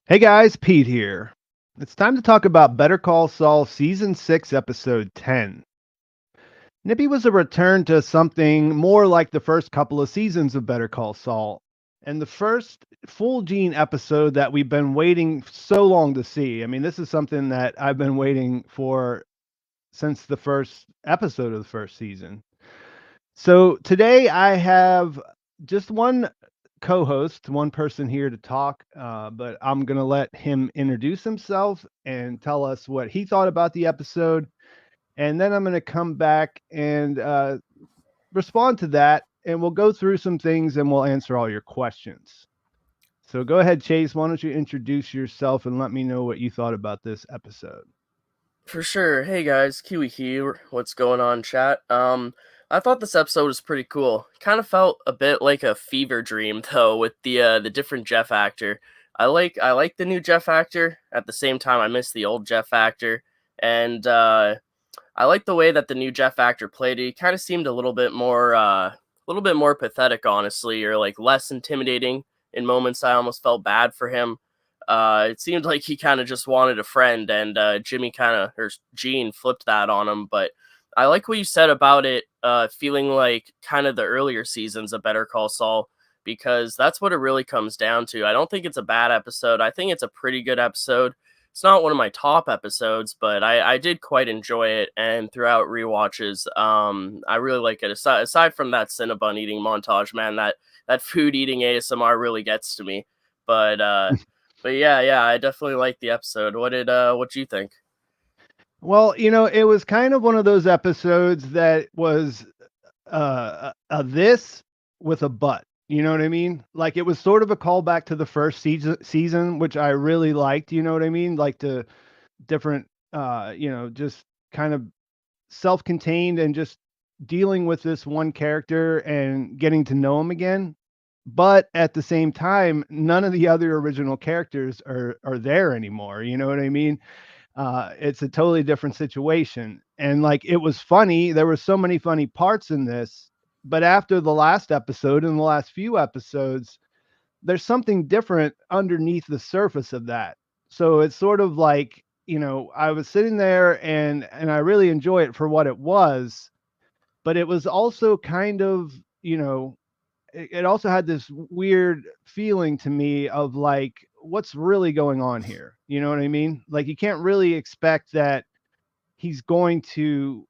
Hey guys, Pete here. It's time to talk about Better Call Saul Season 6, Episode 10. Nippy was a return to something more like the first couple of seasons of Better Call Saul, and the first full Gene episode that we've been waiting so long to see. I mean, this is something that I've been waiting for since the first episode of the first season. So today I have just one co-host, one person here to talk, but I'm gonna let him introduce himself and tell us what he thought about the episode, and then I'm gonna come back and respond to that, and we'll go through some things and we'll answer all your questions. So go ahead, Chase. Why don't you introduce yourself and let me know what you thought about this episode? For sure. Hey guys, Kiwi here. What's going on, chat? I thought this episode was pretty cool. Kind of felt a bit like a fever dream though, with the different Jeff actor. I like the new Jeff actor. At the same time, I miss the old Jeff actor, and I like the way that the new Jeff actor played it. He kind of seemed a little bit more pathetic, honestly, or like less intimidating in moments. I almost felt bad for him. It seemed like he kind of just wanted a friend, and Jimmy or Gene flipped that on him. But I like what you said about it feeling like kind of the earlier seasons of Better Call Saul, because that's what it really comes down to. I don't think it's a bad episode. I think it's a pretty good episode. It's not one of my top episodes, but I did quite enjoy it. And throughout rewatches, I really like it. Aside from that Cinnabon eating montage, man, that food eating ASMR really gets to me. But but yeah, I definitely liked the episode. What do you think? Well, it was kind of one of those episodes that was a this with a but. You know what I mean? Like it was sort of a callback to the first season, which I really liked. You know what I mean? Like the different, just kind of self-contained and just dealing with this one character and getting to know him again. But at the same time, none of the other original characters are there anymore. You know what I mean? It's a totally different situation. And like it was funny, there were so many funny parts in this, but after the last episode and the last few episodes, there's something different underneath the surface of that. So it's sort of like, I was sitting there and I really enjoy it for what it was, but it was also kind of, it also had this weird feeling to me of like what's really going on here. You know what I mean? Like you can't really expect that he's going to,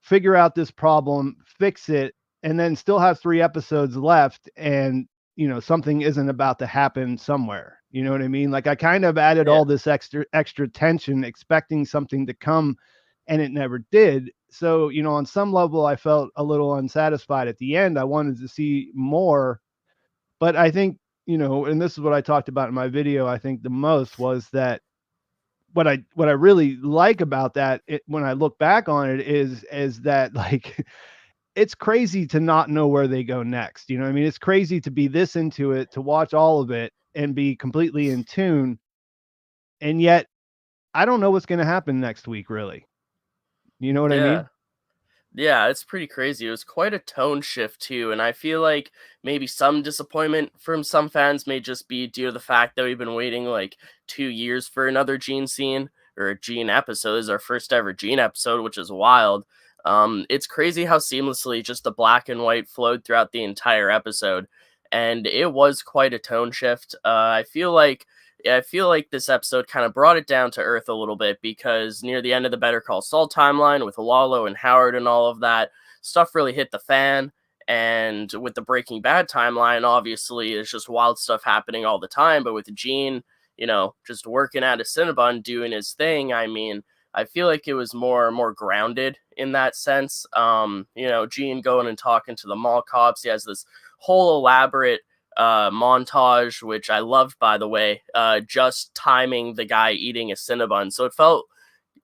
figure out this problem, fix it, and then still have 3 episodes left and, something isn't about to happen somewhere. You know what I mean? Like I kind of added Yeah, all this extra tension expecting something to come and it never did. So, on some level I felt a little unsatisfied at the end. I wanted to see more, but I think, and this is what I talked about in my video, I think the most was that what I really like about that when I look back on it is that like it's crazy to not know where they go next. You know what I mean? It's crazy to be this into it, to watch all of it and be completely in tune. And yet I don't know what's going to happen next week, really. You know what I yeah. mean? Yeah, it's pretty crazy. It was quite a tone shift too, and I feel like maybe some disappointment from some fans may just be due to the fact that we've been waiting like 2 years for another Gene scene or a Gene episode. This is our first ever Gene episode, which is wild. It's crazy how seamlessly just the black and white flowed throughout the entire episode, and it was quite a tone shift. I feel like this episode kind of brought it down to earth a little bit, because near the end of the Better Call Saul timeline with Lalo and Howard and all of that, stuff really hit the fan. And with the Breaking Bad timeline, obviously, it's just wild stuff happening all the time. But with Gene, just working at a Cinnabon doing his thing, I mean, I feel like it was more grounded in that sense. Gene going and talking to the mall cops. He has this whole elaborate montage, which I loved, by the way, just timing the guy eating a Cinnabon. So it felt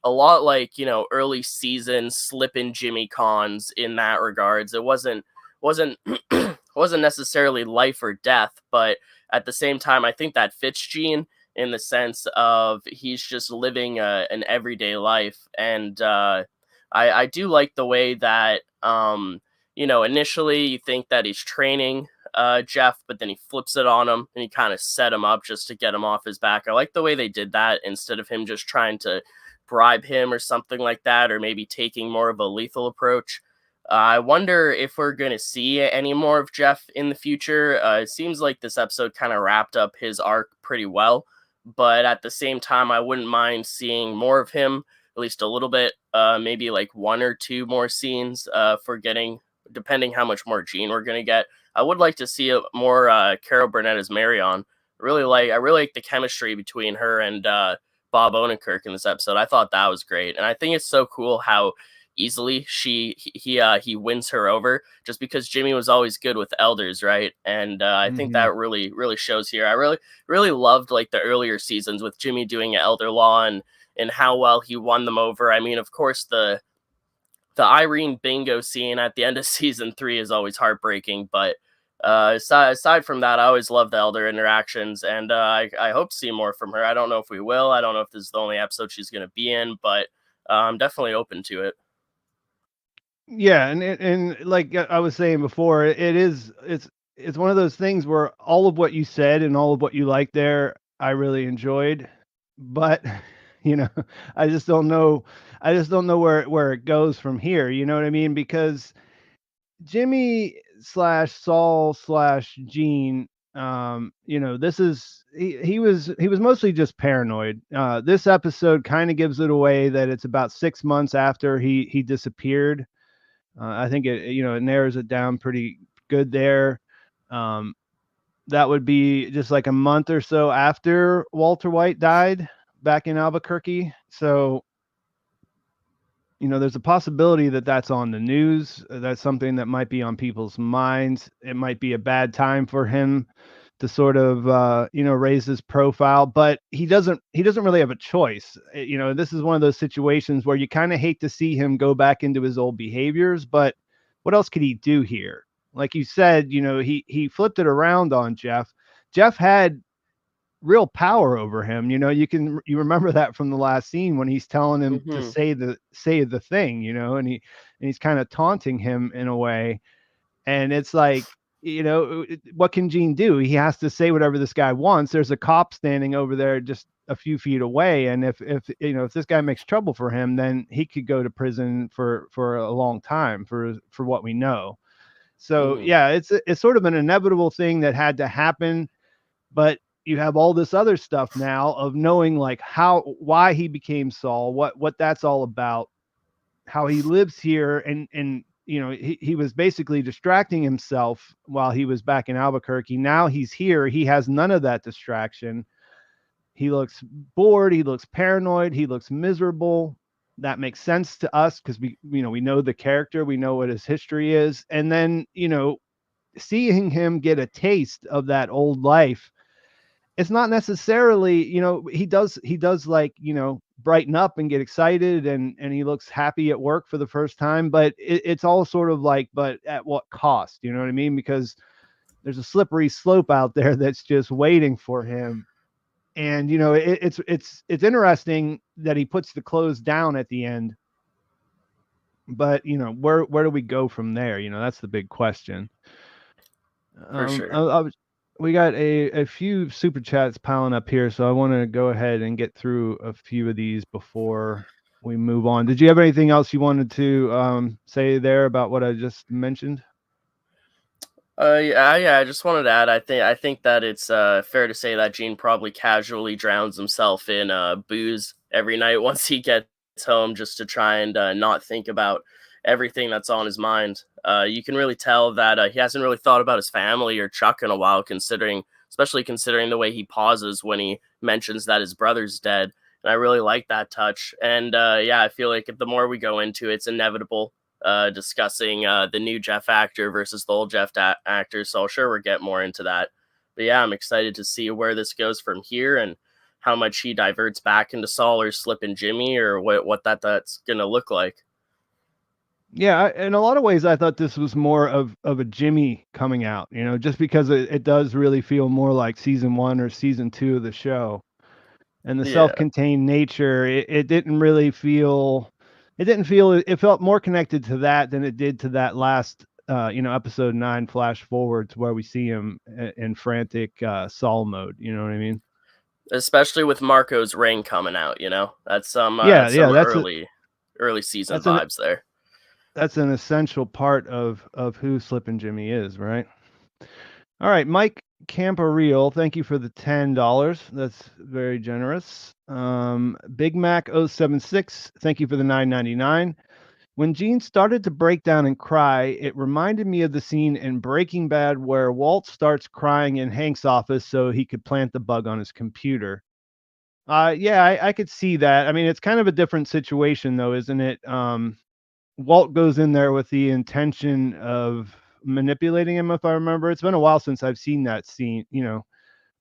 a lot like, early season slipping Jimmy Cons in that regards. It wasn't wasn't necessarily life or death, but at the same time, I think that fits Gene in the sense of he's just living an everyday life. And I do like the way that initially you think that he's training Jeff, but then he flips it on him and he kind of set him up just to get him off his back. I like the way they did that instead of him just trying to bribe him or something like that, or maybe taking more of a lethal approach. I wonder if we're going to see any more of Jeff in the future. It seems like this episode kind of wrapped up his arc pretty well, but at the same time, I wouldn't mind seeing more of him, at least a little bit, maybe like one or two more scenes for getting, depending how much more Gene we're going to get. I would like to see more Carol Burnett as Marion. I really like the chemistry between her and Bob Odenkirk in this episode. I thought that was great, and I think it's so cool how easily he wins her over, just because Jimmy was always good with elders, right? And I think that really shows here. I really loved like the earlier seasons with Jimmy doing elder law and how well he won them over. I mean, of course, the Irene bingo scene at the end of season 3 is always heartbreaking, but aside from that, I always love the elder interactions, and I hope to see more from her. I don't know if we will. I don't know if this is the only episode she's going to be in, but I'm definitely open to it. Yeah, and like I was saying before, it's one of those things where all of what you said and all of what you liked there, I really enjoyed, but you know, I just don't know where it goes from here. You know what I mean? Because Jimmy slash Saul slash Gene, you know, he was mostly just paranoid. This episode kind of gives it away that it's about 6 months after he disappeared. I think it narrows it down pretty good there. That would be just like a month or so after Walter White died back in Albuquerque. So, you know, there's a possibility that that's on the news. That's something that might be on people's minds. It might be a bad time for him to sort of, raise his profile, but he doesn't really have a choice. You know, this is one of those situations where you kind of hate to see him go back into his old behaviors, but what else could he do here? Like you said, you know, he flipped it around on Jeff. Jeff had real power over him. You know, you remember that from the last scene when he's telling him to Mm-hmm. say the thing, you know, and he's kind of taunting him in a way. And it's like, you know, what can Gene do? He has to say whatever this guy wants. There's a cop standing over there just a few feet away, and if this guy makes trouble for him, then he could go to prison for a long time for what we know. So Mm-hmm. yeah, it's sort of an inevitable thing that had to happen, but you have all this other stuff now of knowing like why he became Saul, what that's all about, how he lives here, and you know, he was basically distracting himself while he was back in Albuquerque. Now he's here, he has none of that distraction. He looks bored, he looks paranoid, he looks miserable. That makes sense to us because we know the character, we know what his history is, and then, you know, seeing him get a taste of that old life, it's not necessarily, you know, he does like, you know, brighten up and get excited, and he looks happy at work for the first time, but it's all sort of like, but at what cost? You know what I mean? Because there's a slippery slope out there that's just waiting for him. And you know, it's interesting that he puts the clothes down at the end, but you know, where do we go from there? You know, that's the big question. For Um, I, sure. I was, we got a few super chats piling up here, so I want to go ahead and get through a few of these before we move on. Did you have anything else you wanted to say there about what I just mentioned? Yeah, I just wanted to add. I think that it's fair to say that Gene probably casually drowns himself in booze every night once he gets home, just to try and not think about everything that's on his mind. You can really tell that he hasn't really thought about his family or Chuck in a while, especially considering the way he pauses when he mentions that his brother's dead. And I really like that touch. And yeah, I feel like if the more we go into it, it's inevitable discussing the new Jeff actor versus the old actor. So sure, we'll get more into that. But yeah, I'm excited to see where this goes from here and how much he diverts back into Saul or Slip and Jimmy, or what that's gonna look like. Yeah, in a lot of ways, I thought this was more of a Jimmy coming out. You know, just because it does really feel more like season 1 or season 2 of the show. And the Yeah. self-contained nature, it didn't really feel, it felt more connected to that than it did to that last episode 9 flash forward to where we see him in frantic Saul mode. You know what I mean? Especially with Marco's ring coming out, that's Yeah, yeah. some early season That's an vibes there. that's an essential part of who Slippin' Jimmy is, right? All right, Mike Camporeal, thank you for the $10. That's very generous. Big Mac 076, thank you for the $9.99. When Gene started to break down and cry, it reminded me of the scene in Breaking Bad where Walt starts crying in Hank's office so he could plant the bug on his computer. Yeah, I could see that. I mean, it's kind of a different situation though, isn't it? Walt goes in there with the intention of manipulating him, if I remember. It's been a while since I've seen that scene,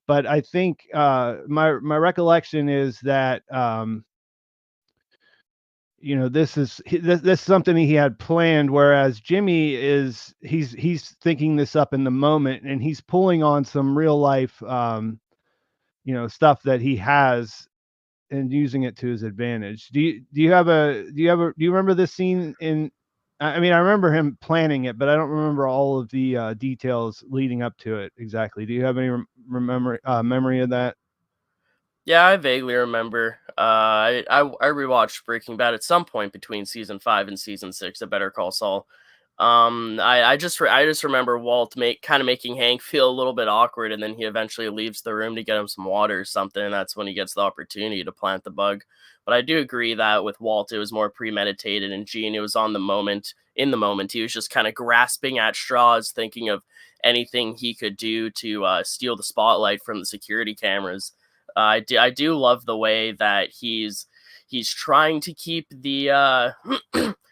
but I think my recollection is that this is something he had planned, whereas Jimmy he's thinking this up in the moment, and he's pulling on some real life stuff that he has and using it to his advantage. Do you remember this scene in I mean, I remember him planning it, but I don't remember all of the details leading up to it exactly. Do you have any memory of that? Yeah, I vaguely remember. I rewatched Breaking Bad at some point between season 5 and season 6 of Better Call Saul. I just remember Walt making Hank feel a little bit awkward, and then he eventually leaves the room to get him some water or something, and that's when he gets the opportunity to plant the bug. But I do agree that with Walt, it was more premeditated, and Gene, it was on the moment. In the moment, he was just kind of grasping at straws, thinking of anything he could do to steal the spotlight from the security cameras. I do love the way that he's trying to keep the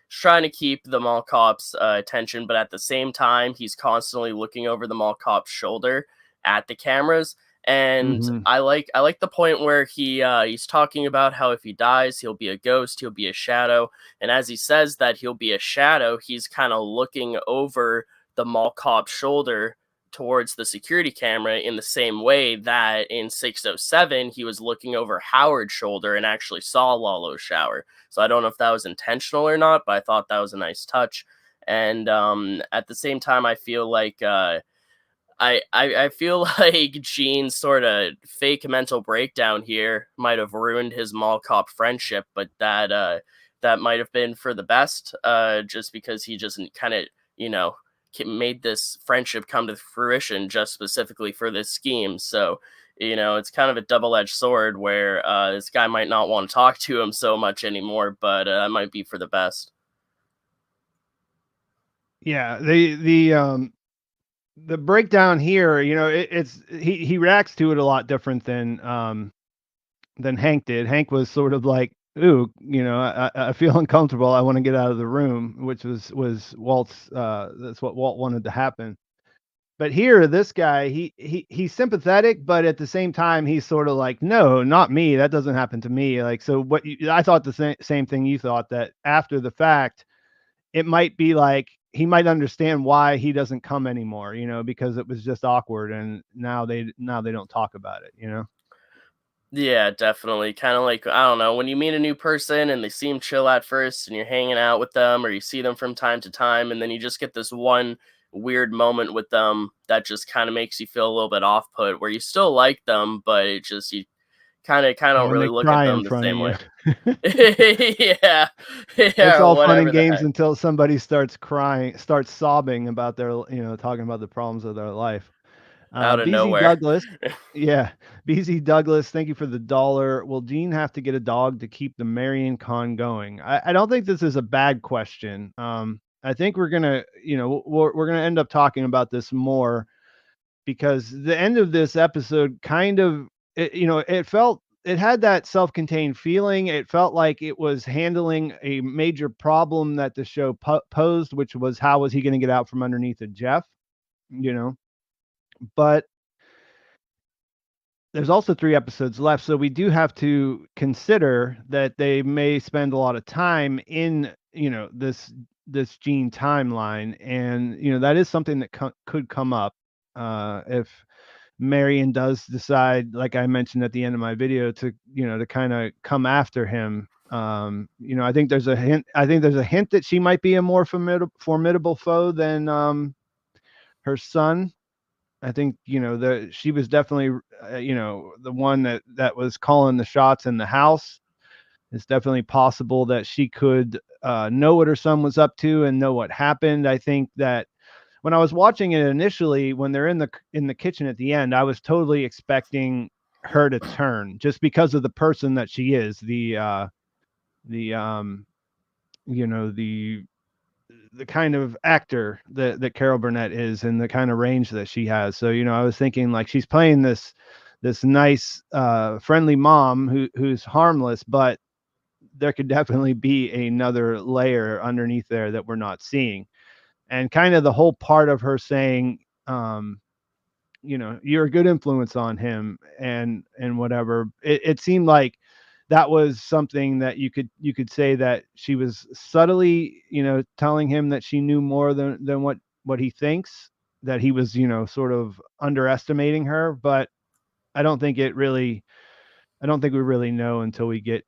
trying to keep the mall cop's attention, but at the same time, he's constantly looking over the mall cop's shoulder at the cameras. And Mhm. I like the point where he's talking about how if he dies, he'll be a ghost, he'll be a shadow, and as he says that he'll be a shadow, he's kind of looking over the mall cop's shoulder towards the security camera in the same way that in 607 he was looking over Howard's shoulder and actually saw Lalo's shower. So I don't know if that was intentional or not, but I thought that was a nice touch. And at the same time, I feel like I feel like Gene's sort of fake mental breakdown here might have ruined his mall cop friendship, but that might have been for the best, just because he just kind of made this friendship come to fruition just specifically for this scheme. So it's kind of a double-edged sword where this guy might not want to talk to him so much anymore, but that might be for the best. Yeah, the breakdown here, it's he reacts to it a lot different than Hank did. Hank was sort of like, "Ooh, I feel uncomfortable. I want to get out of the room," which was Walt's. That's what Walt wanted to happen. But here, this guy, he's sympathetic, but at the same time, he's sort of like, "No, not me. That doesn't happen to me." Like, so I thought the same thing you thought, that after the fact, it might be like he might understand why he doesn't come anymore, because it was just awkward, and now they don't talk about it. Yeah, definitely. Kind of like, I don't know, when you meet a new person and they seem chill at first and you're hanging out with them or you see them from time to time and then you just get this one weird moment with them that just kind of makes you feel a little bit off put where you still like them, but it just you kind of And don't when really they look at cry in them the front of same you. way. Yeah. It's Yeah, or all fun and whatever the games heck. until somebody starts sobbing about talking about the problems of their life. Out of BZ nowhere. Douglas, yeah, BZ Douglas, thank you for the dollar. Will Gene have to get a dog to keep the Marion Con going? I don't think this is a bad question. I think we're gonna, we're gonna end up talking about this more, because the end of this episode kind of, it had that self-contained feeling. It felt like it was handling a major problem that the show posed, which was how was he going to get out from underneath of Jeff, you know. But there's also 3 episodes left, so we do have to consider that they may spend a lot of time in, this Gene timeline, and that is something that could come up if Marion does decide, like I mentioned at the end of my video, to kind of come after him. I think there's a hint. I think there's a hint that she might be a more formidable foe than her son. I think she was definitely the one that was calling the shots in the house. It's definitely possible that she could know what her son was up to and know what happened. I think that when I was watching it initially, when they're in the kitchen at the end, I was totally expecting her to turn just because of the person that she is, the the kind of actor that Carol Burnett is and the kind of range that she has. So, I was thinking like she's playing this nice friendly mom who's harmless, but there could definitely be another layer underneath there that we're not seeing. And kind of the whole part of her saying, you're a good influence on him and whatever. It seemed like that was something that you could say that she was subtly, telling him that she knew more than what he thinks, that he was, sort of underestimating her. But I don't think it really, I don't think we really know until we get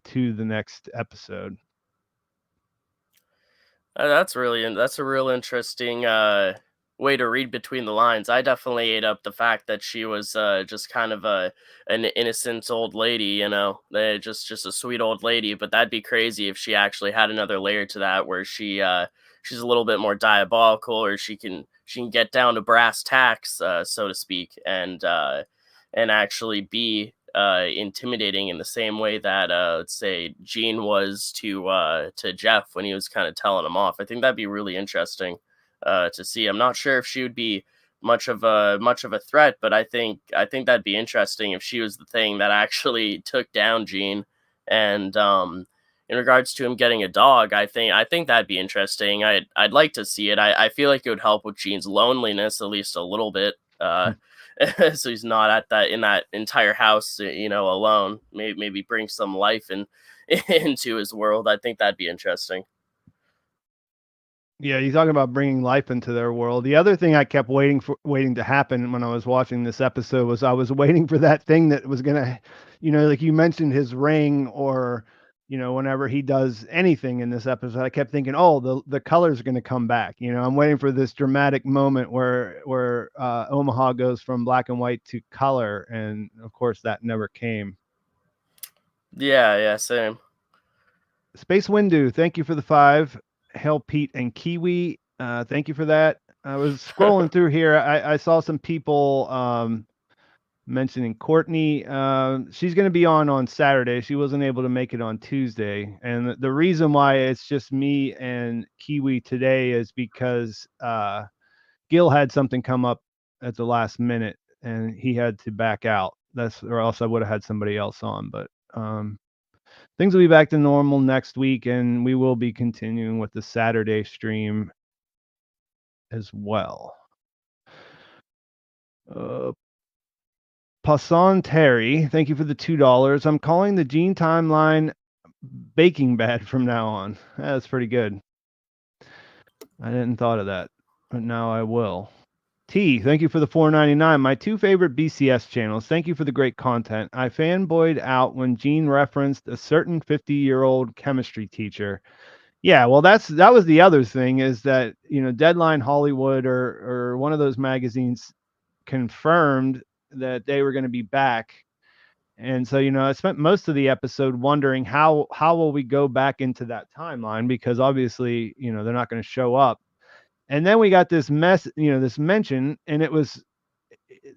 to the next episode. That's a real interesting way to read between the lines. I definitely ate up the fact that she was just kind of an innocent old lady, just a sweet old lady. But that'd be crazy if she actually had another layer to that, where she's a little bit more diabolical, or she can get down to brass tacks, so to speak, and actually be intimidating in the same way that let's say Gene was to Jeff when he was kind of telling him off. I think that'd be really interesting to see. I'm not sure if she would be much of a threat, but I think that'd be interesting if she was the thing that actually took down Gene. And in regards to him getting a dog, I think that'd be interesting. I'd like to see it. I feel like it would help with Gene's loneliness at least a little bit. So he's not at that in that entire house, alone. Maybe bring some life into his world. I think that'd be interesting. Yeah, you talking about bringing life into their world. The other thing I kept waiting to happen when I was watching this episode was I was waiting for that thing that was gonna, like you mentioned his ring, or whenever he does anything in this episode, I kept thinking, oh, the color's gonna come back. I'm waiting for this dramatic moment where Omaha goes from black and white to color, and of course that never came. Yeah, yeah, same. Space Windu, thank you for the 5. Hell, Pete and Kiwi, thank you for that. I was scrolling through here. I saw some people mentioning Courtney. She's going to be on Saturday. She wasn't able to make it on Tuesday. And the reason why it's just me and Kiwi today is because Gil had something come up at the last minute and he had to back out. Or else I would have had somebody else on. But things will be back to normal next week, and we will be continuing with the Saturday stream as well. Passan Terry, thank you for the $2. I'm calling the Gene timeline Baking Bad from now on. That's pretty good. I didn't thought of that, but now I will. T, thank you for the $4.99. My 2 favorite BCS channels. Thank you for the great content. I fanboyed out when Gene referenced a certain 50-year-old chemistry teacher. Yeah, well, that was the other thing, is that Deadline Hollywood or one of those magazines confirmed that they were going to be back, and so I spent most of the episode wondering how will we go back into that timeline, because obviously they're not going to show up. And then we got this this mention, and it was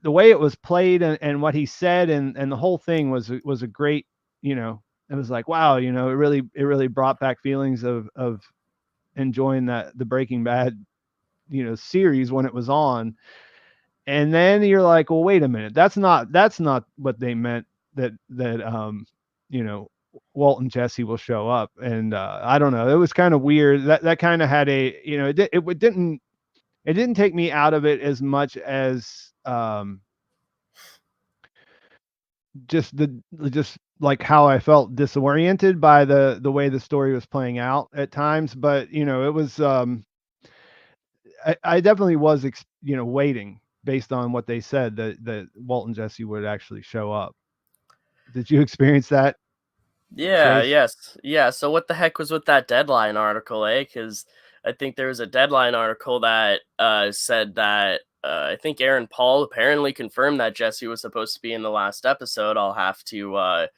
the way it was played, and what he said, and the whole thing was a great, it was like, wow, it really brought back feelings of enjoying the Breaking Bad series when it was on. And then you're like, well, wait a minute, that's not what they meant, that you know Walt and Jesse will show up. And I don't know, it was kind of weird. That kind of had a, it didn't take me out of it as much as just like how I felt disoriented by the way the story was playing out at times. But it was I definitely was waiting, based on what they said, that Walt and Jesse would actually show up. Did you experience that? Yeah, Chase. yes. Yeah, so what the heck was with that Deadline article, eh? Because I think there was a Deadline article that said that I think Aaron Paul apparently confirmed that Jesse was supposed to be in the last episode. I'll have to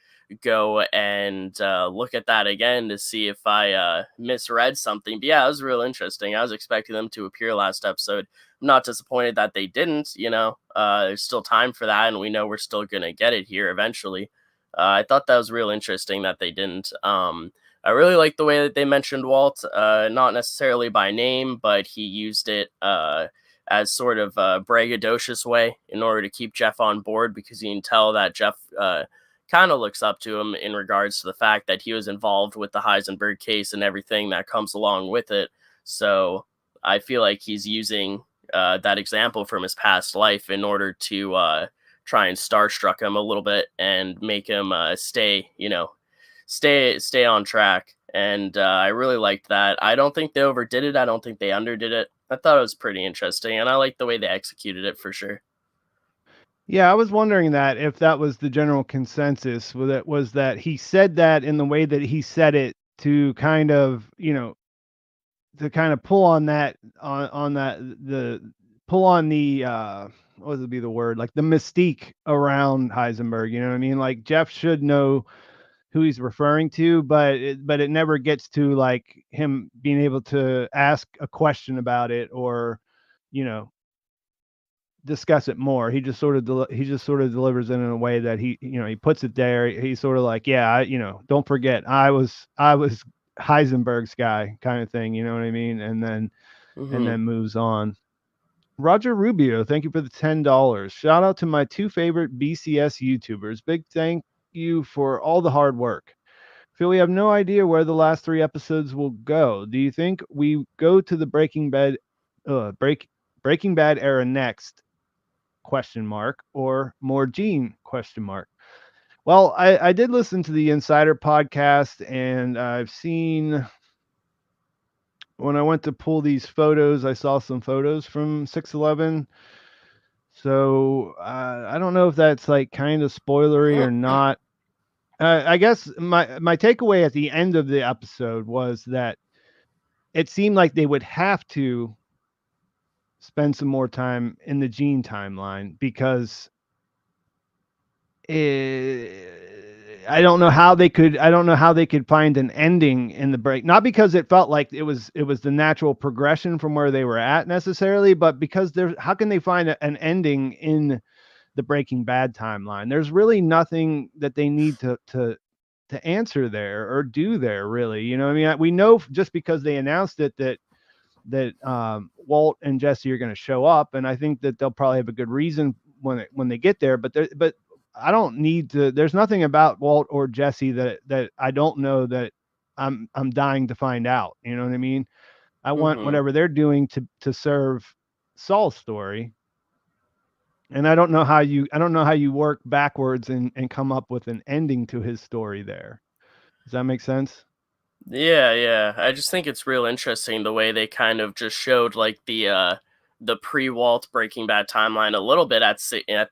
go and look at that again to see if I misread something. But yeah, it was real interesting. I was expecting them to appear last episode. I'm not disappointed that they didn't, you know. There's still time for that, and we know we're still going to get it here eventually. I thought that was real interesting that they didn't. I really like the way that they mentioned Walt, not necessarily by name, but he used it as sort of a braggadocious way in order to keep Jeff on board because you can tell that Jeff kind of looks up to him in regards to the fact that he was involved with the Heisenberg case and everything that comes along with it. So I feel like he's using that example from his past life in order to try and starstruck him a little bit and make him stay, stay on track. And I really liked that. I don't think they overdid it. I don't think they underdid it. I thought it was pretty interesting, and I like the way they executed it for sure. Yeah, I was wondering that if that was the general consensus, was that he said that in the way that he said it to kind of, to kind of pull on that on that the pull on the what would be the word, like the mystique around Heisenberg, you know what I mean? Like Jeff should know who he's referring to, but it never gets to like him being able to ask a question about it or, you know, discuss it more. He just sort of delivers it in a way that he puts it there. He's sort of like, yeah, don't forget, I was Heisenberg's guy, kind of thing. You know what I mean? And Mm-hmm. then moves on. Roger Rubio, thank you for the $10. Shout out to my two favorite BCS YouTubers. Big thank you for all the hard work. Phil, we have no idea where the last three episodes will go. Do you think we go to the Breaking Bad era next? Question mark, or more Gene? Question mark. Well, I did listen to the Insider podcast, and I've seen, when I went to pull these photos, I saw some photos from 611. So I don't know if that's like kind of spoilery or not. I guess my takeaway at the end of the episode was that it seemed like they would have to spend some more time in the Gene timeline because I don't know how they could. I don't know how they could find an ending in the break. Not because it felt like it was the natural progression from where they were at necessarily, but because there's, how can they find an ending in the Breaking Bad timeline? There's really nothing that they need to answer there or do there, really. You know, I mean, we know just because they announced it that Walt and Jesse are going to show up, and I think that they'll probably have a good reason when they get there. But I don't need to. There's nothing about Walt or Jesse that I don't know that I'm dying to find out. You know what I mean? I want Mm-hmm. whatever they're doing to serve Saul's story, and I don't know how you work backwards and come up with an ending to his story there. Does that make sense? Yeah, yeah. I just think it's real interesting the way they kind of just showed like the pre-Walt Breaking Bad timeline a little bit at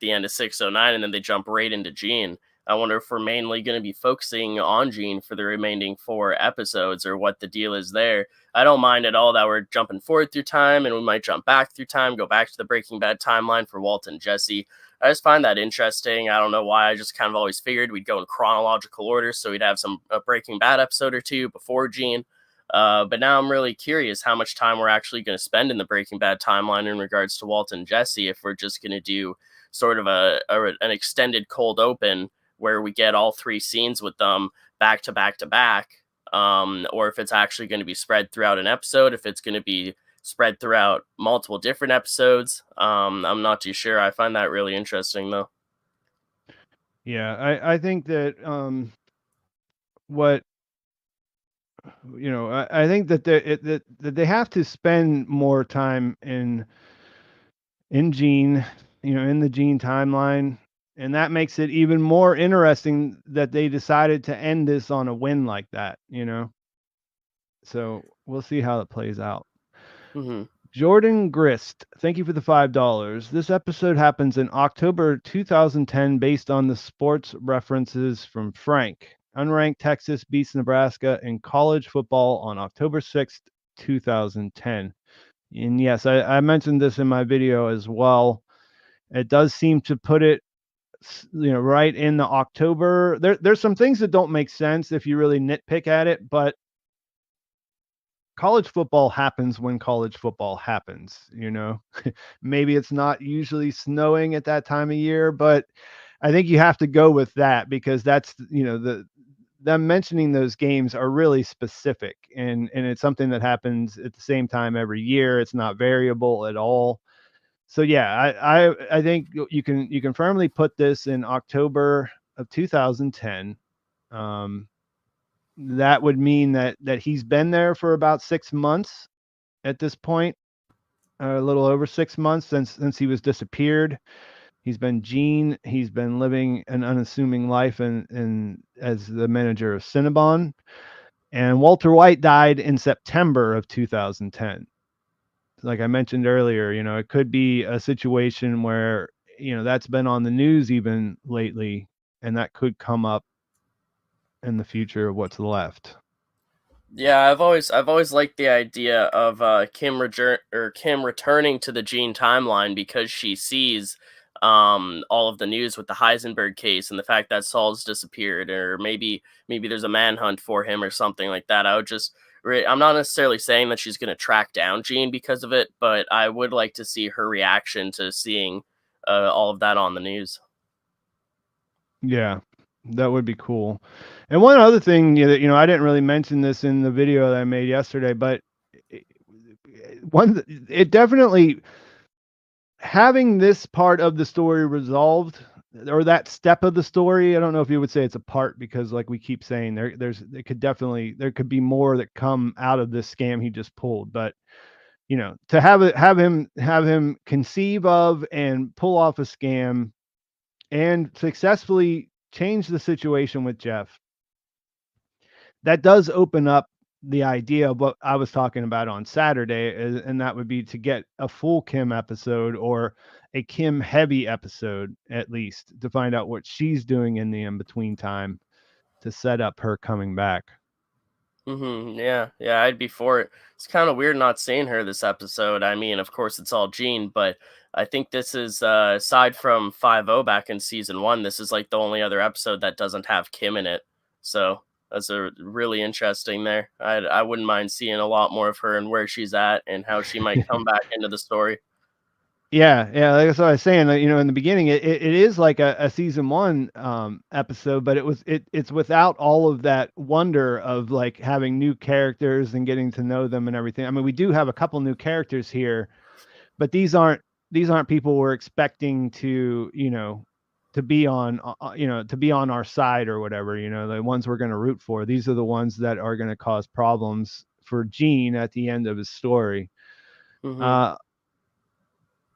the end of 609, and then they jump right into Gene. I wonder if we're mainly going to be focusing on Gene for the remaining four episodes or what the deal is there. I don't mind at all that we're jumping forward through time and we might jump back through time, go back to the Breaking Bad timeline for Walt and Jesse. I just find that interesting. I don't know why. I just kind of always figured we'd go in chronological order, so we'd have some Breaking Bad episode or two before Gene. But now I'm really curious how much time we're actually going to spend in the Breaking Bad timeline in regards to Walt and Jesse. If we're just going to do sort of an extended cold open where we get all three scenes with them back to back to back, or if it's actually going to be spread throughout an episode, if it's going to be spread throughout multiple different episodes. I'm not too sure. I find that really interesting, though. Yeah, I think that what I think that they have to spend more time in Gene, in the Gene timeline, and that makes it even more interesting that they decided to end this on a win like that. So we'll see how it plays out. Hmm. Jordan Grist, thank you for the $5. This episode happens in October 2010 based on the sports references from Frank. Unranked Texas beats Nebraska in college football on October 6th, 2010. And yes, I mentioned this in my video as well. It does seem to put it, right in the October. There's some things that don't make sense if you really nitpick at it, but college football happens when college football happens. Maybe it's not usually snowing at that time of year, but I think you have to go with that because that's, them mentioning those games are really specific, and it's something that happens at the same time every year. It's not variable at all. So yeah, I think you can firmly put this in October of 2010. Um, that would mean that he's been there for about 6 months at this point, a little over 6 months since he was disappeared. He's been Gene. He's been living an unassuming life and as the manager of Cinnabon. And Walter White died in September of 2010. Like I mentioned earlier, it could be a situation where, that's been on the news even lately, and that could come up in the future of what's left. Yeah, I've always liked the idea of Kim returning to the Gene timeline because she sees all of the news with the Heisenberg case and the fact that Saul's disappeared, or maybe there's a manhunt for him or something like that. I'm not necessarily saying that she's going to track down Gene because of it, but I would like to see her reaction to seeing all of that on the news. Yeah, that would be cool. And one other thing, I didn't really mention this in the video that I made yesterday, but it definitely, having this part of the story resolved, or that step of the story. I don't know if you would say it's a part, because like we keep saying, there could be more that come out of this scam he just pulled. But to have him conceive of and pull off a scam and successfully change the situation with Jeff, that does open up the idea of what I was talking about on Saturday, and that would be to get a full Kim episode, or a Kim heavy episode at least, to find out what she's doing in the in between time to set up her coming back. Yeah, yeah, I'd be for it. It's kind of weird not seeing her this episode. I mean, of course, it's all Gene, but I think this is, aside from 5-0 back in season one, this is like the only other episode that doesn't have Kim in it. So that's a really interesting there. I wouldn't mind seeing a lot more of her and where she's at and how she might come back into the story. Yeah, like that's what I was saying. In the beginning, it is like a season one episode, but it's without all of that wonder of like having new characters and getting to know them and everything. I mean, we do have a couple new characters here, but these aren't people we're expecting to be on our side or whatever. The ones we're going to root for. These are the ones that are going to cause problems for Gene at the end of his story. hmm Uh,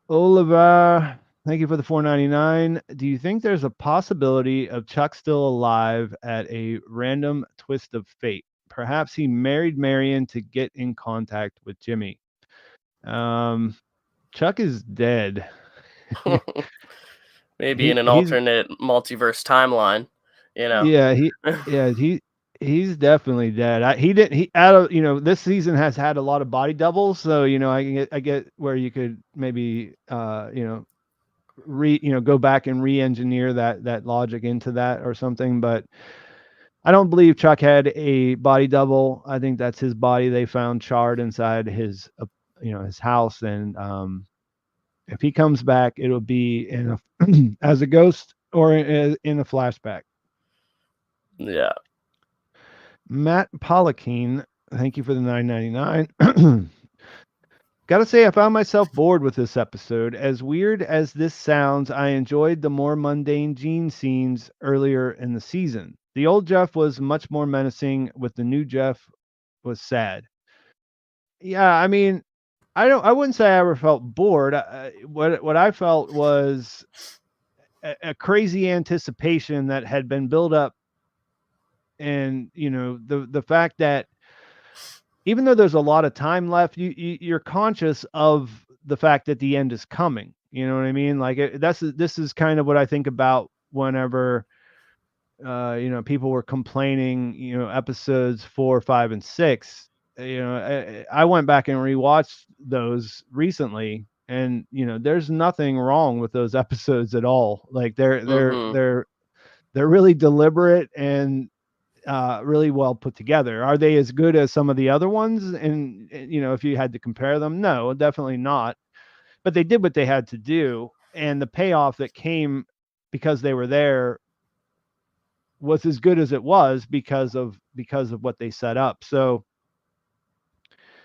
Oliver, thank you for the 4.99. Do you think there's a possibility of Chuck still alive at a random twist of fate? Perhaps he married Marion to get in contact with Jimmy. Chuck is dead. Maybe in he an he's alternate multiverse timeline, you know. yeah he yeah he's definitely dead. He didn't he out of this season has had a lot of body doubles, so I get where you could maybe go back and re-engineer that logic into that or something. But I don't believe Chuck had a body double. I think that's his body they found charred inside his house. And if he comes back, it'll be in as a ghost or in a flashback. Yeah. Matt Polakine, thank you for the 9.99. Gotta say, I found myself bored with this episode. As weird as this sounds, I enjoyed the more mundane Gene scenes earlier in the season. The old Jeff was much more menacing, with the new Jeff was sad. Yeah, I mean, I wouldn't say I ever felt bored. What I felt was a crazy anticipation that had been built up, and the fact that even though there's a lot of time left, you're conscious of the fact that the end is coming. You know what I mean? Like this is kind of what I think about whenever People were complaining, episodes 4, 5, and 6. I went back and rewatched those recently, and there's nothing wrong with those episodes at all. Like Mm-hmm. they're really deliberate and really well put together. Are they as good as some of the other ones? And if you had to compare them, no, definitely not. But they did what they had to do, and the payoff that came because they were there was as good as it was because of what they set up. So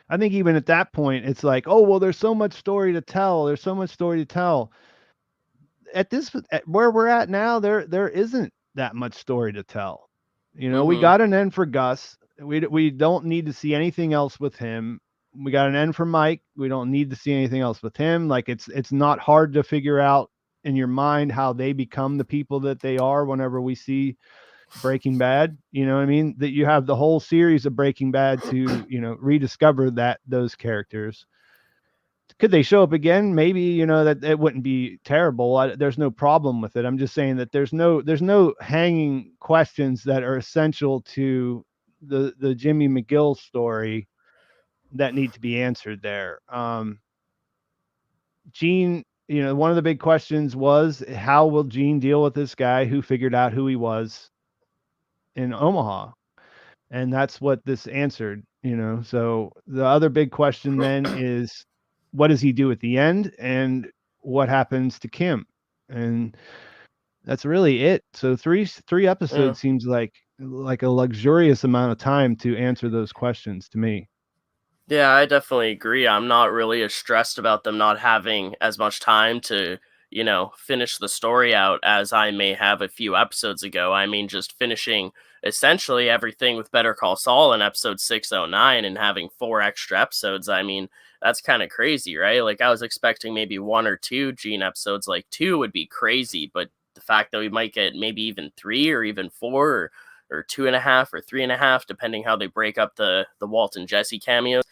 I think even at that point, it's like, oh well, there's so much story to tell. There's so much story to tell. At where we're at now, there isn't that much story to tell. We Mm-hmm. got an end for Gus. We don't need to see anything else with him. We got an end for Mike. We don't need to see anything else with him. Like it's not hard to figure out in your mind how they become the people that they are whenever we see Breaking Bad. You know what I mean? That you have the whole series of Breaking Bad to, rediscover those characters. Could they show up again? Maybe, that it wouldn't be terrible. There's no problem with it. I'm just saying that there's no hanging questions that are essential to the Jimmy McGill story that need to be answered there. Gene, one of the big questions was how will Gene deal with this guy who figured out who he was in Omaha? And that's what this answered. So the other big question then is what does he do at the end, and what happens to Kim? And that's really it. So three Yeah. episodes seems like a luxurious amount of time to answer those questions to me. Yeah, I definitely agree. I'm not really as stressed about them not having as much time to, finish the story out as I may have a few episodes ago. I mean, just finishing essentially everything with Better Call Saul in episode 609 and having 4 extra episodes. I mean, that's kind of crazy, right? Like, I was expecting maybe 1 or 2 Gene episodes, like 2 would be crazy, but the fact that we might get maybe even 3 or even 4 or 2.5 or 3.5, depending how they break up the Walt and Jesse cameos.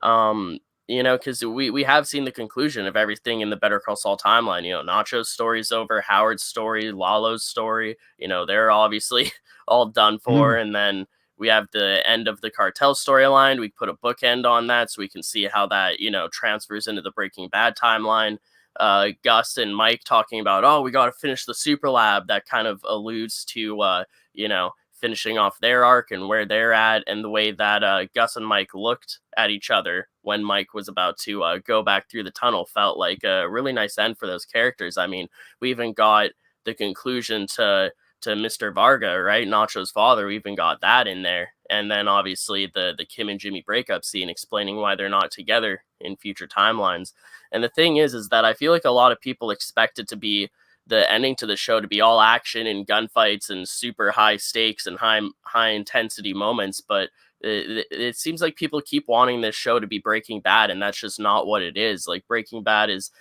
um because we have seen the conclusion of everything in the Better Call Saul timeline. Nacho's story's over, Howard's story, Lalo's story, they're obviously all done for. Mhm. And then we have the end of the cartel storyline. We put a bookend on that so we can see how that transfers into the Breaking Bad timeline. Gus and Mike talking about, oh, we got to finish the super lab, that kind of alludes to finishing off their arc and where they're at, and the way that Gus and Mike looked at each other when Mike was about to go back through the tunnel felt like a really nice end for those characters. I mean, we even got the conclusion to Mr. Varga, right? Nacho's father. We even got that in there. And then obviously the Kim and Jimmy breakup scene explaining why they're not together in future timelines. And the thing is that I feel like a lot of people expect it to be the ending to the show to be all action and gunfights and super high stakes and high intensity moments, but it seems like people keep wanting this show to be Breaking Bad, and that's just not what it is. Like, Breaking Bad is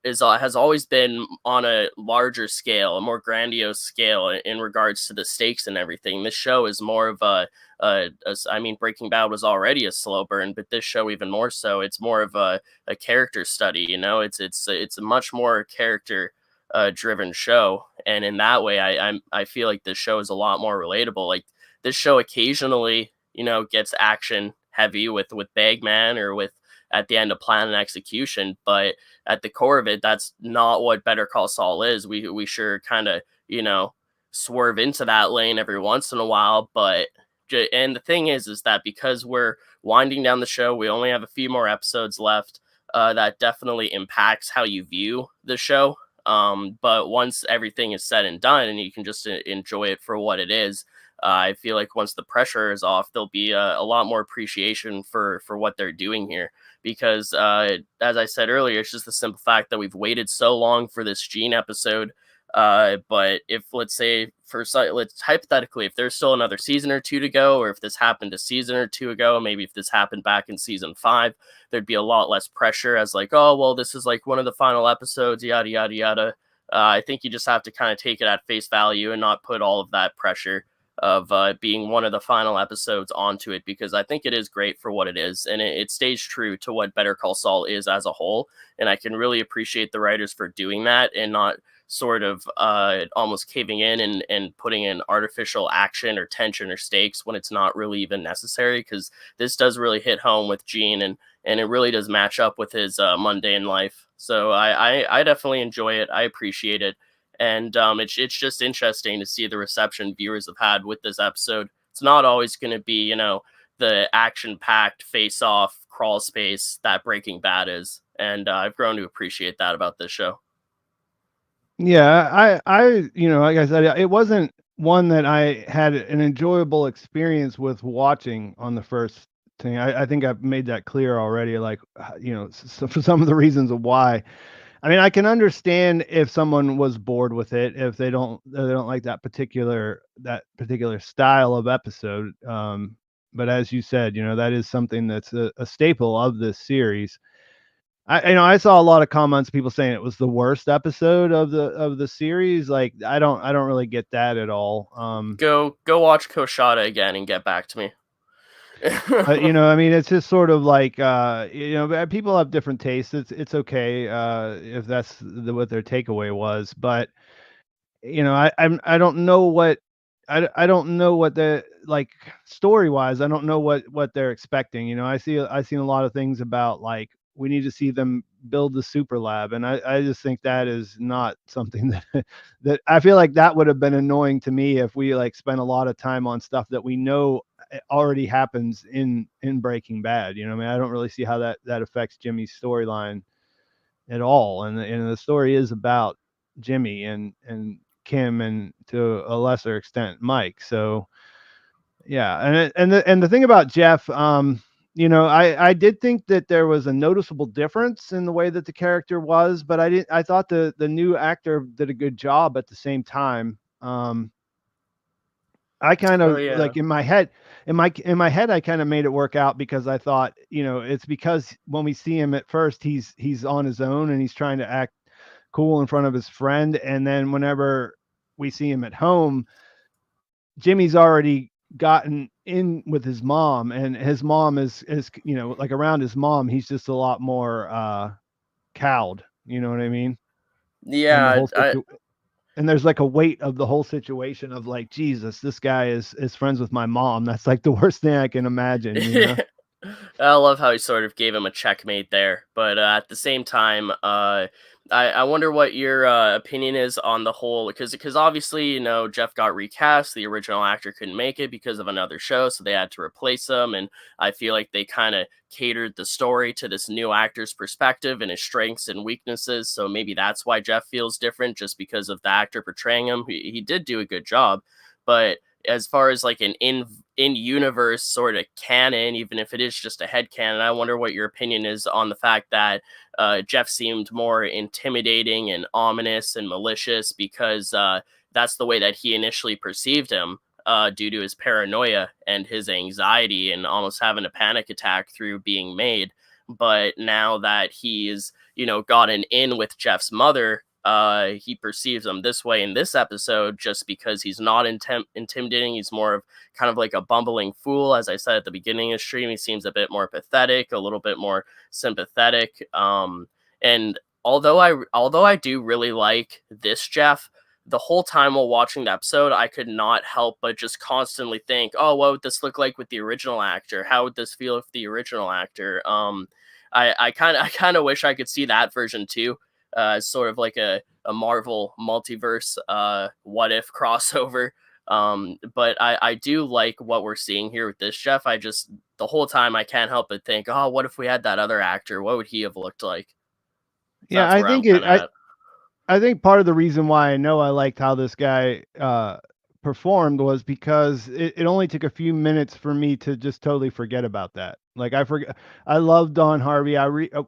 has always been on a larger scale, a more grandiose scale in regards to the stakes and everything. This show is more of I mean, Breaking Bad was already a slow burn, but this show even more so. It's more of a character study. It's a much more character driven show, and in that way, I feel like this show is a lot more relatable. Like, this show occasionally, gets action heavy with Bagman or with at the end of Plan and Execution, but at the core of it, that's not what Better Call Saul is. We sure kind of swerve into that lane every once in a while, but and the thing is that because we're winding down the show, we only have a few more episodes left. That definitely impacts how you view the show. But once everything is said and done, and you can just enjoy it for what it is, I feel like once the pressure is off, there'll be a lot more appreciation for what they're doing here. Because as I said earlier, it's just the simple fact that we've waited so long for this Gene episode. But if, let's say, let's hypothetically, if there's still another season or two to go, or if this happened a season or two ago, maybe if this happened back in season 5, there'd be a lot less pressure as like, oh, well, this is like one of the final episodes, yada, yada, yada. I think you just have to kind of take it at face value and not put all of that pressure of being one of the final episodes onto it, because I think it is great for what it is, and it stays true to what Better Call Saul is as a whole. And I can really appreciate the writers for doing that and not sort of almost caving in and putting in artificial action or tension or stakes when it's not really even necessary, because this does really hit home with Gene, and it really does match up with his mundane life. So I definitely enjoy it. I appreciate it. And it's just interesting to see the reception viewers have had with this episode. It's not always going to be, the action-packed face-off crawl space that Breaking Bad is, and I've grown to appreciate that about this show. Yeah, like I said, it wasn't one that I had an enjoyable experience with watching on the first thing. I think I've made that clear already. Like, so for some of the reasons of why. I mean, I can understand if someone was bored with it, if they don't like that particular style of episode. But as you said, that is something that's a staple of this series. I saw a lot of comments, people saying it was the worst episode of the series. Like, I don't really get that at all. Go watch Koshada again and get back to me. I mean, it's just sort of like, people have different tastes. It's okay if that's what their takeaway was, but I don't know what I don't know what the, like, story wise. I don't know what they're expecting. I've seen a lot of things about, like, we need to see them build the super lab, and I just think that is not something that that I feel like that would have been annoying to me if we, like, spent a lot of time on stuff that we know already happens in Breaking Bad. I mean, I don't really see how that affects Jimmy's storyline at all, and the story is about Jimmy and Kim, and to a lesser extent Mike. So yeah, and the thing about Jeff, I did think that there was a noticeable difference in the way that the character was, but I thought the new actor did a good job at the same time. I kind Oh of, yeah. like, in my head, I kind of made it work out, because I thought, it's because when we see him at first, he's on his own and he's trying to act cool in front of his friend, and then whenever we see him at home, Jimmy's already gotten in with his mom, and his mom is like, around his mom, he's just a lot more cowed. You know what I mean? And the Yeah, whole and there's, like, a weight of the whole situation of, like, Jesus, this guy is friends with my mom. That's, like, the worst thing I can imagine. I love how he sort of gave him a checkmate there, but at the same time, I wonder what your opinion is on the whole, because obviously, Jeff got recast. The original actor couldn't make it because of another show, so they had to replace him. And I feel like they kind of catered the story to this new actor's perspective and his strengths and weaknesses. So maybe that's why Jeff feels different, just because of the actor portraying him. He did do a good job, but as far as like an in universe sort of canon, even if it is just a head canon, I wonder what your opinion is on the fact that Jeff seemed more intimidating and ominous and malicious, because that's the way that he initially perceived him, due to his paranoia and his anxiety and almost having a panic attack through being made. But now that he's, gotten in with Jeff's mother, he perceives him this way in this episode, just because he's not intimidating. He's more of kind of like a bumbling fool. As I said at the beginning of the stream, he seems a bit more pathetic, a little bit more sympathetic. And although I do really like this Jeff, the whole time while watching the episode, I could not help but just constantly think, oh, what would this look like with the original actor? How would this feel if the original actor? I kind of wish I could see that version too, sort of like a Marvel multiverse what if crossover. But I do like what we're seeing here with this Jeff. The whole time I can't help but think, oh, what if we had that other actor? What would he have looked like? Yeah, That's where I'm kind of at. I think part of the reason why I know I liked how this guy performed was because it only took a few minutes for me to just totally forget about that. Like, I love Don Harvey.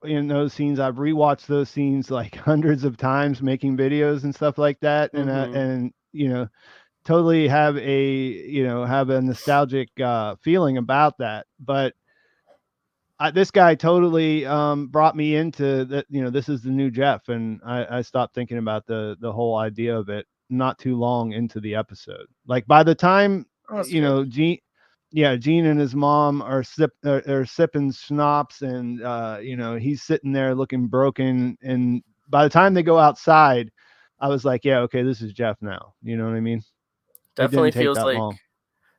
In those scenes, I've rewatched those scenes like hundreds of times, making videos and stuff like that, Mm-hmm. and totally have a nostalgic feeling about that. But this guy totally brought me into that. This is the new Jeff, and I stopped thinking about the whole idea of it not too long into the episode. Like, by the time Oh, that's good. Gene and his mom are sipping schnapps, and he's sitting there looking broken. And by the time they go outside, I was like, yeah, okay, this is Jeff now. You know what I mean? It Definitely didn't take feels that like long.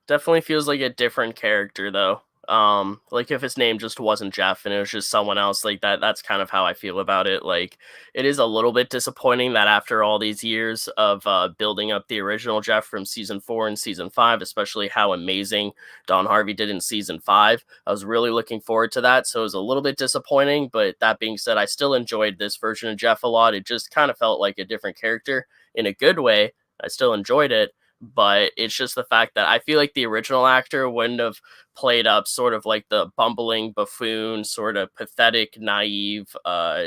Definitely feels like a different character though. Like if his name just wasn't Jeff and it was just someone else, like that's kind of how I feel about it. Like it is a little bit disappointing that after all these years of building up the original Jeff from season 4 and season 5, especially how amazing Don Harvey did in season 5, I was really looking forward to that. So it was a little bit disappointing, but that being said, I still enjoyed this version of Jeff a lot. It just kind of felt like a different character in a good way. I still enjoyed it, but it's just the fact that I feel like the original actor wouldn't have played up sort of like the bumbling buffoon, sort of pathetic, naive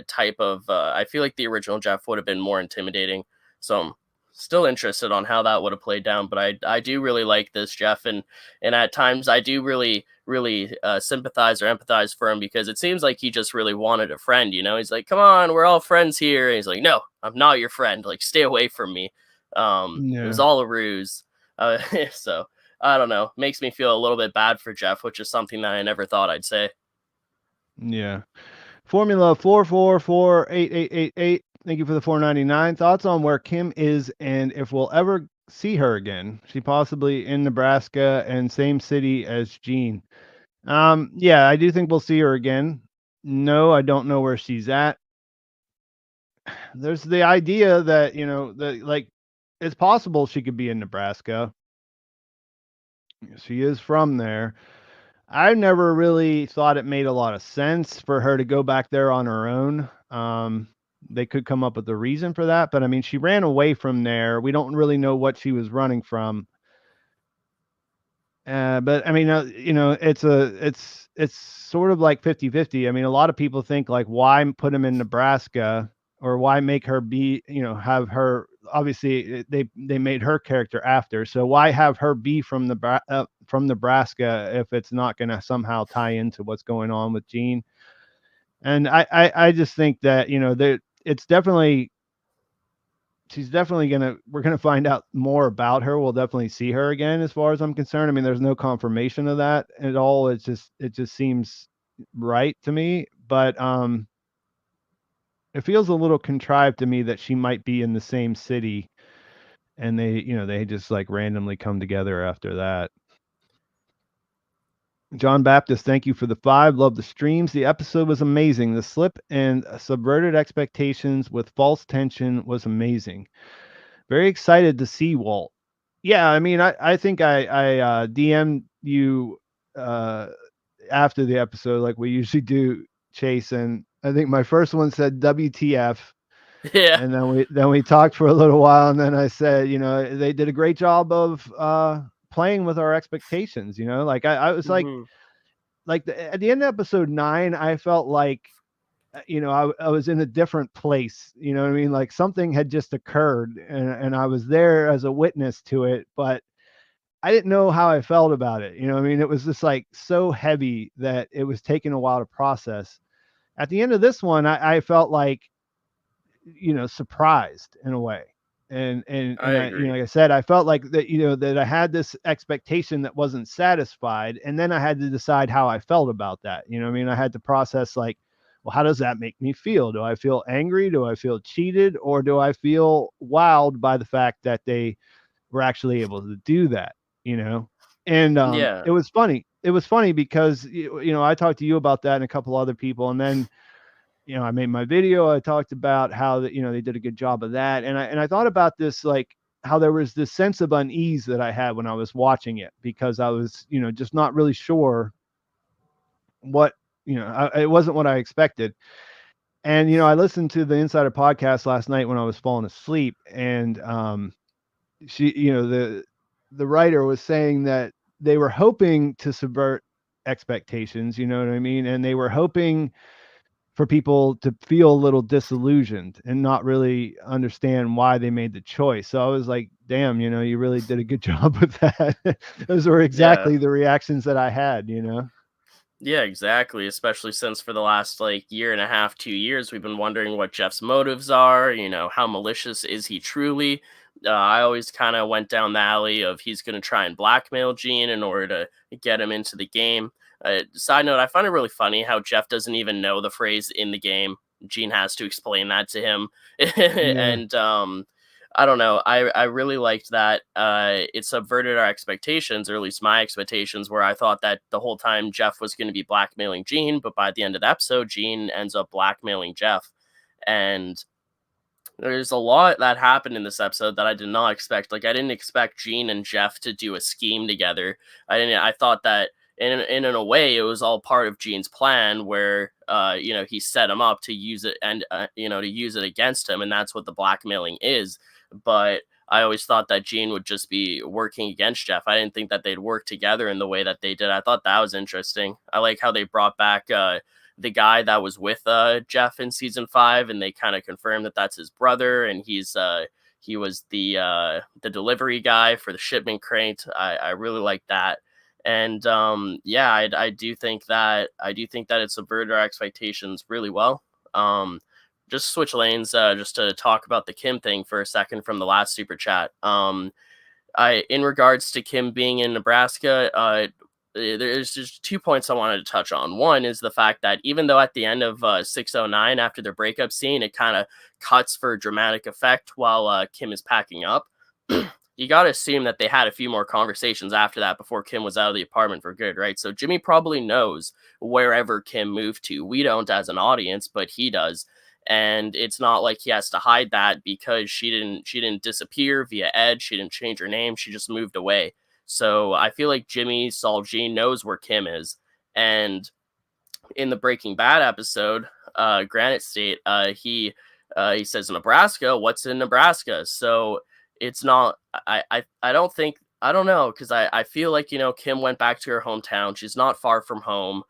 type of. I feel like the original Jeff would have been more intimidating. So I'm still interested on how that would have played down. But I do really like this Jeff, and at times I do really sympathize or empathize for him because it seems like he just really wanted a friend. You know, he's like, "Come on, we're all friends here." And he's like, "No, I'm not your friend. Like, stay away from me." It was Yeah. all a ruse. Uh, so I don't know. Makes me feel a little bit bad for Jeff, which is something that I never thought I'd say. Yeah. Formula 4448888. Thank you for the 4.99. Thoughts on where Kim is and if we'll ever see her again? She possibly in Nebraska and same city as Gene. Yeah, I do think we'll see her again. No, I don't know where she's at. There's the idea that, that like it's possible she could be in Nebraska. She is from there. I never really thought it made a lot of sense for her to go back there on her own. They could come up with a reason for that, but I mean, she ran away from there. We don't really know what she was running from. But I mean, it's sort of like 50-50. I mean, a lot of people think like, why put him in Nebraska or why make her be, have her, obviously they made her character after. So why have her be from from Nebraska if it's not going to somehow tie into what's going on with Gene? And I just think that, that it's definitely, we're gonna find out more about her. We'll definitely see her again as far as I'm concerned. I mean, there's no confirmation of that at all. It just seems right to me. But it feels a little contrived to me that she might be in the same city and they just like randomly come together after that. John Baptist, thank you for the 5. Love the streams. The episode was amazing. The slip and subverted expectations with false tension was amazing. Very excited to see Walt. Yeah, I mean, I think I DM'd you after the episode like we usually do, Chase, and I think my first one said WTF, Yeah. and then we talked for a little while, and then I said, they did a great job of playing with our expectations. Like I was Hmm. at the end of episode 9, I felt like I was in a different place. You know what I mean? Like something had just occurred and I was there as a witness to it, but I didn't know how I felt about it. You know what I mean? It was just like so heavy that it was taking a while to process. At the end of this one, I felt like, surprised in a way. I And I, agree. like I said, I felt like that, that I had this expectation that wasn't satisfied. And then I had to decide how I felt about that. You know what I mean? I had to process like, well, how does that make me feel? Do I feel angry? Do I feel cheated? Or do I feel wowed by the fact that they were actually able to do that? You know? And Yeah. it was funny. It was funny because, I talked to you about that and a couple other people. And then I made my video. I talked about how that, they did a good job of that. And I thought about this, like how there was this sense of unease that I had when I was watching it because I was, just not really sure what, it wasn't what I expected. And, I listened to the Insider podcast last night when I was falling asleep. And she, the writer was saying that they were hoping to subvert expectations, you know what I mean? And they were hoping for people to feel a little disillusioned and not really understand why they made the choice. So I was like, damn, you really did a good job with that. Those were Yeah. exactly the reactions that I had. Yeah, exactly. Especially since for the last like year and a half, 2 years, we've been wondering what Jeff's motives are. How malicious is he truly? I always kind of went down the alley of he's going to try and blackmail Gene in order to get him into the game. Side note, I find it really funny how Jeff doesn't even know the phrase in the game. Gene has to explain that to him. Yeah. And I don't know. I really liked that. It subverted our expectations, or at least my expectations, where I thought that the whole time Jeff was going to be blackmailing Gene, but by the end of the episode, Gene ends up blackmailing Jeff. And there's a lot that happened in this episode that I did not expect. Like I didn't expect Gene and Jeff to do a scheme together. I thought that in a way it was all part of Gene's plan where he set him up to use it and to use it against him, and that's what the blackmailing is. But I always thought that Gene would just be working against Jeff. I didn't think that they'd work together in the way that they did. I thought that was interesting. I like how they brought back the guy that was with Jeff in season 5, and they kind of confirmed that that's his brother, and he was the delivery guy for the shipment crate. I really like that, and yeah, I do think that it subverted our expectations really well. Just switch lanes, just to talk about the Kim thing for a second from the last super chat. In regards to Kim being in Nebraska, there's just 2 points I wanted to touch on. One is the fact that even though at the end of 609, after their breakup scene, it kind of cuts for dramatic effect while Kim is packing up, you got to assume that they had a few more conversations after that before Kim was out of the apartment for good, right? So Jimmy probably knows wherever Kim moved to. We don't as an audience, but he does. And it's not like he has to hide that because she didn't disappear via Ed. She didn't change her name. She just moved away. So I feel like Jimmy Saul Gene knows where Kim is. And in the Breaking Bad episode, Granite State, he says Nebraska. What's in Nebraska? So it's not. I don't think. I don't know, because I feel like Kim went back to her hometown. She's not far from home.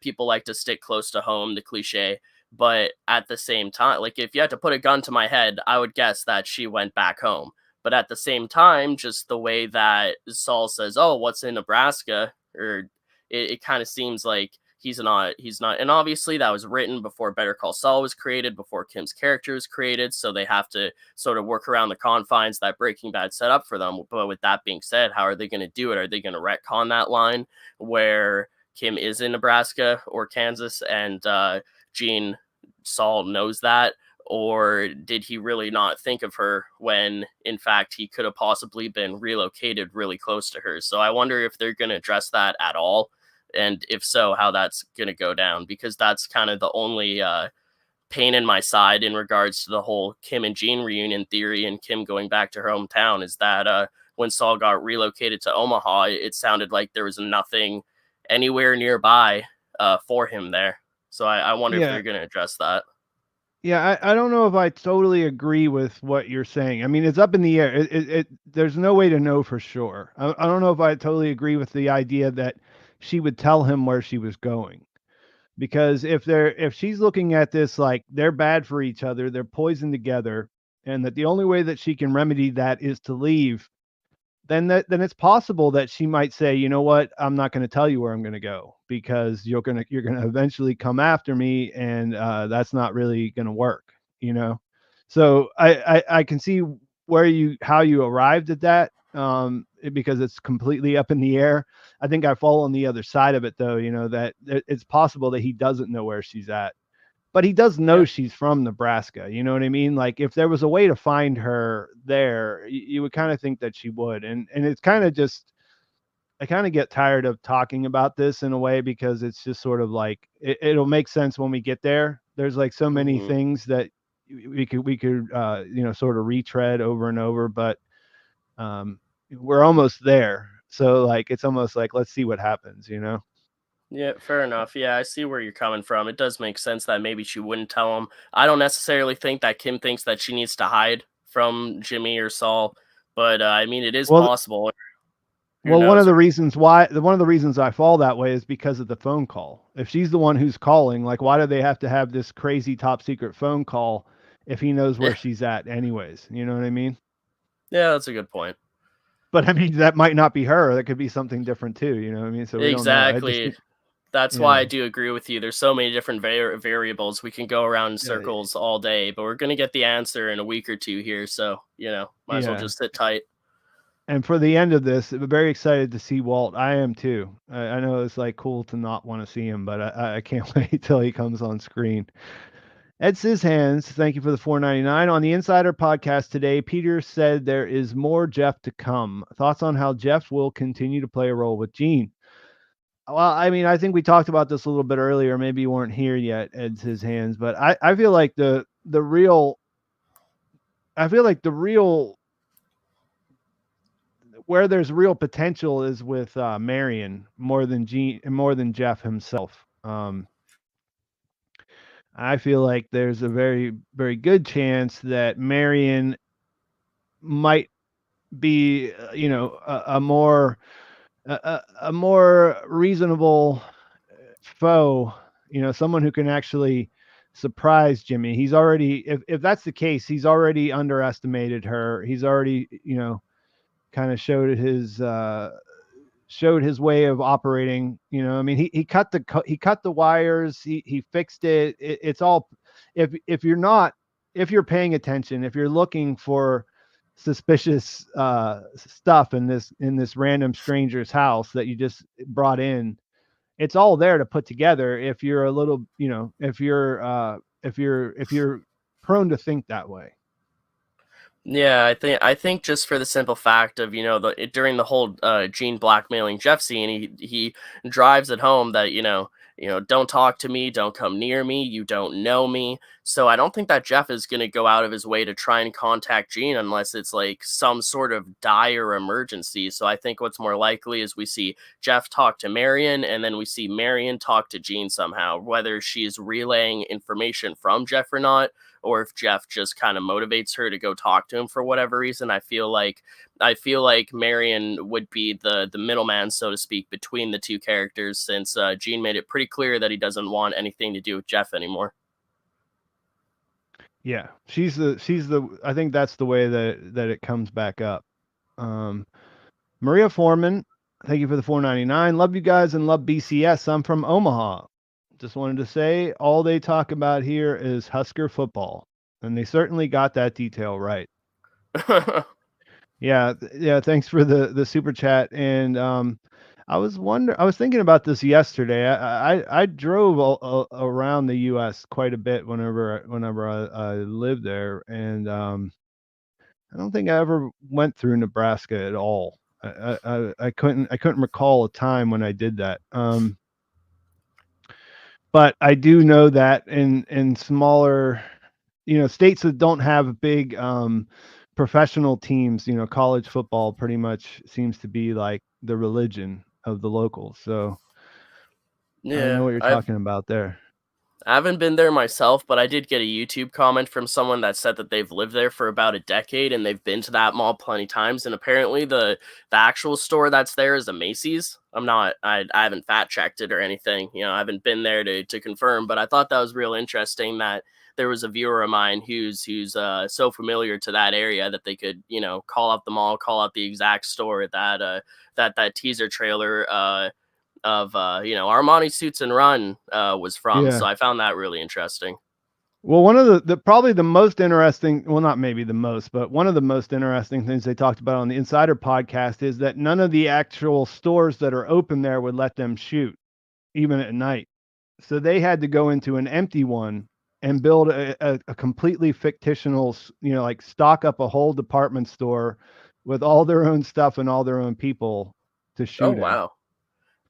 People like to stick close to home, the cliche. But at the same time, like if you had to put a gun to my head, I would guess that she went back home. But at the same time, just the way that Saul says, "Oh, what's in Nebraska?" or it kind of seems like he's not. And obviously, that was written before Better Call Saul was created, before Kim's character was created. So they have to sort of work around the confines that Breaking Bad set up for them. But with that being said, how are they going to do it? Are they going to retcon that line where Kim is in Nebraska or Kansas and Gene Saul knows that? Or did he really not think of her when, in fact, he could have possibly been relocated really close to her? So I wonder if they're going to address that at all. And if so, how that's going to go down, because that's kind of the only pain in my side in regards to the whole Kim and Gene reunion theory and Kim going back to her hometown, is that when Saul got relocated to Omaha, it sounded like there was nothing anywhere nearby for him there. So I wonder if Yeah. they're going to address that. Yeah, I don't know if I totally agree with what you're saying. I mean, it's up in the air. There's no way to know for sure. I don't know if I totally agree with the idea that she would tell him where she was going. Because if she's looking at this like they're bad for each other, they're poisoned together, and that the only way that she can remedy that is to leave, then it's possible that she might say, you know what, I'm not going to tell you where I'm going to go because you're gonna eventually come after me, and that's not really going to work, you know. So I can see how you arrived at that, because it's completely up in the air. I think I fall on the other side of it though, that it's possible that he doesn't know where she's at, but he does know Yeah. she's from Nebraska. You know what I mean? Like if there was a way to find her there, you would kind of think that she would. And it's kind of just, I kind of get tired of talking about this in a way because it's just sort of like it'll make sense when we get there. There's like so many Mm-hmm. things that we could sort of retread over and over, but we're almost there. So like it's almost like let's see what happens, you know? Yeah, fair enough. Yeah, I see where you're coming from. It does make sense that maybe she wouldn't tell him. I don't necessarily think that Kim thinks that she needs to hide from Jimmy or Saul, but I mean, it is Well, possible. Who Well, one of knows? the reasons why one of the reasons I fall that way is because of the phone call. If she's the one who's calling, like why do they have to have this crazy top secret phone call if he knows Yeah, where she's at anyways? You know what I mean? yeah, that's a good point. But I mean that might not be her. That could be something different too, you know what I mean? So we don't know. I just Exactly. think That's why yeah. I do agree with you. There's so many different variables. We can go around in Yeah. circles all day, but we're going to get the answer in a week or two here. So, might as well Yeah. just sit tight. And for the end of this, I'm very excited to see Walt. I am too. I know it's like cool to not want to see him, but I can't wait till he comes on screen. Ed Hands, thank you for the $4.99. On the Insider podcast today, Peter said there is more Jeff to come. Thoughts on how Jeff will continue to play a role with Gene? Well, I mean, I think we talked about this a little bit earlier. Maybe you weren't here yet, Ed's Hands, but I feel like the real where there's real potential is with Marion more than Jeff himself. I feel like there's a very, very good chance that Marion might be, a more reasonable foe. Someone who can actually surprise Jimmy. He's already, if that's the case, he's already underestimated her. He's already, kind of showed his way of operating. I mean, he cut the wires, he fixed it. It's all, if you're paying attention, if you're looking for suspicious stuff in this random stranger's house that you just brought in, it's all there to put together. If you're a little, if you're prone to think that way. Yeah, I think just for the simple fact of during the whole Gene blackmailing Jeff scene, he drives it home that don't talk to me, don't come near me, you don't know me. So I don't think that Jeff is gonna go out of his way to try and contact Gene unless it's like some sort of dire emergency. So I think what's more likely is we see Jeff talk to Marion, and then we see Marion talk to Gene somehow, whether she's relaying information from Jeff or not, or if Jeff just kind of motivates her to go talk to him for whatever reason. I feel like Marion would be the middleman, so to speak, between the two characters, since Gene made it pretty clear that he doesn't want anything to do with Jeff anymore. Yeah, she's the. I think that's the way that it comes back up. Maria Foreman, thank you for the $4.99. Love you guys and love BCS. I'm from Omaha. Just wanted to say all they talk about here is Husker football, and they certainly got that detail right. Yeah. Thanks for the super chat. And I was thinking about this yesterday. I drove around the U.S. quite a bit whenever I lived there, and I don't think I ever went through Nebraska at all. I couldn't recall a time when I did that. But I do know that in smaller, states that don't have big professional teams, college football pretty much seems to be like the religion of the locals. So I know Yeah, what you're I've talking about there. I haven't been there myself, but I did get a YouTube comment from someone that said that they've lived there for about a decade and they've been to that mall plenty times. And apparently, the actual store that's there is a Macy's. I haven't fact checked it or anything. I haven't been there to confirm, but I thought that was real interesting that there was a viewer of mine who's so familiar to that area that they could call out the mall, call out the exact store that teaser trailer of Armani Suits and Run was from. Yeah. So I found that really interesting. Well, one of the probably the most interesting, well, not maybe the most, but one of the most interesting things they talked about on the Insider podcast is that none of the actual stores that are open there would let them shoot, even at night. So they had to go into an empty one and build a completely fictional, like stock up a whole department store with all their own stuff and all their own people to Oh shoot in. wow.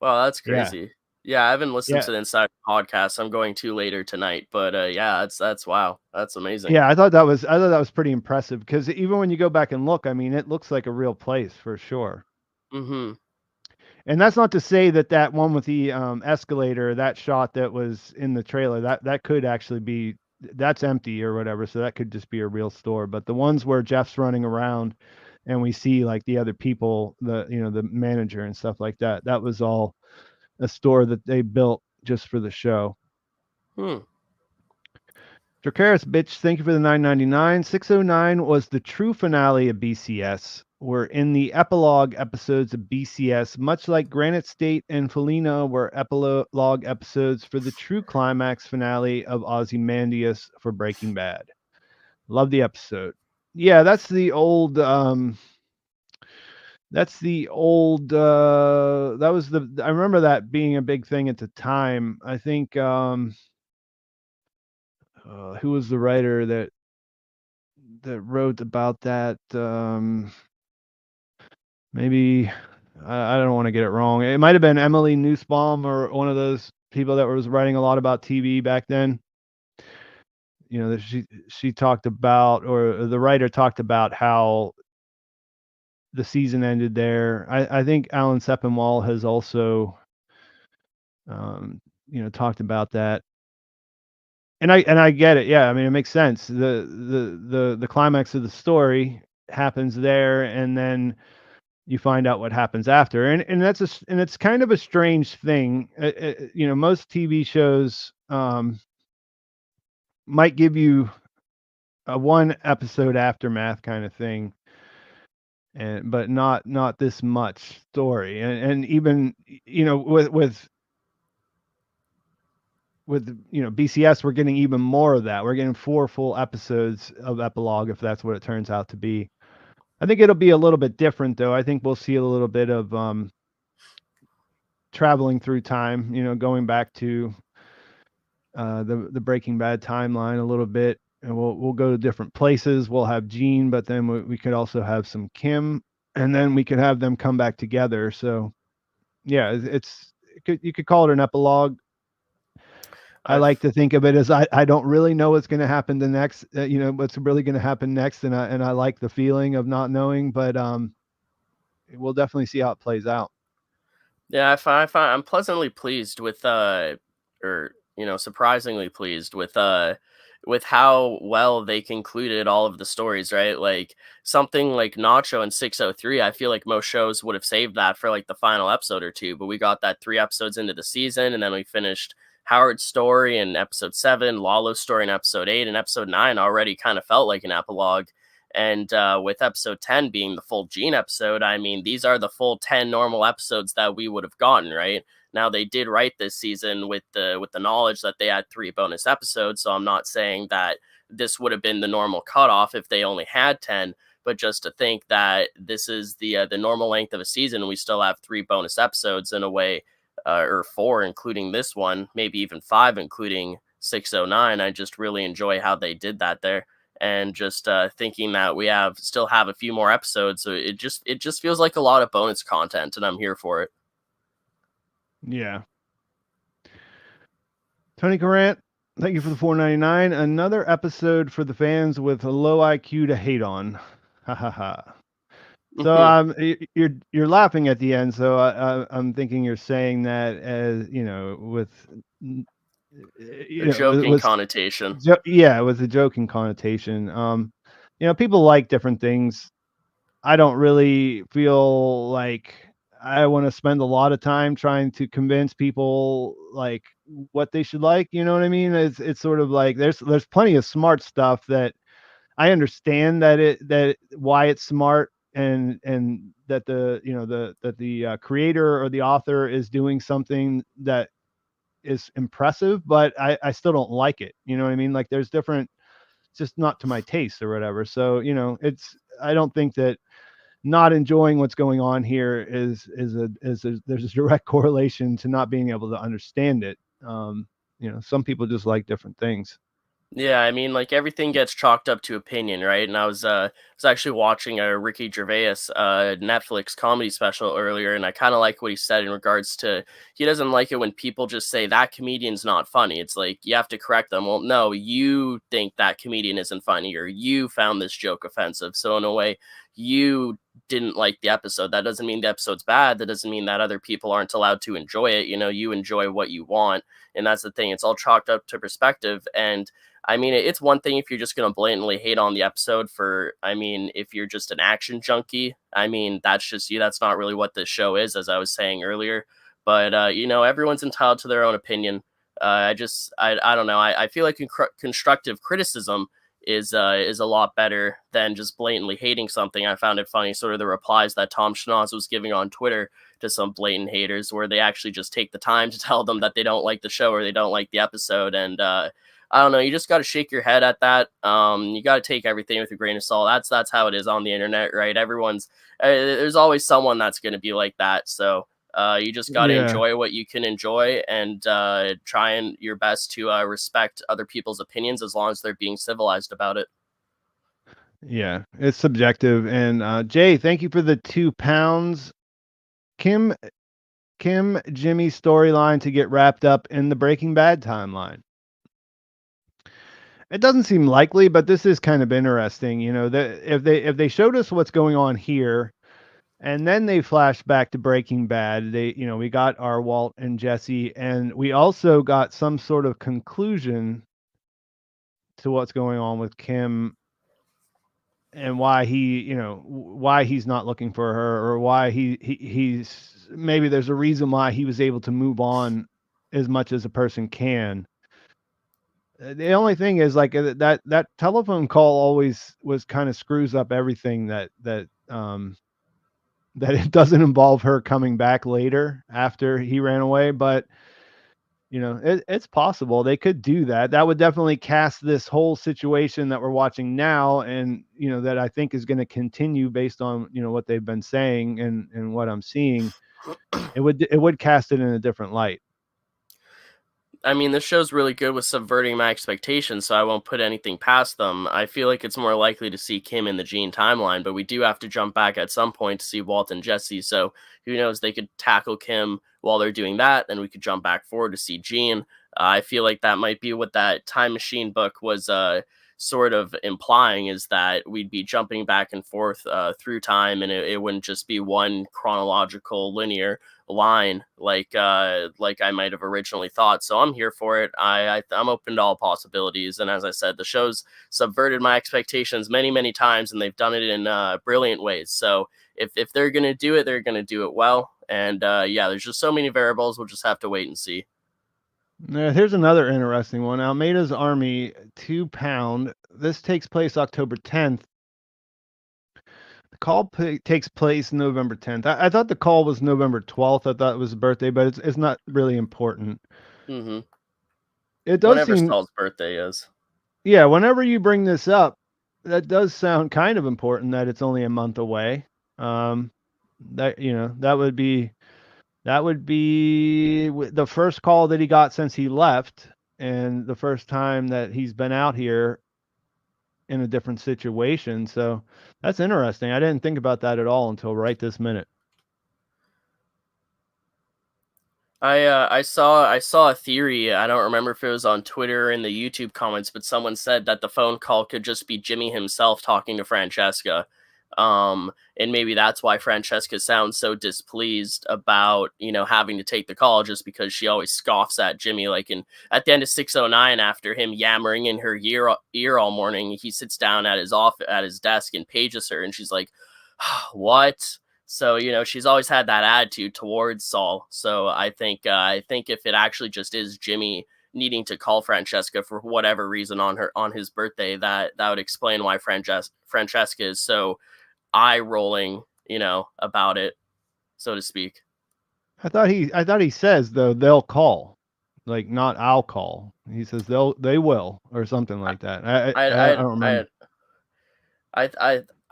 Wow, that's Yeah. crazy. Yeah, I haven't listened Yeah. to the Inside podcast. I'm going to later tonight, but yeah, that's wow. That's amazing. Yeah, I thought that was pretty impressive because even when you go back and look, I mean, it looks like a real place for sure. Mhm. And that's not to say that one with the escalator, that shot that was in the trailer, that could actually be that's empty or whatever, so that could just be a real store. But the ones where Jeff's running around and we see like the other people, the manager and stuff like that, that was all a store that they built just for the show. Hmm. Dracaris, bitch, thank you for the $9.99. 609 was the true finale of BCS. We're in the epilogue episodes of BCS, much like Granite State and Felina were epilogue episodes for the true climax finale of Ozymandias for Breaking Bad. Love the episode. Yeah, that's the old that was I remember that being a big thing at the time. I think who was the writer that wrote about that? Maybe I don't want to get it wrong. It might have been Emily Nussbaum or one of those people that was writing a lot about TV back then. You know, that she talked about, or the writer talked about how the season ended there. I think Alan Sepinwall has also, talked about that. And I get it. Yeah, I mean, it makes sense. The climax of the story happens there, and then you find out what happens after. And and it's kind of a strange thing. Most TV shows might give you a one episode aftermath kind of thing, but not this much story. And even with BCS, we're getting even more of that. We're getting 4 full episodes of epilogue, if that's what it turns out to be. I think it'll be a little bit different, though. I think we'll see a little bit of traveling through time, going back to the Breaking Bad timeline a little bit, and we'll go to different places. We'll have Gene, but then we could also have some Kim, and then we could have them come back together. So yeah, you could call it an epilogue. I like to think of it as I don't really know what's going to happen the next, what's really going to happen next, and I like the feeling of not knowing, but we'll definitely see how it plays out. Yeah, I'm pleasantly pleased with or surprisingly pleased with how well they concluded all of the stories, right? Like something like Nacho and 603, I feel like most shows would have saved that for like the final episode or two, but we got that 3 episodes into the season, and then we finished Howard's story in episode 7, Lalo's story in episode 8, and episode 9 already kind of felt like an epilogue. And with episode 10 being the full Gene episode, I mean, these are the full 10 normal episodes that we would have gotten, right? Now they did write this season with the knowledge that they had 3 bonus episodes, so I'm not saying that this would have been the normal cutoff if they only had 10, but just to think that this is the normal length of a season, and we still have 3 bonus episodes in a way, or 4 including this one, maybe even 5 including 609. I just really enjoy how they did that there, and just thinking that we still have a few more episodes, so it just feels like a lot of bonus content, and I'm here for it. Yeah. Tony Corrant, thank you for the $4.99. Another episode for the fans with a low IQ to hate on. Ha ha ha. So you're laughing at the end. So I'm thinking you're saying that as with A joking connotation. Yeah, with a joking connotation. People like different things. I don't really feel like I want to spend a lot of time trying to convince people like what they should like. You know what I mean? It's sort of like there's plenty of smart stuff that I understand that why it's smart, and that the creator or the author is doing something that is impressive, but I still don't like it. You know what I mean? Like there's different, it's just not to my taste or whatever. So, I don't think that not enjoying what's going on here there's a direct correlation to not being able to understand it. Some people just like different things. Yeah, I mean, like everything gets chalked up to opinion, right? And I was actually watching a Ricky Gervais Netflix comedy special earlier, and I kind of like what he said in regards to he doesn't like it when people just say that comedian's not funny. It's like you have to correct them. Well, no, you think that comedian isn't funny, or you found this joke offensive. So in a way, you didn't like the episode. That doesn't mean the episode's bad. That doesn't mean that other people aren't allowed to enjoy it. You enjoy what you want, and that's the thing. It's all chalked up to perspective. And I mean, it's one thing if you're just going to blatantly hate on the episode if you're just an action junkie, I mean, that's just you. That's not really what this show is, as I was saying earlier. But, everyone's entitled to their own opinion. I don't know. I feel like constructive criticism is a lot better than just blatantly hating something. I found it funny, sort of the replies that Tom Schnoz was giving on Twitter to some blatant haters, where they actually just take the time to tell them that they don't like the show or they don't like the episode. And, I don't know. You just got to shake your head at that. You got to take everything with a grain of salt. That's how it is on the internet, right? There's always someone that's going to be like that. So You just got to Yeah. enjoy what you can enjoy, and try and your best to respect other people's opinions as long as they're being civilized about it. Yeah, it's subjective. And Jay, thank you for the £2. Kim Jimmy storyline to get wrapped up in the Breaking Bad timeline. It doesn't seem likely, but this is kind of interesting. That if they showed us what's going on here, and then they flash back to Breaking Bad, we got our Walt and Jesse, and we also got some sort of conclusion to what's going on with Kim and why why he's not looking for her, or why he's maybe there's a reason why he was able to move on as much as a person can. The only thing is, like, that telephone call always was kind of screws up everything, that it doesn't involve her coming back later after he ran away. But it's possible they could do that. That would definitely cast this whole situation that we're watching now, and that I think is going to continue based on what they've been saying and what I'm seeing. It would cast it in a different light. I mean, this show's really good with subverting my expectations, so I won't put anything past them. I feel like it's more likely to see Kim in the Gene timeline, but we do have to jump back at some point to see Walt and Jesse. So who knows? They could tackle Kim while they're doing that, then we could jump back forward to see Gene. I feel like that might be what that time machine book was sort of implying, is that we'd be jumping back and forth through time, and it wouldn't just be one chronological linear line like I might have originally thought. So I'm here for it. I'm open to all possibilities, and as I said, the show's subverted my expectations many times, and they've done it in brilliant ways. So if they're gonna do it, they're gonna do it well. And yeah, there's just so many variables. We'll just have to wait and see. Now, here's another interesting one. Almeida's Army, £2. This takes place October 10th. The call takes place November 10th. I thought the call was November 12th. I thought it was his birthday, but it's not really important. Mm-hmm. It does Whenever seem, Saul's birthday is. yeah, whenever you bring this up, that does sound kind of important that it's only a month away. That would be the first call that he got since he left, and the first time that he's been out here in a different situation. So that's interesting. I didn't think about that at all until right this minute. I saw a theory. I don't remember if it was on Twitter or in the YouTube comments, but someone said that the phone call could just be Jimmy himself talking to Francesca. And maybe that's why Francesca sounds so displeased about, having to take the call, just because she always scoffs at Jimmy. Like at the end of 609, after him yammering in her ear all morning, he sits down at his desk and pages her, and she's like, "What?" So, she's always had that attitude towards Saul. So I think if it actually just is Jimmy needing to call Francesca for whatever reason on his birthday, that would explain why Francesca is so eye rolling, about it, so to speak. I thought he says, though, they'll call, like, not I'll call. He says they will, or something I like that. I I don't I remember.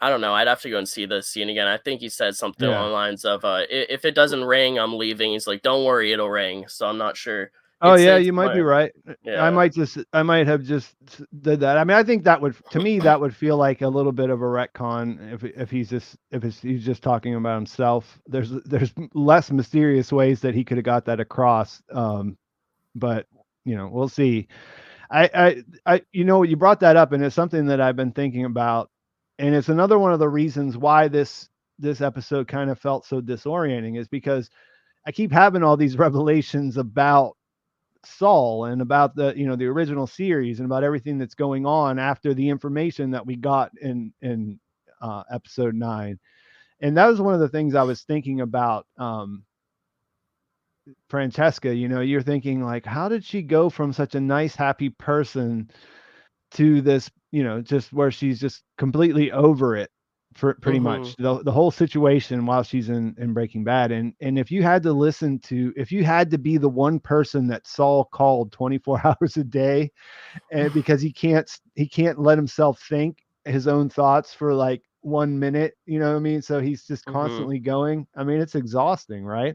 I don't know. I'd have to go and see the scene again. I think he said something Yeah. along the lines of, "If it doesn't ring, I'm leaving." He's like, "Don't worry, it'll ring." So I'm not sure. Oh yeah, It's you might be my right. Yeah. I might have just did that. I mean, I think that would, to me, that would feel like a little bit of a retcon if he's just talking about himself. There's less mysterious ways that he could have got that across. But we'll see. You brought that up, and it's something that I've been thinking about, and it's another one of the reasons why this episode kind of felt so disorienting, is because I keep having all these revelations about Saul and about the original series, and about everything that's going on after the information that we got in episode 9. And that was one of the things I was thinking about. Francesca, you're thinking, like, how did she go from such a nice, happy person to this, just where she's just completely over it, for pretty Mhm. much the whole situation while she's in Breaking Bad. And if you had to be the one person that Saul called 24 hours a day, and because he can't let himself think his own thoughts for like 1 minute, you know what I mean? So he's just Mhm. constantly going. I mean, it's exhausting, right?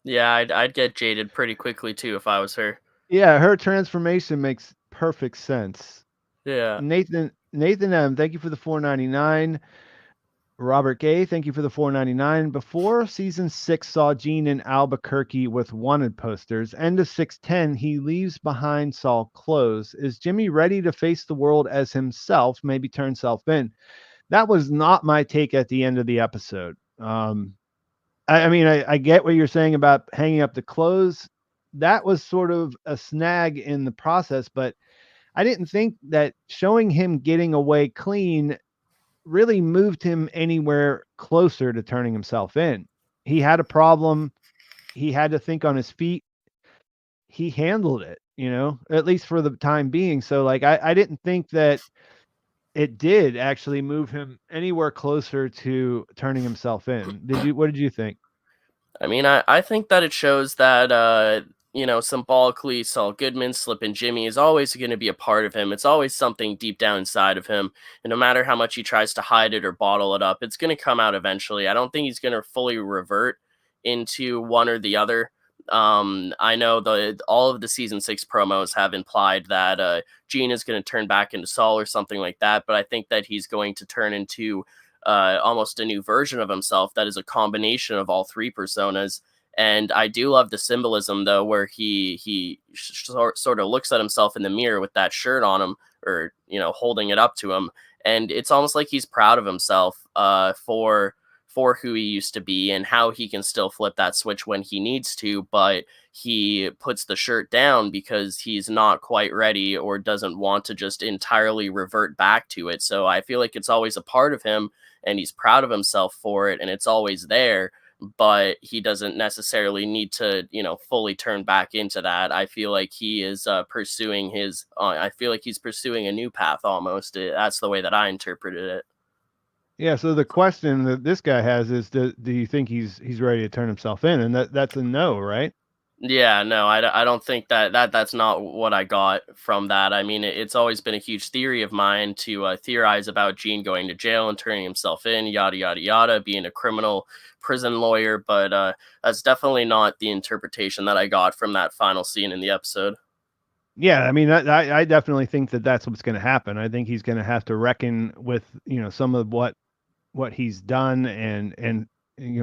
Yeah, I'd get jaded pretty quickly too if I was her. Yeah, her transformation makes perfect sense. Yeah. Nathan M, thank you for the 4.99. Robert Gay, thank you for the 4.99. Before season 6 saw Gene in Albuquerque with wanted posters, end of 610, he leaves behind Saul clothes. Is Jimmy ready to face the world as himself, maybe turn self in? That was not my take at the end of the episode. I mean, I get what you're saying about hanging up the clothes. That was sort of a snag in the process, but I didn't think that showing him getting away clean really moved him anywhere closer to turning himself in. He had a problem. He had to think on his feet. He handled it, at least for the time being. So, like, I didn't think that it did actually move him anywhere closer to turning himself in. What did you think? I mean, I think that it shows that, symbolically, Saul Goodman, Slippin' Jimmy is always going to be a part of him. It's always something deep down inside of him. And no matter how much he tries to hide it or bottle it up, it's going to come out eventually. I don't think he's going to fully revert into one or the other. I know all of the season 6 promos have implied that Gene is going to turn back into Saul or something like that, but I think that he's going to turn into almost a new version of himself that is a combination of all three personas. And I do love the symbolism though, where he sort of looks at himself in the mirror with that shirt on him, or holding it up to him, and it's almost like he's proud of himself for who he used to be and how he can still flip that switch when he needs to, but he puts the shirt down because he's not quite ready or doesn't want to just entirely revert back to it. So I feel like it's always a part of him and he's proud of himself for it and it's always there, but he doesn't necessarily need to, fully turn back into that. I feel like he is pursuing I feel like he's pursuing a new path almost. That's the way that I interpreted it. Yeah, so the question that this guy has is, do you think he's ready to turn himself in? And that's a no, right? Yeah, no, I don't think that's not what I got from that. I mean, it's always been a huge theory of mine to theorize about Gene going to jail and turning himself in, yada yada yada, being a criminal prison lawyer, but that's definitely not the interpretation that I got from that final scene in the episode. Yeah, I mean, I definitely think that that's what's going to happen. I think he's going to have to reckon with some of what he's done, and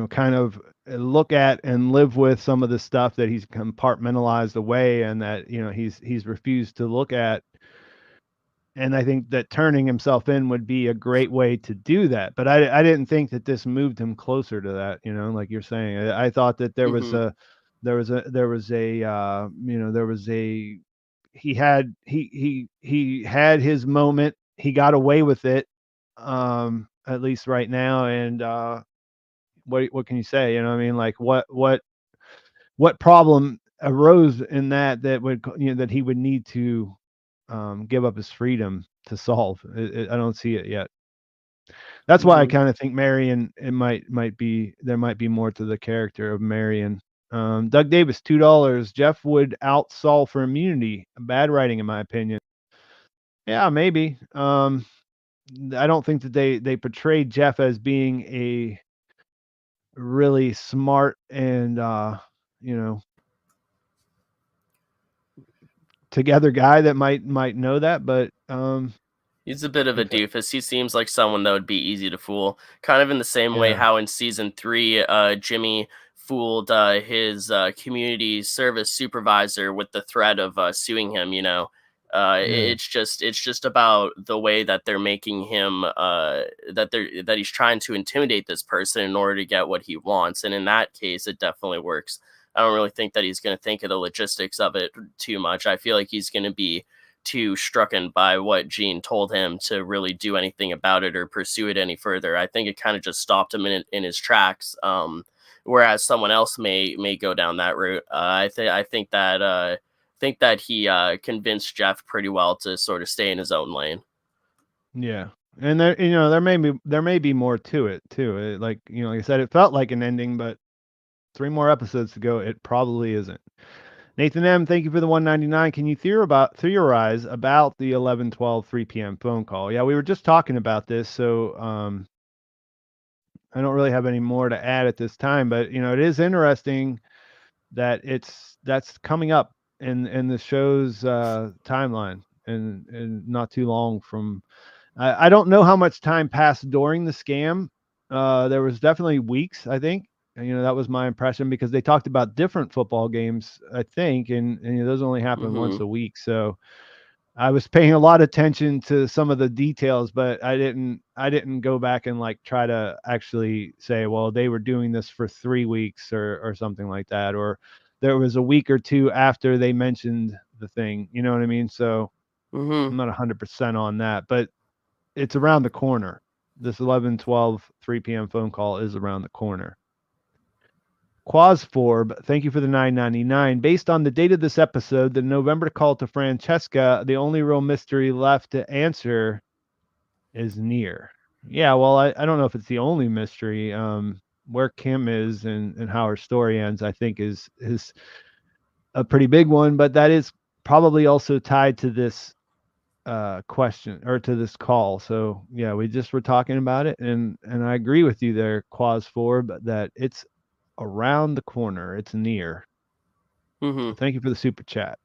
kind of look at and live with some of the stuff that he's compartmentalized away, and that he's refused to look at. And I think that turning himself in would be a great way to do that. But I didn't think that this moved him closer to that, like you're saying. I thought that there was Hmm. a there was a there was a there was a he had his moment. He got away with it, at least right now. And what can you say? I mean, like, what problem arose in that would that he would need to give up his freedom to solve? I don't see it yet. That's why I Hmm. kind of think Marion, it might be, there might be more to the character of Marion. Doug Davis, $2. Jeff would out Saul for immunity. Bad writing, in my opinion. Yeah, maybe. I don't think that they portrayed Jeff as being a really smart and you know together guy that might know that, but He's a bit of a okay. doofus. He seems like someone that would be easy to fool. Kind of in the same way Yeah, how in season 3, Jimmy fooled his community service supervisor with the threat of suing him. yeah, It's just about the way that they're making him that he's trying to intimidate this person in order to get what he wants. And in that case, it definitely works. I don't really think that he's going to think of the logistics of it too much. I feel like he's going to be too strucken by what Gene told him to really do anything about it or pursue it any further. I think it kind of just stopped him in his tracks. Whereas someone else may go down that route. I think that he convinced Jeff pretty well to sort of stay in his own lane. yeah. And there may be more to it too. Like, like I said, it felt like an ending, but 3 more episodes to go. It probably isn't. Nathan M, thank you for the 199. Can you theorize about the 11:12 3 p.m. phone call? Yeah, we were just talking about this, so I don't really have any more to add at this time. But it is interesting that that's coming up in the show's timeline, and not too long from. I don't know how much time passed during the scam. There was definitely weeks, I think. And, that was my impression because they talked about different football games, I think, and those only happen once Mm-hmm. a week. So I was paying a lot of attention to some of the details, but I didn't go back and like try to actually say, well, they were doing this for 3 weeks or something like that, or there was a week or two after they mentioned the thing. You know what I mean? So Mm-hmm. I'm not 100% on that, but it's around the corner. This 11:12 3 p.m. phone call is around the corner. Quasforb, thank you for the 9.99. Based on the date of this episode, the November call to Francesca, the only real mystery left to answer is near. Yeah, well, I don't know if it's the only mystery. Where Kim is and how her story ends, I think is a pretty big one, but that is probably also tied to this question or to this call. So yeah, we just were talking about it, and I agree with you there, Quasforb, that it's around the corner. It's near. Mm-hmm. So thank you for the super chat.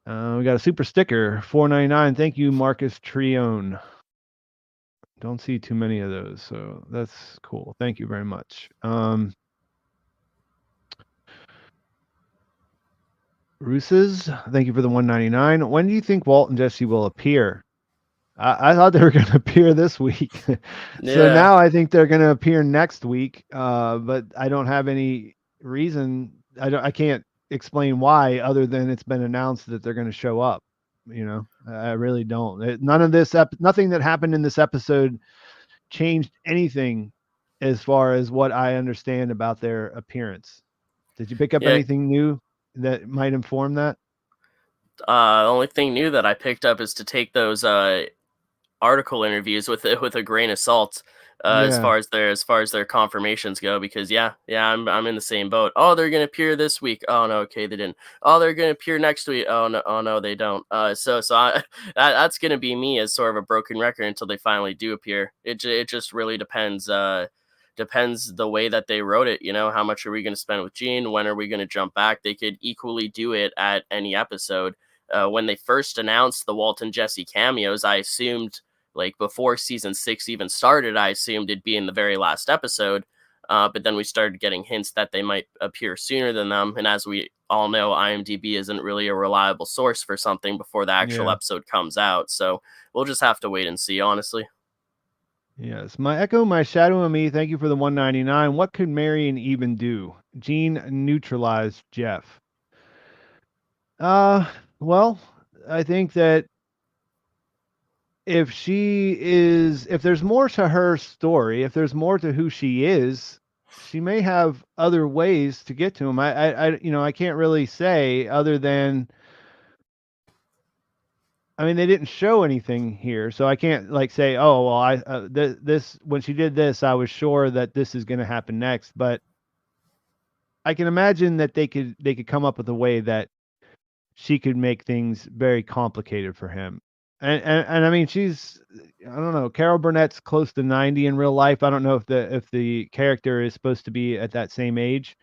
We got a super sticker, 4.99. Thank you, Marcus Trione. Don't see too many of those, so that's cool. Thank you very much. Rooses, thank you for the 1.99. When do you think Walt and Jesse will appear? I thought they were going to appear this week. So Yeah. now I think they're going to appear next week. But I don't have any reason. I can't explain why other than it's been announced that they're going to show up. I really don't. None of this, nothing that happened in this episode changed anything as far as what I understand about their appearance. Did you pick up Yeah. anything new that might inform that? The only thing new that I picked up is to take those article interviews with a grain of salt, Yeah. as far as their confirmations go, because yeah, I'm in the same boat. Oh, they're gonna appear this week. Oh no, okay, they didn't. Oh, they're gonna appear next week. Oh no, they don't. So that's gonna be me as sort of a broken record until they finally do appear. It just really depends. Depends the way that they wrote it. How much are we going to spend with Gene? When are we going to jump back? They could equally do it at any episode. When they first announced the Walt and Jesse cameos, I assumed, like, before season 6 even started, I assumed it'd be in the very last episode. But then we started getting hints that they might appear sooner than them. And as we all know, IMDb isn't really a reliable source for something before the actual Yeah. episode comes out. So we'll just have to wait and see, honestly. Yes. My Echo, my Shadow, and Me, thank you for the 1.99. What could Marion even do? Gene neutralized Jeff. Uh, well, I think that if there's more to her story, if there's more to who she is, she may have other ways to get to him. I can't really say other than, I mean, they didn't show anything here, so I can't like say, oh, well, this when she did this, I was sure that this is going to happen next. But I can imagine that they could come up with a way that she could make things very complicated for him. And I mean, I don't know, Carol Burnett's close to 90 in real life. I don't know if the character is supposed to be at that same age,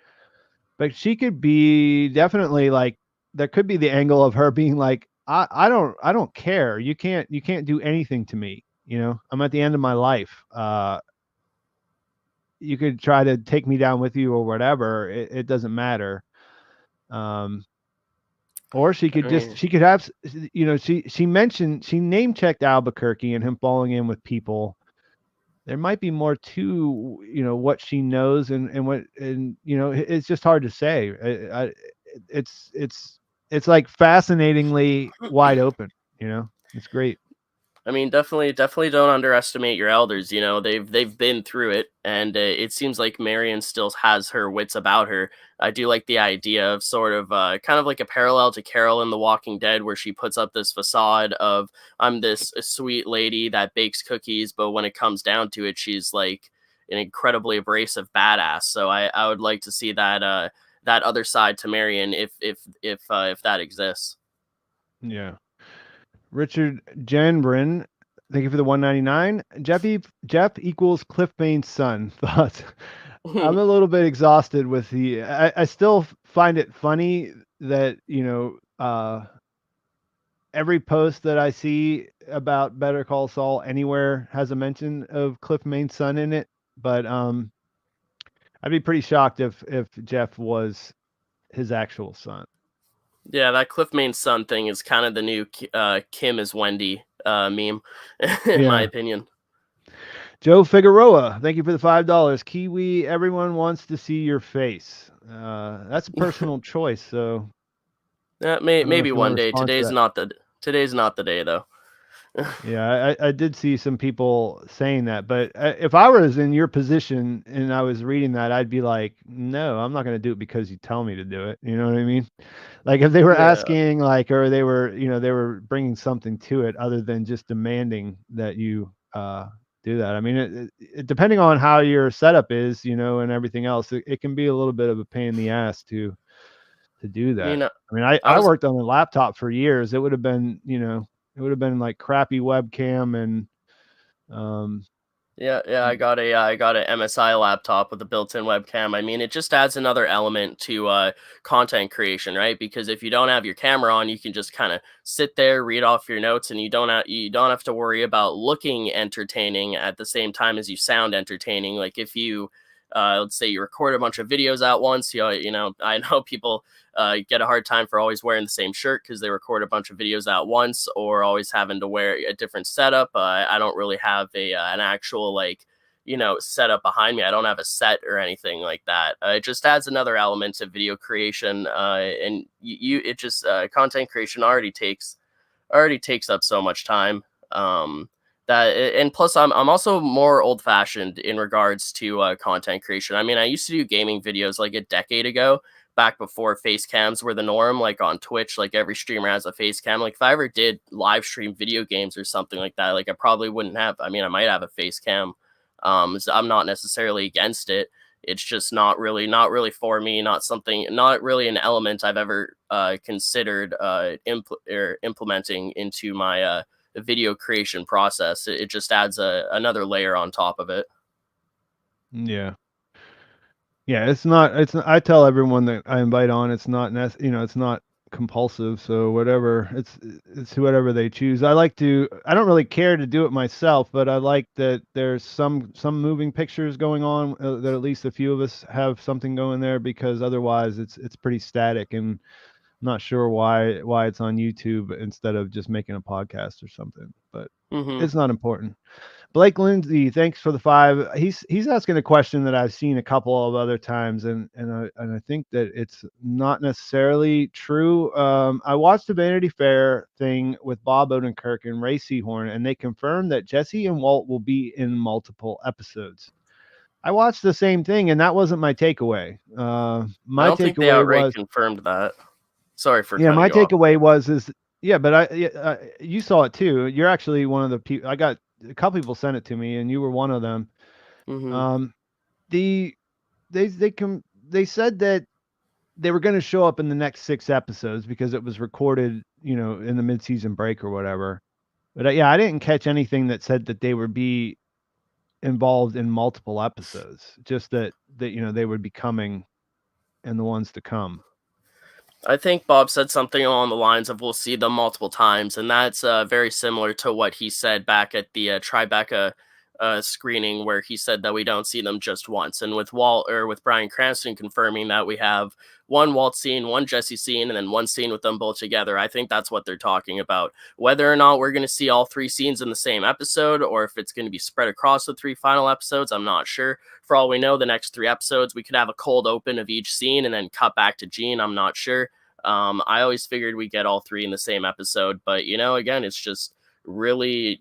but she could be definitely like, there could be the angle of her being like, I don't care. You can't do anything to me. I'm at the end of my life. You could try to take me down with you or whatever. It doesn't matter. Um, or she could I just mean, she could have she name checked Albuquerque and him falling in with people. There might be more to what she knows and what, and it's just hard to say. It's like fascinatingly wide open. It's great. I mean, definitely don't underestimate your elders. They've been through it, and it seems like Marion still has her wits about her. I do like the idea of sort of kind of like a parallel to Carol in The Walking Dead, where she puts up this facade of, I'm this sweet lady that bakes cookies, but when it comes down to it, she's like an incredibly abrasive badass. So I would like to see that other side to Marion, if that exists. Yeah. Richard Janbrin, thank you for the 1.99. Jeff equals Cliff Bain's son. Thoughts? I'm a little bit exhausted with I still find it funny that, every post that I see about Better Call Saul anywhere has a mention of Cliff Main's son in it. But I'd be pretty shocked if Jeff was his actual son. Yeah, that Cliff Main son thing is kind of the new Kim is Wendy meme, in my Yeah. opinion. Joe Figueroa, thank you for the $5. Kiwi, everyone wants to see your face. That's a personal choice, so Yeah, I don't know maybe if you want one to day. respond to that. Today's not the day though. Yeah, I did see some people saying that, but if I was in your position and I was reading that, I'd be like, no, I'm not going to do it because you tell me to do it. You know what I mean? Like if they were Yeah, asking, like, or they were, they were bringing something to it other than just demanding that you do that. I mean, depending on how your setup is, and everything else, it can be a little bit of a pain in the ass to do I that. mean, I mean, I, I I was worked on a laptop for years. It would have been, it would have been like crappy webcam and um yeah, I got a MSI laptop with a built-in webcam. I mean, it just adds another element to content creation, right? Because if you don't have your camera on, you can just kind of sit there, read off your notes, and you don't have to worry about looking entertaining at the same time as you sound entertaining. Like if you let's say you record a bunch of videos at once, I know people get a hard time for always wearing the same shirt because they record a bunch of videos at once, or always having to wear a different setup. I don't really have an actual setup behind me. I don't have a set or anything like that. It just adds another element to video creation, and it just content creation already takes up so much time. That and plus I'm also more old fashioned in regards to content creation. I mean, I used to do gaming videos like a decade ago, back before face cams were the norm, like on Twitch. Like every streamer has a face cam. Like if I ever did live stream video games or something like that, like I probably wouldn't have. I mean, I might have a face cam. So I'm not necessarily against it. It's just not really for me. Not really an element I've ever considered implementing into my video creation process. It just adds another layer on top of it. yeah. Yeah, I tell everyone that I invite on, it's not compulsive, so whatever. It's whatever they choose. I don't really care to do it myself, but I like that there's some moving pictures going on, that at least a few of us have something going there, because otherwise it's pretty static, and I'm not sure why it's on YouTube instead of just making a podcast or something, but Hmm. it's not important. Blake Lindsay, thanks for the 5. He's asking a question that I've seen a couple of other times, and I think that it's not necessarily true. I watched the Vanity Fair thing with Bob Odenkirk and Ray Seahorn, and they confirmed that Jesse and Walt will be in multiple episodes. I watched the same thing, and that wasn't my takeaway. I My don't think they takeaway outright was, confirmed that. Sorry for yeah, cutting my you off. takeaway was is yeah, but you saw it too. You're actually one of the people. I got a couple people sent it to me, and you were one of them. Hmm. Um, the they said that they were going to show up in the next 6 episodes because it was recorded, in the mid-season break or whatever. But yeah, I didn't catch anything that said that they would be involved in multiple episodes. Just that they would be coming and the ones to come. I think Bob said something along the lines of "we'll see them multiple times," and that's very similar to what he said back at the Tribeca screening, where he said that we don't see them just once. And with Bryan Cranston confirming that we have one Walt scene, one Jesse scene, and then one scene with them both together, I think that's what they're talking about. Whether or not we're going to see all 3 scenes in the same episode, or if it's going to be spread across the 3 final episodes, I'm not sure. For all we know, the next 3 episodes, we could have a cold open of each scene and then cut back to Gene. I'm not sure. I always figured we get all 3 in the same episode, but again, it's just really,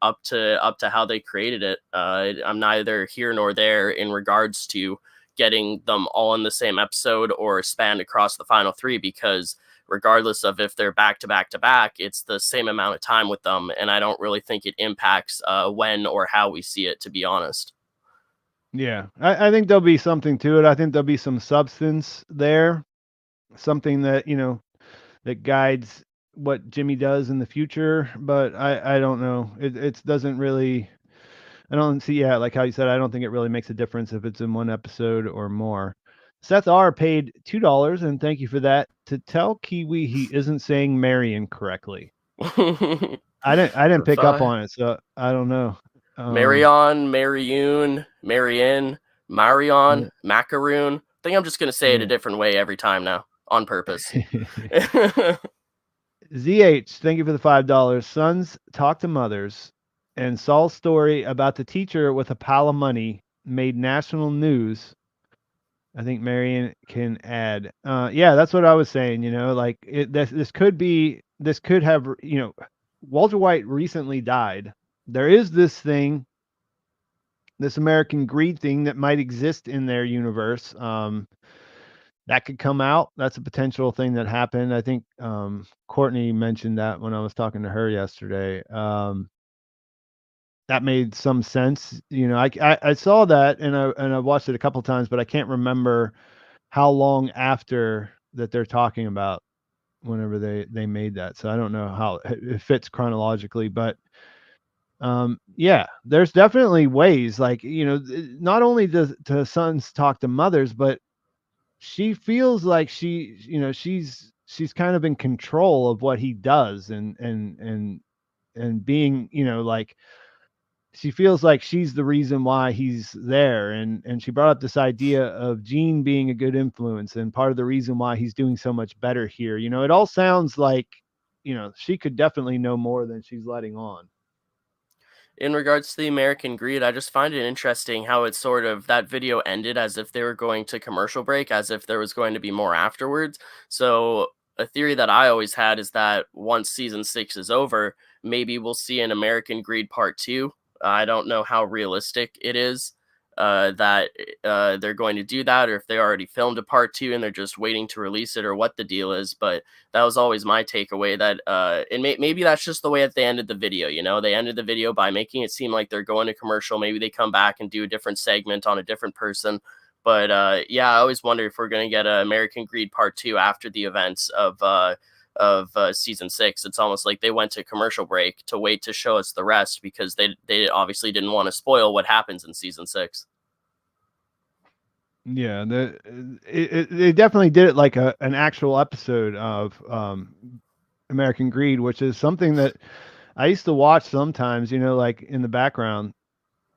up to how they created it. I'm neither here nor there in regards to getting them all in the same episode or spanned across the final 3, because regardless of if they're back to back to back, it's the same amount of time with them, and I don't really think it impacts when or how we see it, to be honest. Yeah, I think there'll be something to it. I think there'll be some substance there, something that that guides what Jimmy does in the future. But I don't know. It doesn't really. I don't see. Yeah, like how you said, I don't think it really makes a difference if it's in one episode or more. Seth R paid $2, and thank you for that, to tell Kiwi he isn't saying Marion correctly. I didn't pick up on it, so I don't know. Marion, Marion, Marianne, Marion, Yeah. Macaroon. I think I'm just gonna say it a Yeah. different way every time now, on purpose. ZH, thank you for the $5. Sons talk to mothers, and Saul's story about the teacher with a pile of money made national news. I think Marion can add. Yeah, that's what I was saying. Like this could have. Walter White recently died. There is this thing, this American greed thing that might exist in their universe. That could come out. That's a potential thing that happened. I think Courtney mentioned that when I was talking to her yesterday. That made some sense. I saw that, and I watched it a couple times, but I can't remember how long after that they're talking about whenever they made that. So I don't know how it fits chronologically, but yeah, there's definitely ways, like, not only does the sons talk to mothers, but she feels like she's kind of in control of what he does, and being, like, she feels like she's the reason why he's there, and she brought up this idea of Gene being a good influence and part of the reason why he's doing so much better here. It all sounds like, she could definitely know more than she's letting on. In regards to the American Greed, I just find it interesting how it sort of that video ended as if they were going to commercial break, as if there was going to be more afterwards. So a theory that I always had is that once season 6 is over, maybe we'll see an American Greed part 2. I don't know how realistic it is that they're going to do that, or if they already filmed a part 2 and they're just waiting to release it, or what the deal is. But that was always my takeaway, that and maybe that's just the way that they ended the video. They ended the video by making it seem like they're going to commercial. Maybe they come back and do a different segment on a different person. But yeah, I always wonder if we're going to get a American Greed part 2 after the events of season 6. It's almost like they went to commercial break to wait to show us the rest, because they obviously didn't want to spoil what happens in season 6. Yeah, they definitely did it like an actual episode of American Greed, which is something that I used to watch sometimes, like in the background.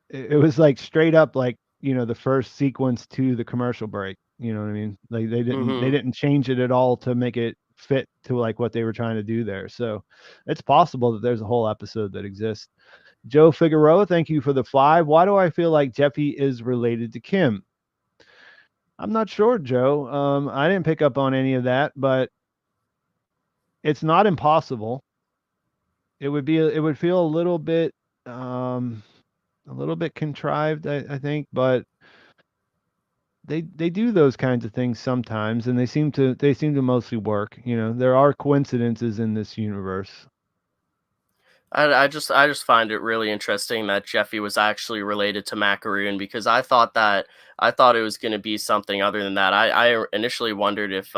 It was like straight up, like, the first sequence to the commercial break. You know what I mean? Like they Mm-hmm. didn't change it at all to make it fit to like what they were trying to do there. So it's possible that there's a whole episode that exists. Joe Figueroa, thank you for the 5. Why do I feel like Jeffy is related to Kim? I'm not sure, Joe. I didn't pick up on any of that, but it's not impossible. It would feel a little bit contrived, I think, but they do those kinds of things sometimes, and they seem to mostly work. There are coincidences in this universe. I just find it really interesting that Jeffy was actually related to Macaroon, because I thought it was going to be something other than that. I initially wondered if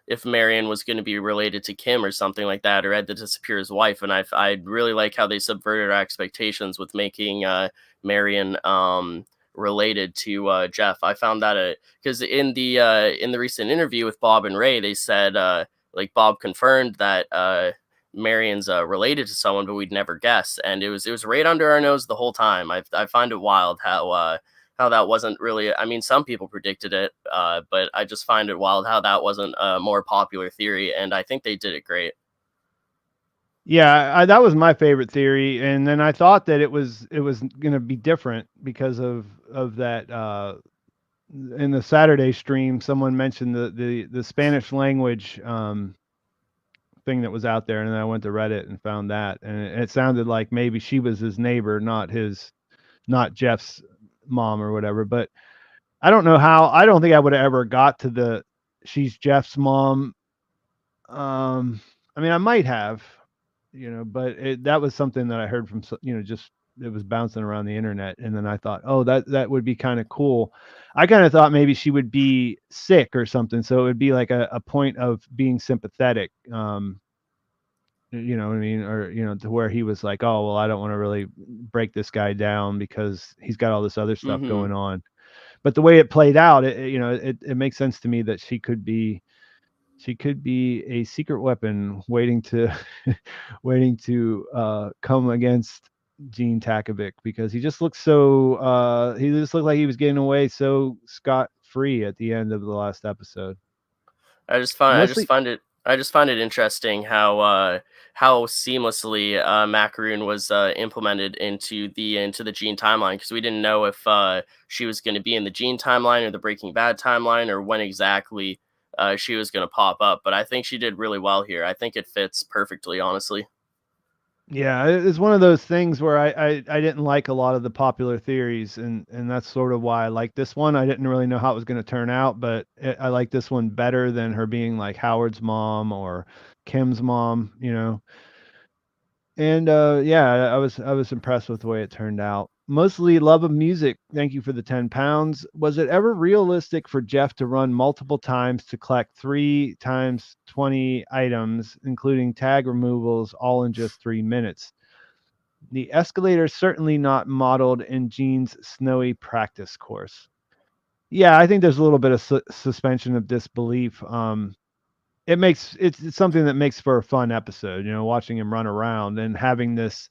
if Marion was going to be related to Kim or something like that, or Ed to Disappear's wife. And I really like how they subverted our expectations with making Marion related to Jeff. I found that because in the recent interview with Bob and Ray, they said like Bob confirmed that Marion's related to someone, but we'd never guess, and it was right under our nose the whole time. I find it wild how that wasn't really. I mean, some people predicted it, but I just find it wild how that wasn't a more popular theory, and I think they did it great. Yeah, that was my favorite theory, and then I thought that it was going to be different because of that. In the Saturday stream, someone mentioned the Spanish language thing that was out there, and then I went to Reddit and found that, and it sounded like maybe she was his neighbor, not Jeff's mom or whatever. But I don't know how. I don't think I would have ever got to the she's Jeff's mom. I mean, I might have, but that was something that I heard from, just it was bouncing around the internet, and then I thought, oh, that would be kind of cool. I kind of thought maybe she would be sick or something, so it would be like a point of being sympathetic. You know what I mean? Or, to where he was like, oh, well, I don't want to really break this guy down because he's got all this other stuff Hmm. going on. but the way it played out, it makes sense to me that she could be a secret weapon waiting to waiting to come against Gene Takovic, because he just looked like he was getting away so scot free at the end of the last episode. Mostly, I just find it interesting how seamlessly MacLaren was implemented into the Gene timeline, because we didn't know if she was going to be in the Gene timeline or the Breaking Bad timeline, or when exactly she was going to pop up. But I think she did really well here. I think it fits perfectly, honestly. yeah, it's one of those things where I didn't like a lot of the popular theories, and that's sort of why I like this one. I didn't really know how it was going to turn out, but I like this one better than her being like Howard's mom or Kim's mom, And yeah, I was impressed with the way it turned out. Mostly love of music. Thank you for the 10 pounds. Was it ever realistic for Jeff to run multiple times to collect 3 times 20 items, including tag removals, all in just 3 minutes? The escalator is certainly not modeled in Gene's snowy practice course. Yeah, I think there's a little bit of suspension of disbelief. It's something that makes for a fun episode, watching him run around and having this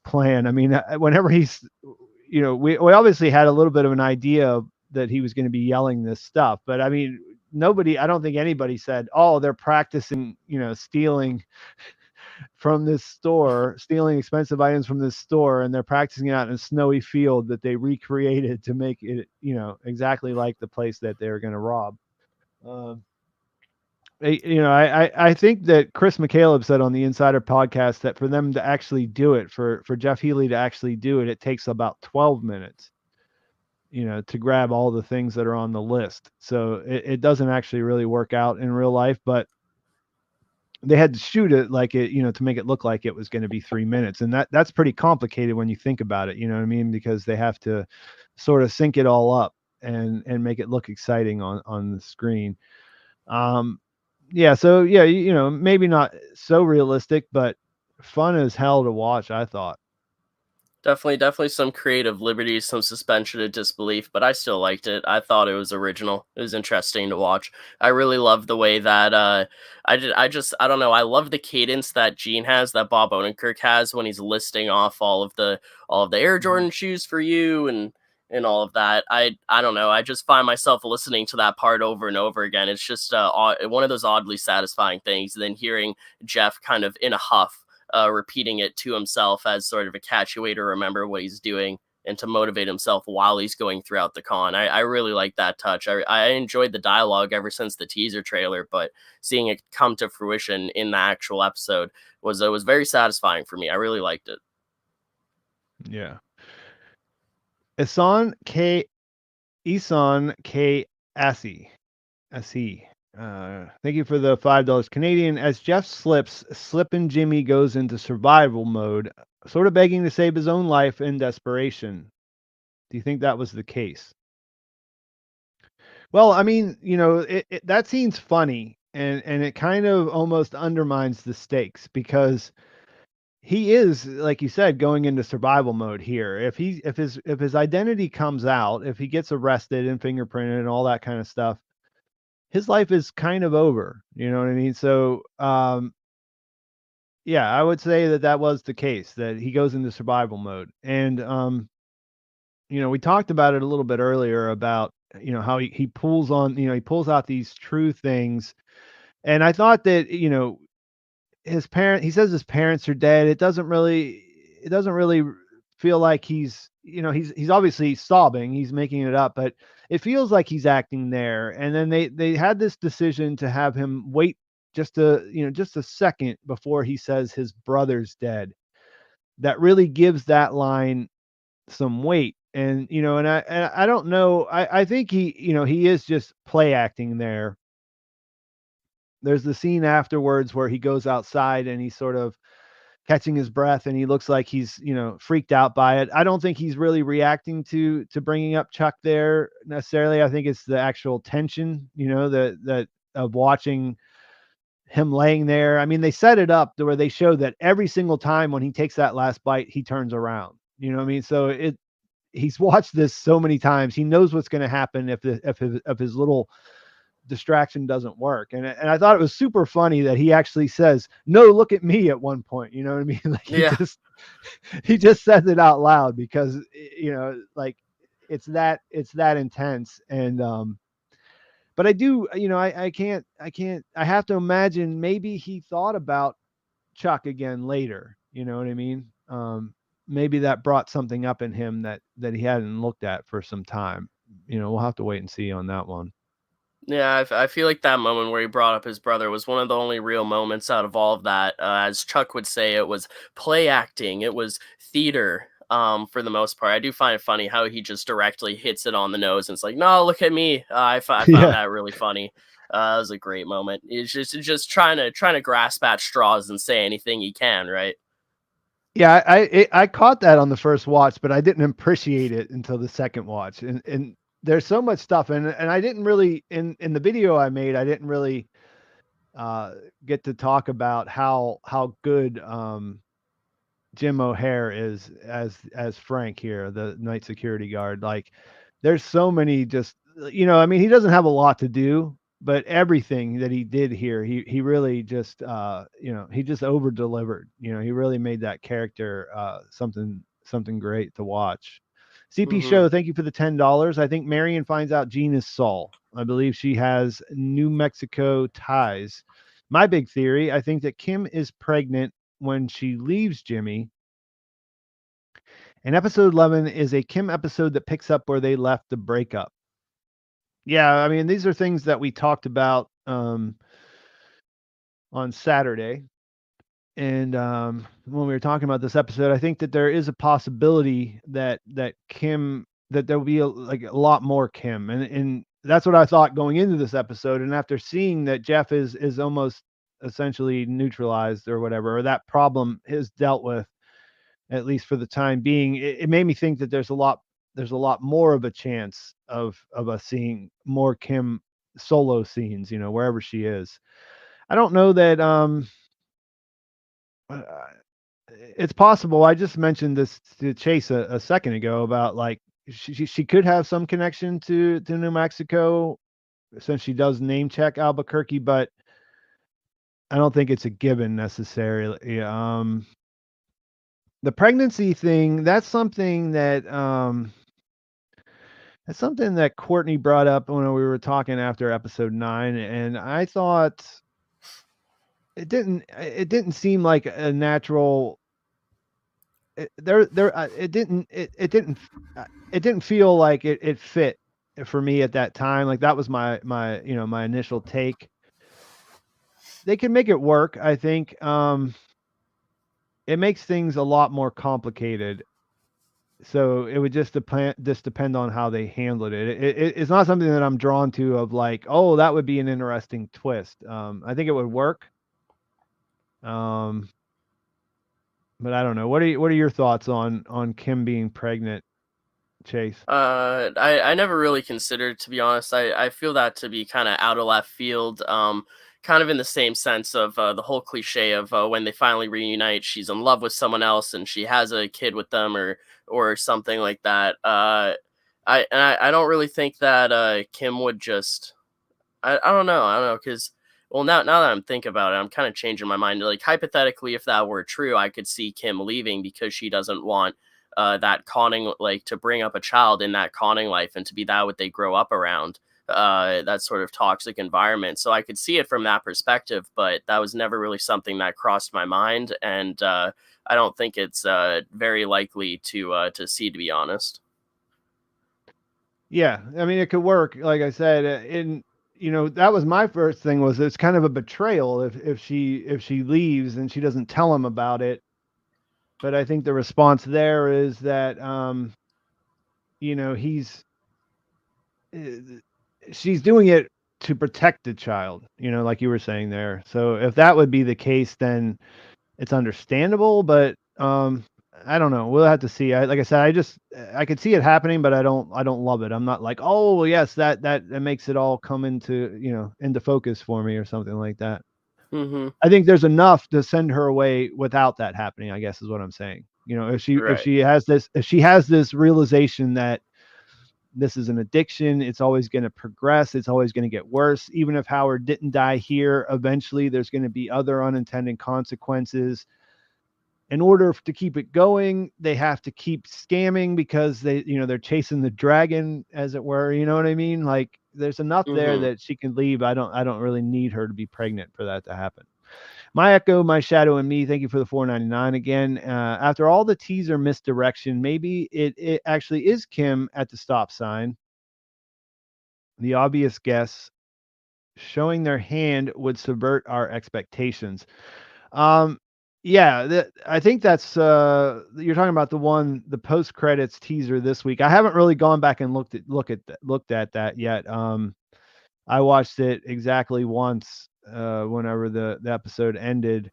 plan. I mean, whenever we obviously had a little bit of an idea that he was going to be yelling this stuff, but I mean, I don't think anybody said, oh, they're practicing, stealing from this store, stealing expensive items from this store, and they're practicing it out in a snowy field that they recreated to make it, exactly like the place that they're going to rob. Um, I think that Chris McCaleb said on the Insider podcast that for them to actually do it, for Jeff Healey to actually do it, it takes about 12 minutes, to grab all the things that are on the list. So it doesn't actually really work out in real life, but they had to shoot it like it, to make it look like it was going to be 3 minutes. And that's pretty complicated when you think about it, you know what I mean? Because they have to sort of sync it all up and make it look exciting on the screen. Yeah, so yeah, maybe not so realistic, but fun as hell to watch, I thought. Definitely some creative liberties, some suspension of disbelief, but I still liked it. I thought it was original. It was interesting to watch. I really love the way that I don't know, I love the cadence that Gene has, that Bob Odenkirk has when he's listing off all of the Air Mhm. Jordan shoes for you and all of that. I don't know. I just find myself listening to that part over and over again. It's just one of those oddly satisfying things. And then hearing Jeff kind of in a huff repeating it to himself as sort of a catchy way to remember what he's doing and to motivate himself while he's going throughout the con. I really like that touch. I enjoyed the dialogue ever since the teaser trailer, but seeing it come to fruition in the actual episode was very satisfying for me. I really liked it. Yeah. Isan K. Isan K. Assi. Assi. Thank you for the $5 Canadian. As Jeff slips, Slippin' Jimmy goes into survival mode, sort of begging to save his own life in desperation. Do you think that was the case? Well, I mean, that scene's funny, and it kind of almost undermines the stakes, because he is, like you said, going into survival mode here. If his identity comes out, if he gets arrested and fingerprinted and all that kind of stuff, his life is kind of over. You know what I mean? So, yeah, I would say that was the case, that he goes into survival mode. And we talked about it a little bit earlier about, how he pulls on, he pulls out these true things. And I thought that, he says his parents are dead. It doesn't really feel like he's obviously sobbing, he's making it up, but it feels like he's acting there. And then they had this decision to have him wait just a second before he says his brother's dead. That really gives that line some weight. And I don't know, I think he is just play acting there. There's the scene afterwards where he goes outside and he's sort of catching his breath, and he looks like he's freaked out by it. I don't think he's really reacting to bringing up Chuck there necessarily. I think it's the actual tension, that of watching him laying there. I mean, they set it up to where they show that every single time when he takes that last bite, he turns around. You know what I mean? So he's watched this so many times. He knows what's going to happen if his little distraction doesn't work. And I thought it was super funny that he actually says, "No, look at me," at one point. You know what I mean? Like Yeah. he just says it out loud because like it's that intense. And but I do, I can't I have to imagine maybe he thought about Chuck again later. You know what I mean? Maybe that brought something up in him that he hadn't looked at for some time. We'll have to wait and see on that one. Yeah, I feel like that moment where he brought up his brother was one of the only real moments out of all of that. As Chuck would say, it was play acting, it was theater. For the most part, I do find it funny how he just directly hits it on the nose and it's like, "No, look at me." I found Yeah. that really funny. That was a great moment. It's just trying to grasp at straws and say anything he can, right? Yeah, I caught that on the first watch, but I didn't appreciate it until the second watch. And there's so much stuff, and I didn't really in the video I made, I didn't really uh get to talk about how good Jim O'Hare is as Frank here, the night security guard. Like, there's so many just I mean, he doesn't have a lot to do, but everything that he did here, he really just he just over delivered. He really made that character something great to watch. CP Mm-hmm. Show, thank you for the $10. I think Marion finds out Gene is Saul. I believe she has New Mexico ties. My big theory, I think that Kim is pregnant when she leaves Jimmy. And episode 11 is a Kim episode that picks up where they left the breakup. Yeah, I mean, these are things that we talked about on Saturday. And when we were talking about this episode, I think that there is a possibility that Kim, that there will be like a lot more Kim. And that's what I thought going into this episode. And after seeing that Jeff is almost essentially neutralized or whatever, or that problem is dealt with, at least for the time being, it made me think that there's a lot more of a chance of us seeing more Kim solo scenes, wherever she is. I don't know that uh, it's possible. I just mentioned this to Chase a second ago about, like, she could have some connection to New Mexico since she does name check Albuquerque, but I don't think it's a given necessarily. The pregnancy thing, that's something that Courtney brought up when we were talking after episode 9, and I thought it didn't seem like a natural. It didn't feel like it fit for me at that time. Like, that was my initial take. They can make it work, I think. It makes things a lot more complicated, so it would just depend on how they handled it. It's not something that I'm drawn to, of like, oh, that would be an interesting twist. I think it would work. Um, but I don't know. What are your thoughts on Kim being pregnant, Chase? I never really considered, to be honest. I feel that to be kind of out of left field. Kind of in the same sense of the whole cliche of when they finally reunite, she's in love with someone else and she has a kid with them, or something like that. I don't really think that Kim would just. I don't know, because well, now that I'm thinking about it, I'm kind of changing my mind. Like, hypothetically, if that were true, I could see Kim leaving because she doesn't want that conning, like, to bring up a child in that conning life and to be that what they grow up around, that sort of toxic environment. So I could see it from that perspective, but that was never really something that crossed my mind, and I don't think it's very likely to see, to be honest. Yeah, I mean, it could work. Like I said, that was my first thing, was it's kind of a betrayal if she leaves and she doesn't tell him about it. But I think the response there is that he's uh, she's doing it to protect the child, like you were saying there. So if that would be the case, then it's understandable, but I don't know. We'll have to see. Like I said, I could see it happening, but I don't love it. I'm not like, oh well, yes, that makes it all come into focus for me or something like that. Hmm. I think there's enough to send her away without that happening, I guess is what I'm saying. You know, Right. if she has this realization that this is an addiction, it's always going to progress, it's always going to get worse. Even if Howard didn't die here, eventually there's going to be other unintended consequences. In order to keep it going, they have to keep scamming because they're chasing the dragon, as it were. You know what I mean? Like, there's enough there Mm-hmm. that she can leave. I don't really need her to be pregnant for that to happen. My Echo, My Shadow, and Me. Thank you for the 4.99 again. After all the teaser misdirection, maybe it actually is Kim at the stop sign. The obvious guess, showing their hand would subvert our expectations. Um, yeah, I think that's you're talking about the post credits teaser this week. I haven't really gone back and looked at that yet. I watched it exactly once whenever the episode ended,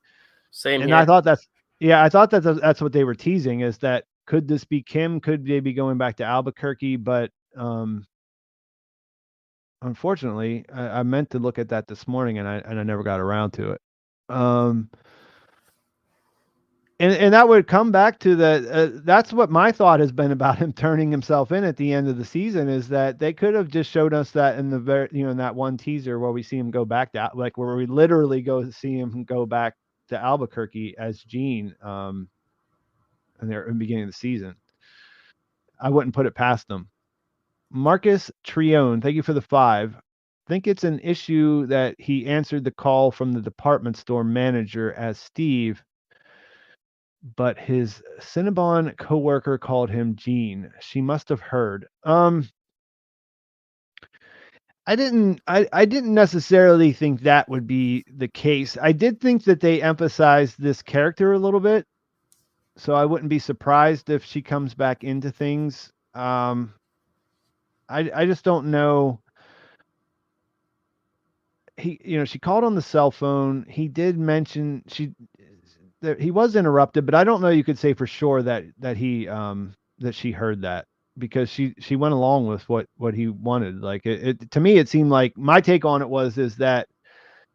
Same and I here. thought that's what they were teasing, is that could this be Kim? Could they be going back to Albuquerque? But unfortunately, I meant to look at that this morning, and I never got around to it. Um, and that would come back to that's what my thought has been about him turning himself in at the end of the season, is that they could have just showed us that in the in that one teaser where we see him go back to, like, where we literally go see him go back to Albuquerque as Gene, in the beginning of the season. I wouldn't put it past them. Marcus Trione, thank you for the 5. Think it's an issue that he answered the call from the department store manager as Steve, but his Cinnabon coworker called him Gene. She must have heard. I didn't necessarily think that would be the case. I did think that they emphasized this character a little bit, so I wouldn't be surprised if she comes back into things. I just don't know. She called on the cell phone. He did mention that he was interrupted, but I don't know you could say for sure that she heard that, because she went along with what he wanted. Like, to me it seemed like, my take on it is that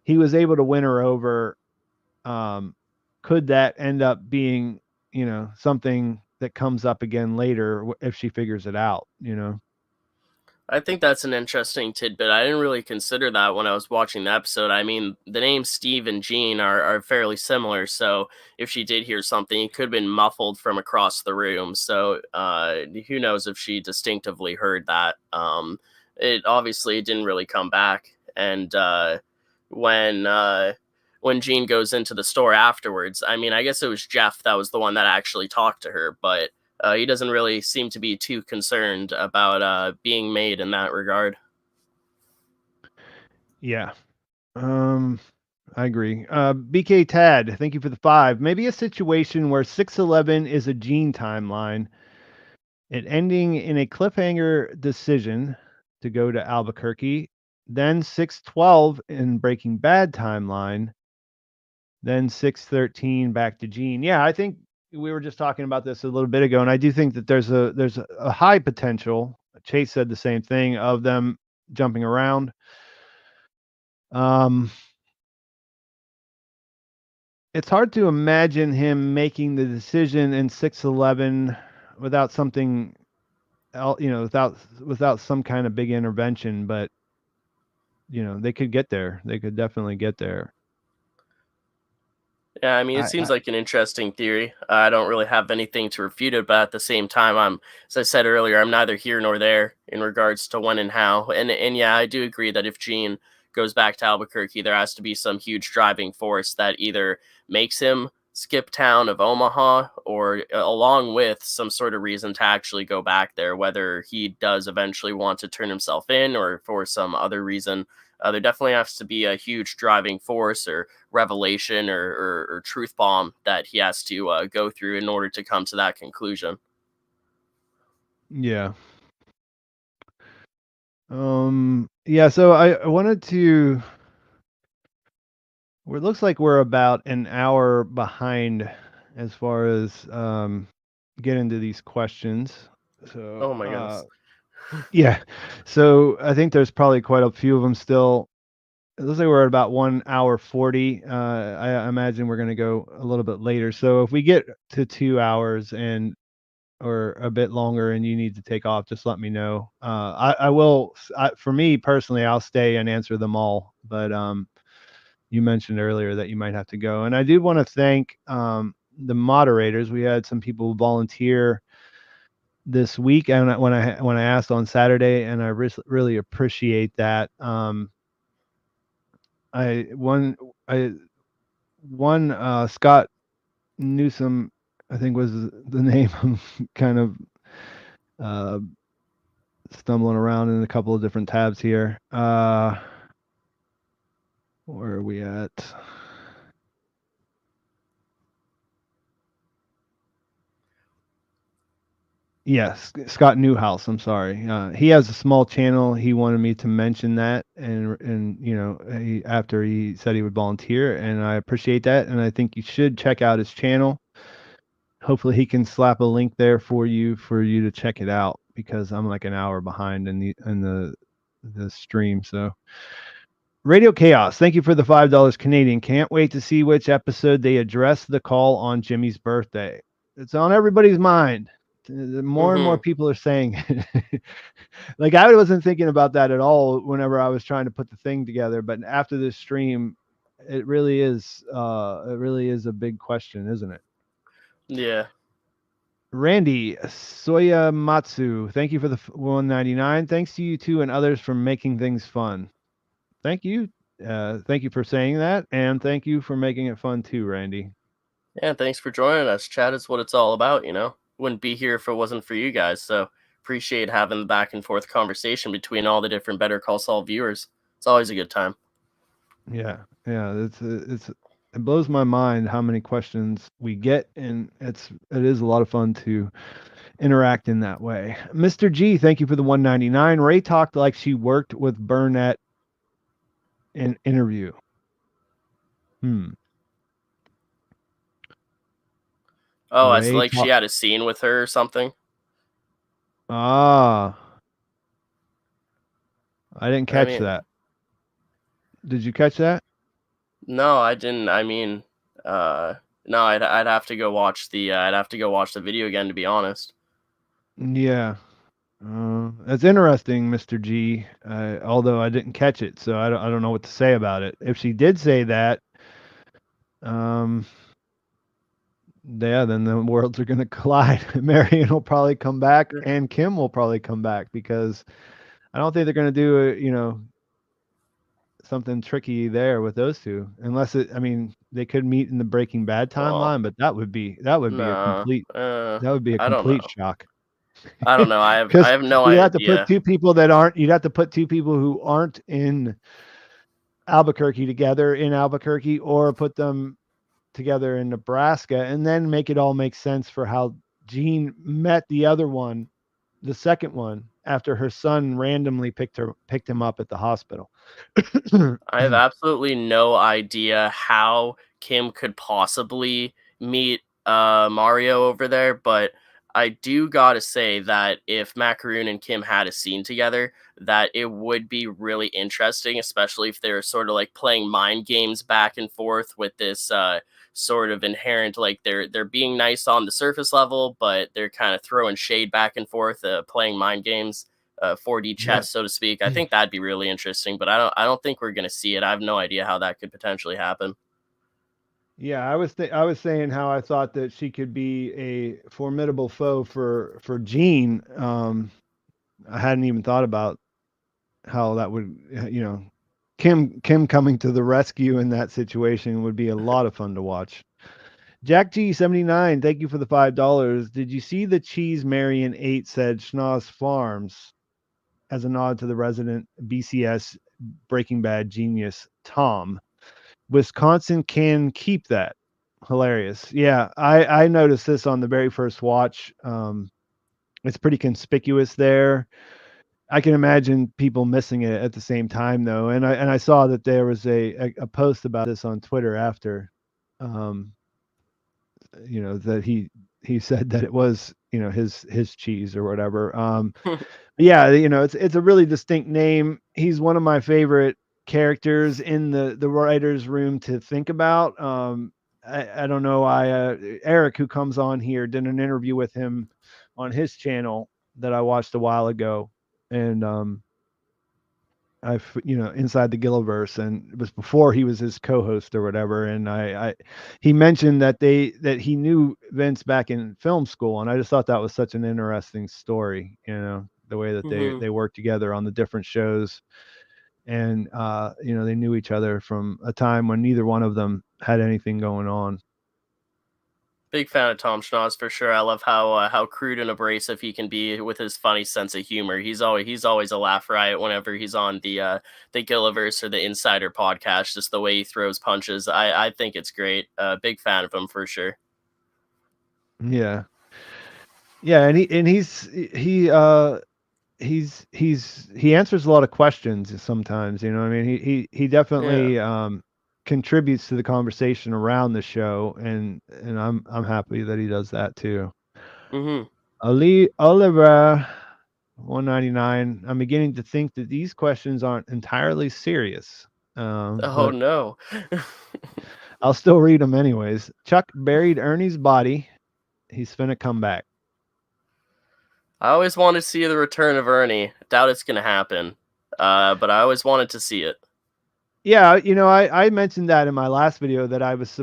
he was able to win her over. Um, could that end up being, something that comes up again later if she figures it out? I think that's an interesting tidbit. I didn't really consider that when I was watching the episode. I mean, the names Steve and Gene are fairly similar, so if she did hear something, it could have been muffled from across the room. So who knows if she distinctively heard that. It obviously didn't really come back. And when uh, when Gene goes into the store afterwards, I mean, I guess it was Jeff that was the one that actually talked to her, but he doesn't really seem to be too concerned about being made in that regard. Yeah. I agree. BK Tad, thank you for the 5. Maybe a situation where 611 is a Gene timeline, it ending in a cliffhanger decision to go to Albuquerque, then 612 in Breaking Bad timeline, then 613 back to Gene. Yeah, I think we were just talking about this a little bit ago, and I do think that there's a high potential. Chase said the same thing, of them jumping around. Um, it's hard to imagine him making the decision in 611 without something else, without some kind of big intervention. But they could get there. They could definitely get there. Yeah, I mean, it seems I like an interesting theory. I don't really have anything to refute it, but at the same time, as I said earlier, I'm neither here nor there in regards to when and how. And yeah, I do agree that if Gene goes back to Albuquerque, there has to be some huge driving force that either makes him skip town of Omaha, or along with some sort of reason to actually go back there, whether he does eventually want to turn himself in or for some other reason. There definitely has to be a huge driving force or revelation or truth bomb that he has to go through in order to come to that conclusion. Yeah. Yeah, so I wanted to it looks like we're about an hour behind as far as get into these questions. So Oh my goodness. yeah. So I think there's probably quite a few of them still. it looks like we're at about 1 hour 40. I imagine we're going to go a little bit later. So if we get to 2 hours or a bit longer and you need to take off, just let me know. I will, for me personally, I'll stay and answer them all. But you mentioned earlier that you might have to go. And I do want to thank the moderators. We had some people volunteer this week, and when I asked on Saturday, and I really appreciate that. I one Scott Newsom, I think was the name. I'm kind of uh, stumbling around in a couple of different tabs here. Where are we at? Yes, Scott Newhouse. I'm sorry. He has a small channel. He wanted me to mention that, and after he said he would volunteer, and I appreciate that, and I think you should check out his channel. Hopefully, he can slap a link there for you to check it out, because I'm like an hour behind in the stream. So, Radio Chaos, thank you for the $5 Canadian. Can't wait to see which episode they address the call on Jimmy's birthday. It's on everybody's mind. More and more people are saying it. Like, I wasn't thinking about that at all whenever I was trying to put the thing together, but after this stream, it really is a big question, isn't it? Yeah. Randy Soya Matsu, thank you for the 199. Thanks to you two and others for making things fun. Thank you. Thank you for saying that, and thank you for making it fun too, Randy. Yeah, thanks for joining us. Chat is what it's all about, you know? Wouldn't be here if it wasn't for you guys, so appreciate having the back and forth conversation between all the different Better Call Saul viewers. It's always a good time. Yeah, it blows my mind how many questions we get, and it is a lot of fun to interact in that way. Mr. G, thank you for the 199. Ray talked like she worked with Burnett in interview. Oh, it's like she had a scene with her or something? Ah. I didn't catch that. Did you catch that? No, I didn't. I mean, no, I'd have to go watch the video again, to be honest. Yeah. That's interesting, Mr. G. Although I didn't catch it, so I don't know what to say about it. If she did say that, yeah, then the worlds are going to collide. Marion will probably come back, and Kim will probably come back, because I don't think they're going to do something tricky there with those two, unless they could meet in the Breaking Bad timeline, but that would be a complete shock. I don't know. I have no idea. You'd have to put two people who aren't in Albuquerque together in Albuquerque, or put them together in Nebraska, and then make it all make sense for how Gene met the other one, the second one, after her son randomly picked him up at the hospital. I have absolutely no idea how Kim could possibly meet Mario over there, but I do gotta say that if MacLaren and Kim had a scene together, that it would be really interesting, especially if they're sort of like playing mind games back and forth with this sort of inherent, like they're being nice on the surface level, but they're kind of throwing shade back and forth, playing mind games. 4D chess, so to speak. I think that'd be really interesting, but I don't think we're gonna see it. I have no idea how that could potentially happen. Yeah, I was saying how I thought that she could be a formidable foe for Gene. I hadn't even thought about how that would, Kim coming to the rescue in that situation would be a lot of fun to watch. Jack G79, thank you for the $5. Did you see the cheese Marion ate said Schnoz Farms as a nod to the resident BCS Breaking Bad genius Tom? Wisconsin can keep that. Hilarious. Yeah, I noticed this on the very first watch. It's pretty conspicuous there. I can imagine people missing it at the same time, though. And I saw that there was a post about this on Twitter after, that he said that it was, his cheese or whatever. Yeah, it's a really distinct name. He's one of my favorite characters in the writers' room to think about. I don't know. Eric, who comes on here, did an interview with him on his channel that I watched a while ago, and Inside the Gilliverse, and it was before he was his co-host or whatever. And he mentioned that he knew Vince back in film school, and I just thought that was such an interesting story. The way that Hmm. they worked together on the different shows, and they knew each other from a time when neither one of them had anything going on. Big fan of Tom Schnauz for sure. I love how crude and abrasive he can be with his funny sense of humor. He's always a laugh riot whenever he's on the Gilliverse or the Insider podcast. Just the way he throws punches, I think it's great. Big fan of him for sure. Yeah, yeah, and he answers a lot of questions sometimes. I mean, he Yeah. definitely contributes to the conversation around the show, and I'm happy that he does that too. Hmm. Ali Oliver 199. I'm beginning to think that these questions aren't entirely serious, Oh but no. I'll still read them anyways. Chuck buried Ernie's body. He's finna come back. I always wanted to see the return of Ernie. Doubt it's gonna happen. But I always wanted to see it. Yeah, I mentioned that in my last video that I was,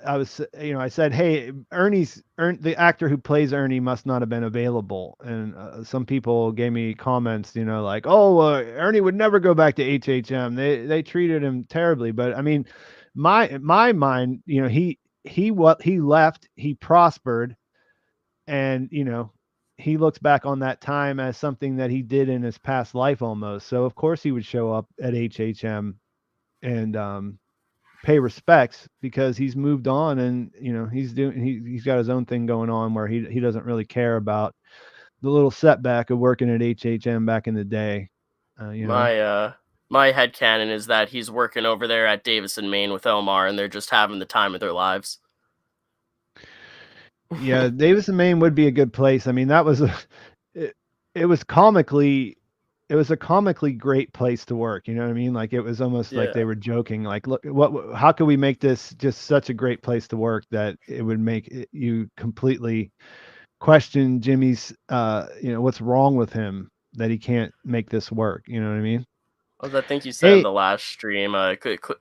I said, hey, the actor who plays Ernie must not have been available, and some people gave me comments, like, oh, Ernie would never go back to HHM. They treated him terribly. But I mean, my mind, he left, he prospered, and he looks back on that time as something that he did in his past life almost. So of course he would show up at HHM and pay respects, because he's moved on, and he's got his own thing going on where he doesn't really care about the little setback of working at HHM back in the day. My headcanon is that he's working over there at Davison, Maine with Omar, and they're just having the time of their lives. Yeah, Davison, Maine would be a good place. I mean, that was it, it was comically it was a comically great place to work. You know what I mean? Like, it was almost like they Yeah. were joking, like, look, how could we make this just such a great place to work that it would make you completely question Jimmy's, what's wrong with him that he can't make this work. You know what I mean? As I think you said in Hey, the last stream,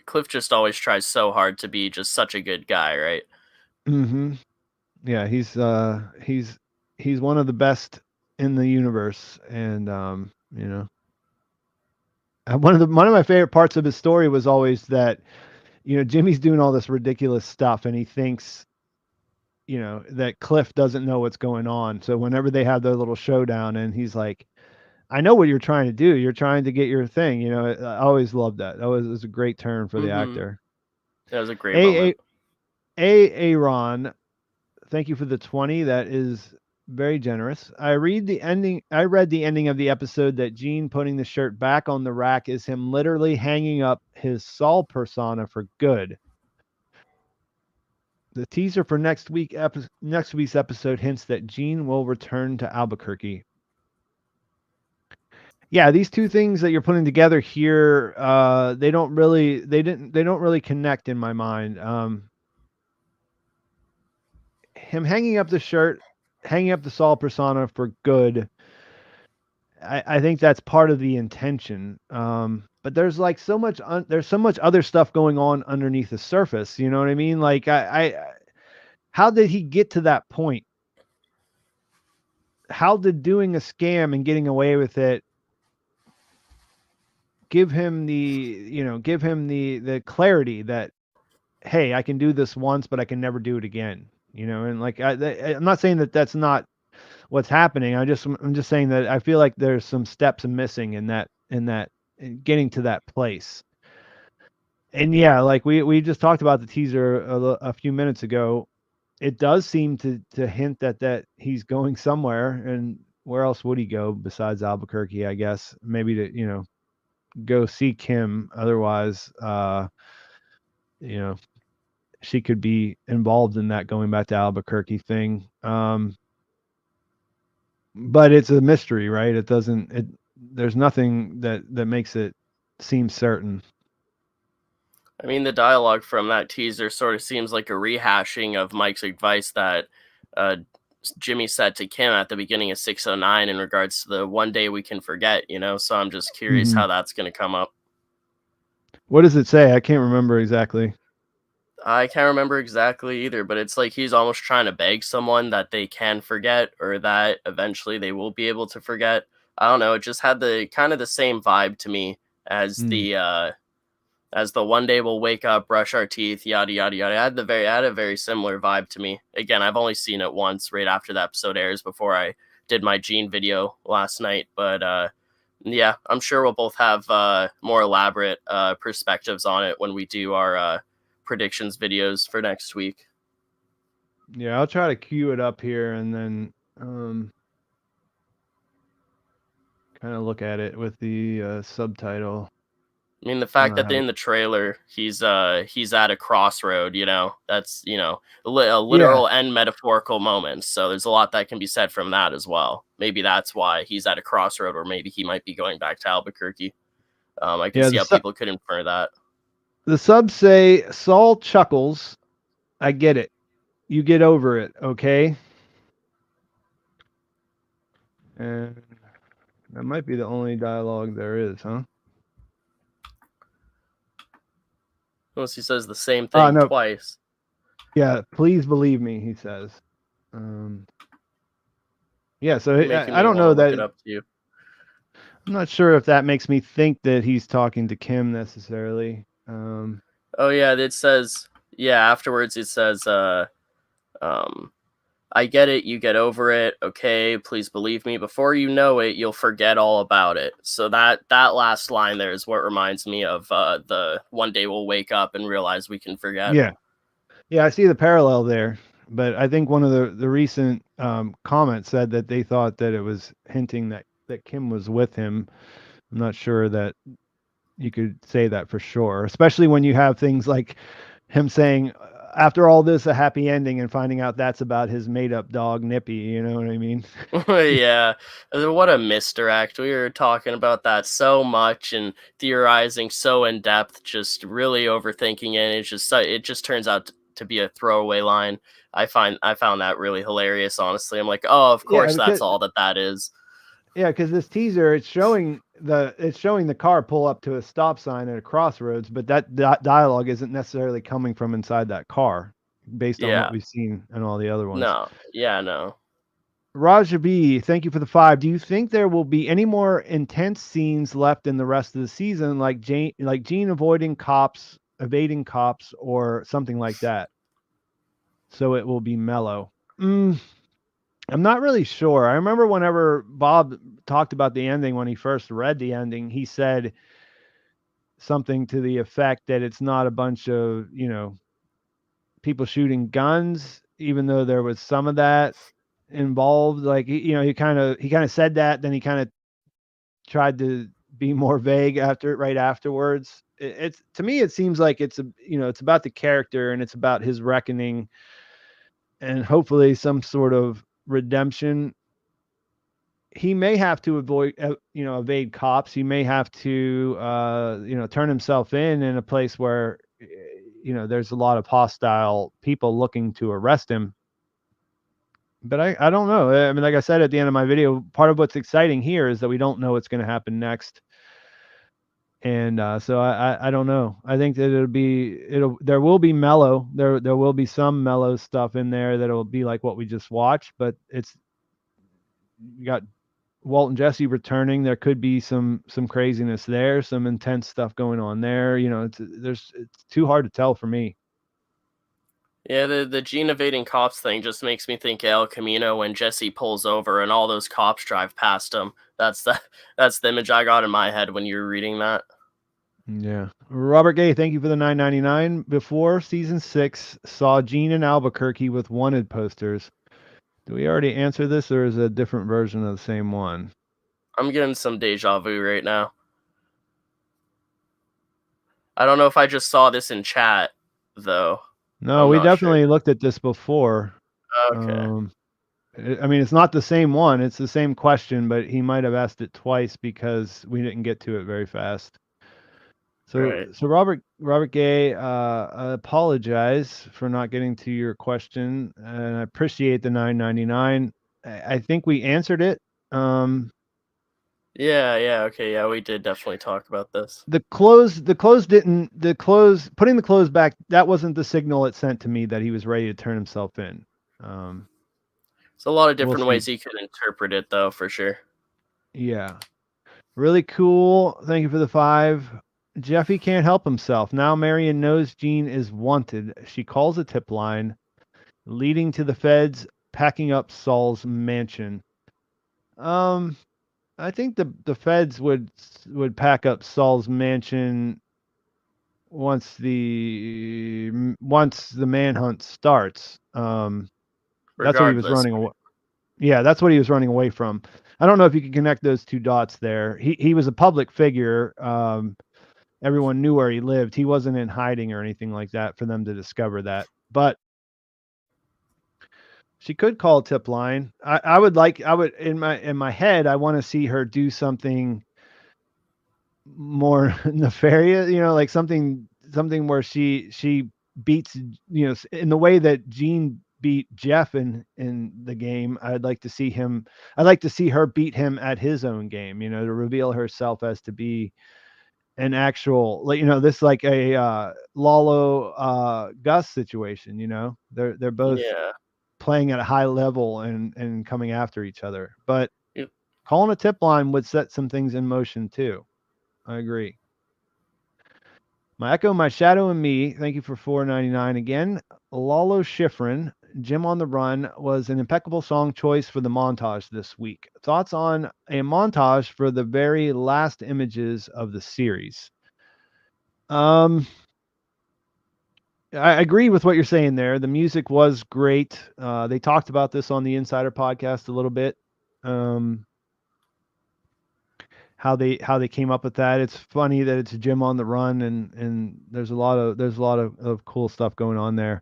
Cliff just always tries so hard to be just such a good guy, right? hmm yeah, he's one of the best in the universe, and one of my favorite parts of his story was always that Jimmy's doing all this ridiculous stuff, and he thinks that Cliff doesn't know what's going on. So whenever they have their little showdown, and he's like, I know what you're trying to do. You're trying to get your thing. I always loved that. It was a great turn for the Mm-hmm. actor. That was a great A moment. A Aaron, thank you for the 20. That is very generous. I read the ending. I read the ending of the episode that Gene putting the shirt back on the rack is him literally hanging up his Saul persona for good. The teaser for next week's episode hints that Gene will return to Albuquerque. Yeah, these two things that you're putting together here, they don't really connect in my mind. Him hanging up the shirt, hanging up the Saul persona for good. I think that's part of the intention. But there's like there's so much other stuff going on underneath the surface. You know what I mean? Like, how did he get to that point? How did doing a scam and getting away with it give him the clarity that, hey, I can do this once, but I can never do it again. And like, I'm not saying that that's not what's happening. I'm just saying that I feel like there's some steps missing in getting to that place. And yeah, like we just talked about the teaser a few minutes ago. It does seem to hint that he's going somewhere, and where else would he go besides Albuquerque? I guess maybe to go see Kim. Otherwise, you know, she could be involved in that going back to Albuquerque thing. But it's a mystery, right? It doesn't. There's nothing that makes it seems certain. I mean, the dialogue from that teaser sort of seems like a rehashing of Mike's advice that uh, Jimmy said to Kim at the beginning of 609 in regards to the one day we can forget, So I'm just curious Mhm. how that's going to come up. What does it say? I can't remember exactly. I can't remember exactly either, but it's like he's almost trying to beg someone that they can forget or that eventually they will be able to forget. I don't know. It just had the kind of the same vibe to me as Mm. the one day we'll wake up, brush our teeth, yada yada yada. It had a very similar vibe to me. Again, I've only seen it once right after the episode airs before I did my Gene video last night. But yeah, I'm sure we'll both have more elaborate perspectives on it when we do our predictions videos for next week. Yeah, I'll try to cue it up here and then kind of look at it with the subtitle. I mean, the I don't fact know that how. in the trailer he's at a crossroad, that's a Yeah, literal and metaphorical moment. So there's a lot that can be said from that as well. Maybe that's why he's at a crossroad, or maybe he might be going back to Albuquerque. I can yeah. see how people could infer that. The subs say Saul chuckles. I get it. You get over it, okay? And that might be the only dialogue there is, huh? Unless he says the same Oh thing no. twice. Yeah, please believe me, he says. Um, yeah, so You're making I me don't want to know look that. it up to you. I'm not sure if that makes me think that he's talking to Kim necessarily. Oh yeah, it says afterwards it says um I get it, you get over it. Okay, please believe me. Before you know it, you'll forget all about it. So that last line there is what reminds me of the one day we'll wake up and realize we can forget. Yeah, yeah, I see the parallel there. But I think one of the recent comments said that they thought that it was hinting that Kim was with him. I'm not sure that you could say that for sure, especially when you have things like him saying, after all this, a happy ending, and finding out that's about his made up dog, Nippy. You know what I mean? Yeah, what a misdirect. We were talking about that so much and theorizing so in depth, just really overthinking it. It just turns out to be a throwaway line. I found that really hilarious. Honestly, I'm like, oh, of Yeah, course because that's all that is. this teaser, it's showing the car pull up to a stop sign at a crossroads, but that dialogue isn't necessarily coming from inside that car, based on what Yeah, we've seen in all the other ones. no, yeah, no. Raja B, thank you for the 5. Do you think there will be any more intense scenes left in the rest of the season, like Gene evading cops, or something like that? So it will be mellow. I'm not really sure. I remember whenever Bob talked about the ending, when he first read the ending, he said something to the effect that it's not a bunch of, people shooting guns, even though there was some of that involved. Like, he kind of said that, then he kind of tried to be more vague right afterwards. It's, to me, it seems like it's about the character, and it's about his reckoning, and hopefully some sort of redemption. He may have to evade cops. He may have to turn himself in a place where there's a lot of hostile people looking to arrest him. But I don't know. I mean, like I said at the end of my video, part of what's exciting here is that we don't know what's going to happen next. And so I don't know. I think that there will be mellow. There will be some mellow stuff in there that'll be like what we just watched, but you got Walt and Jesse returning. There could be some craziness there, some intense stuff going on there. It's too hard to tell for me. Yeah, the Gene evading cops thing just makes me think El Camino when Jesse pulls over and all those cops drive past him. That's the image I got in my head when you were reading that. Yeah. Robert Gay, thank you for the 9.99. Before season 6 saw Gene in Albuquerque with wanted posters. Do we already answer this, or is it a different version of the same one? I'm getting some deja vu right now. I don't know if I just saw this in chat though. No, I'm we not sure. definitely looked at this before. Okay. Um, I mean, it's not the same one. It's the same question, but he might have asked it twice because we didn't get to it very fast. So Right. so Robert Gay, I apologize for not getting to your question, and I appreciate the 9.99. I think we answered it. Um, Yeah, okay, yeah, we did definitely talk about this. putting the clothes back, that wasn't the signal it sent to me that he was ready to turn himself in. Um, It's a lot of we'll different see. ways you could interpret it, though, for sure. Yeah. Really cool. Thank you for the 5. Jeffy can't help himself. Now Marion knows Gene is wanted. She calls a tip line, leading to the feds packing up Saul's mansion. Um, I think the feds would pack up Saul's mansion once the manhunt starts. That's what he was Regardless. running away. Yeah, that's what he was running away from. I don't know if you can connect those two dots there. He was a public figure. Everyone knew where he lived. He wasn't in hiding or anything like that for them to discover that. But she could call a tip line. I would in my head, I want to see her do something more nefarious, like something where she beats, in the way that Gene beat Jeff in the game. I'd like to see her beat him at his own game, to reveal herself as to be an actual, like, this, like a Lalo Gus situation. They're both Yeah. playing at a high level and coming after each other, but Yep. calling a tip line would set some things in motion too. I agree. My Echo, My Shadow, and Me. Thank you for 4.99 again. Lalo Schifrin, Jim on the Run was an impeccable song choice for the montage this week. Thoughts on a montage for the very last images of the series? Um, I agree with what you're saying there. The music was great. They talked about this on the Insider podcast a little bit. Um, how they came up with that. It's funny that it's Jim on the Run, and there's a lot of cool stuff going on there.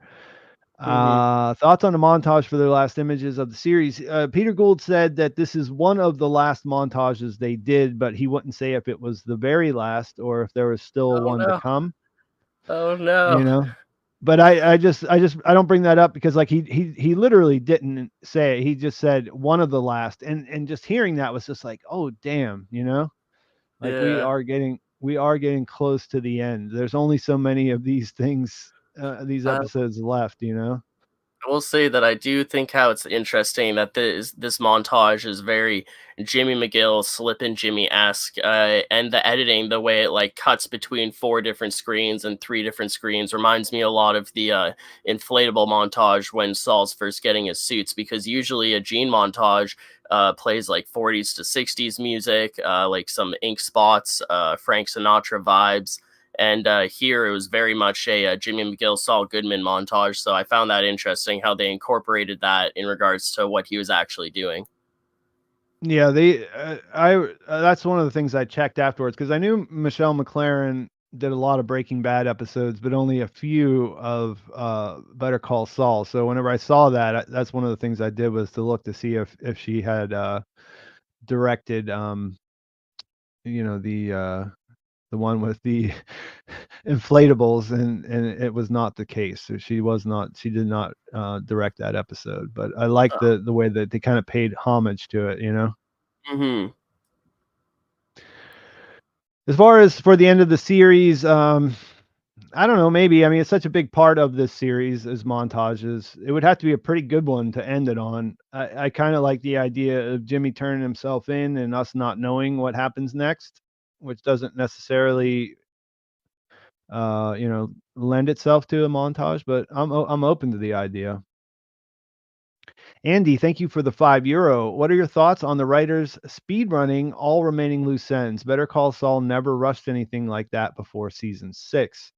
Mhm. Thoughts on the montage for the last images of the series? Peter Gould said that this is one of the llast montages they did, but he wouldn't say if it was the very last or if there was still Oh one to no. come. Oh no. You know, but I don't bring that up because, like, he literally didn't say it. He just said one of the last, and just hearing that was just like, oh damn, like Yeah. we are getting close to the end. There's only so many of these things, these Uh, episodes left. I will say that I do think how it's interesting that this montage is very Jimmy McGill, Slippin' Jimmy-esque, and the editing, the way it like cuts between 4 different screens and 3 different screens, reminds me a lot of the inflatable montage when Saul's first getting his suits. Because usually a Gene montage plays like 40s to 60s music, like some ink spots, Frank Sinatra vibes. And here it was very much a Jimmy McGill, Saul Goodman montage. So I found that interesting how they incorporated that in regards to what he was actually doing. Yeah, they I that's one of the things I checked afterwards because I knew Michelle MacLaren did a lot of Breaking Bad episodes, but only a few of Better Call Saul. So whenever I saw that, that's one of the things I did was to look to see if she had directed, the one with the inflatables, and it was not the case. So she did not direct that episode, but I liked the way that they kind of paid homage to it. Hmm. As far as for the end of the series, I don't know, maybe. I mean, it's such a big part of this series as montages. It would have to be a pretty good one to end it on. I kind of like the idea of Jimmy turning himself in and us not knowing what happens next, which doesn't necessarily lend itself to a montage, but I'm open to the idea. Andy, thank you for the €5. What are your thoughts on the writers speed running all remaining loose ends? Better Call Saul never rushed anything like that before season 6.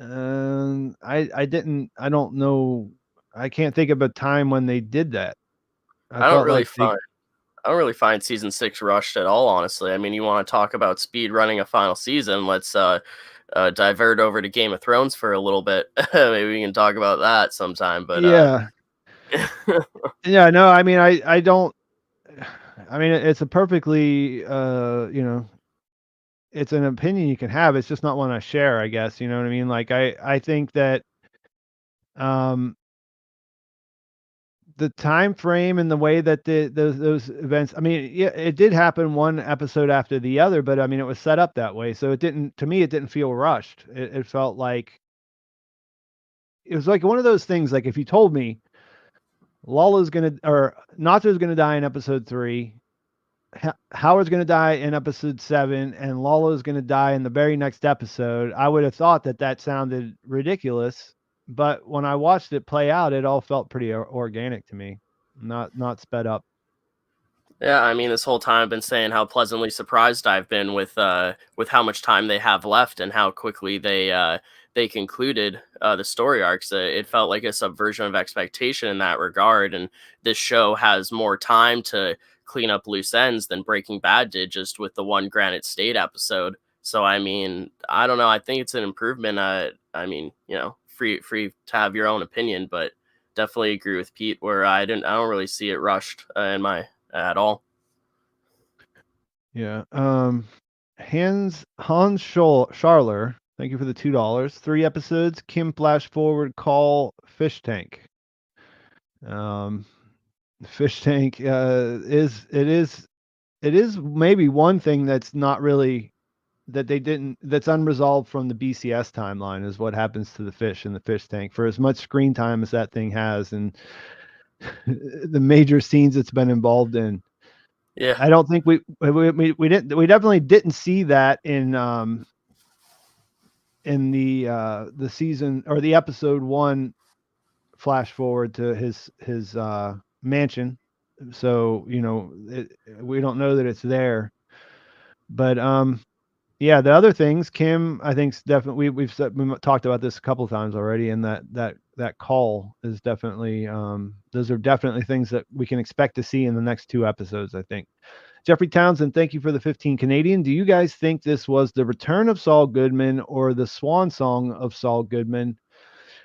I don't know. I can't think of a time when they did that. I I don't felt really like they find I don't really find season 6 rushed at all, honestly. I mean, you want to talk about speed running a final season? Let's divert over to Game of Thrones for a little bit. Maybe we can talk about that sometime. But Yeah. Yeah, no, I mean, I don't. I mean, it's a perfectly it's an opinion you can have. It's just not one I share, I guess. You know what I mean? Like I think that um the time frame and the way that those events, I mean, yeah, it did happen one episode after the other, but I mean, it was set up that way. So it didn't, to me, it didn't feel rushed. It felt like it was like one of those things. Like if you told me Lala's gonna or Natsu's gonna die in episode 3, Howard's gonna die in episode 7, and Lala's gonna die in the very next episode, I would have thought that that sounded ridiculous. But when I watched it play out, it all felt pretty organic to me, not sped up. Yeah, I mean, this whole time I've been saying how pleasantly surprised I've been with how much time they have left and how quickly they concluded the story arcs. It felt like a subversion of expectation in that regard, and this show has more time to clean up loose ends than Breaking Bad did just with the one Granite State episode. So I mean, I don't know. I think it's an improvement. I mean, free to have your own opinion, but definitely agree with Pete where I don't really see it rushed in my at all. Yeah. Hans Scharler, thank you for the $2. 3 episodes. Kim flash forward call fish tank. Fish tank is maybe one thing that's not really that's unresolved from the BCS timeline is what happens to the fish in the fish tank for as much screen time as that thing has and the major scenes it's been involved in. Yeah, I don't think we definitely didn't see that in the season or the episode 1 flash forward to his mansion. So, we don't know that it's there. But yeah, the other things, Kim, I think definitely we've talked about this a couple of times already, and that call is definitely those are definitely things that we can expect to see in the next 2 episodes, I think. Jeffrey Townsend, thank you for the 15 Canadian. Do you guys think this was the return of Saul Goodman or the swan song of Saul Goodman?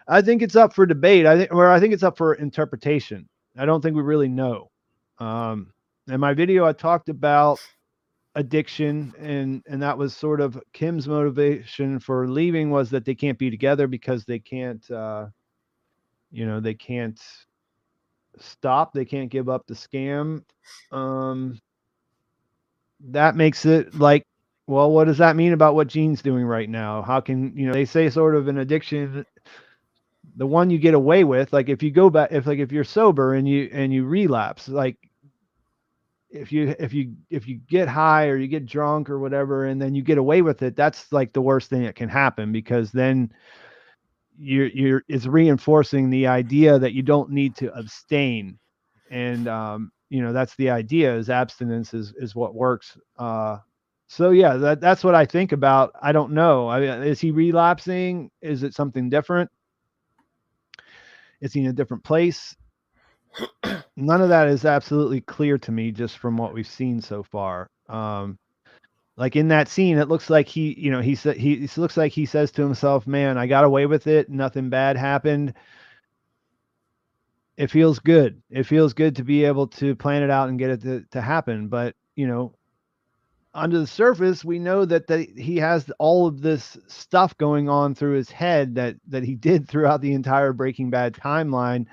I think it's up for debate. I think it's up for interpretation. I don't think we really know. In my video, I talked about addiction, and that was sort of Kim's motivation for leaving was that they can't be together because they can't, they can't stop. They can't give up the scam. That makes it like, well, what does that mean about what Gene's doing right now? How can, they say sort of an addiction, the one you get away with, like if you go back, if you're sober and you relapse, like if you get high or you get drunk or whatever, and then you get away with it, that's like the worst thing that can happen, because then it's reinforcing the idea that you don't need to abstain. And that's the idea, is abstinence is what works. So yeah, that's what I think about. I don't know. I mean, is he relapsing? Is it something different? Is he in a different place? None of that is absolutely clear to me just from what we've seen so far. Like in that scene, it looks like he looks like he says to himself, "Man, I got away with it. Nothing bad happened. It feels good. It feels good to be able to plan it out and get it to happen." But under the surface, we know that he has all of this stuff going on through his head that he did throughout the entire Breaking Bad timeline,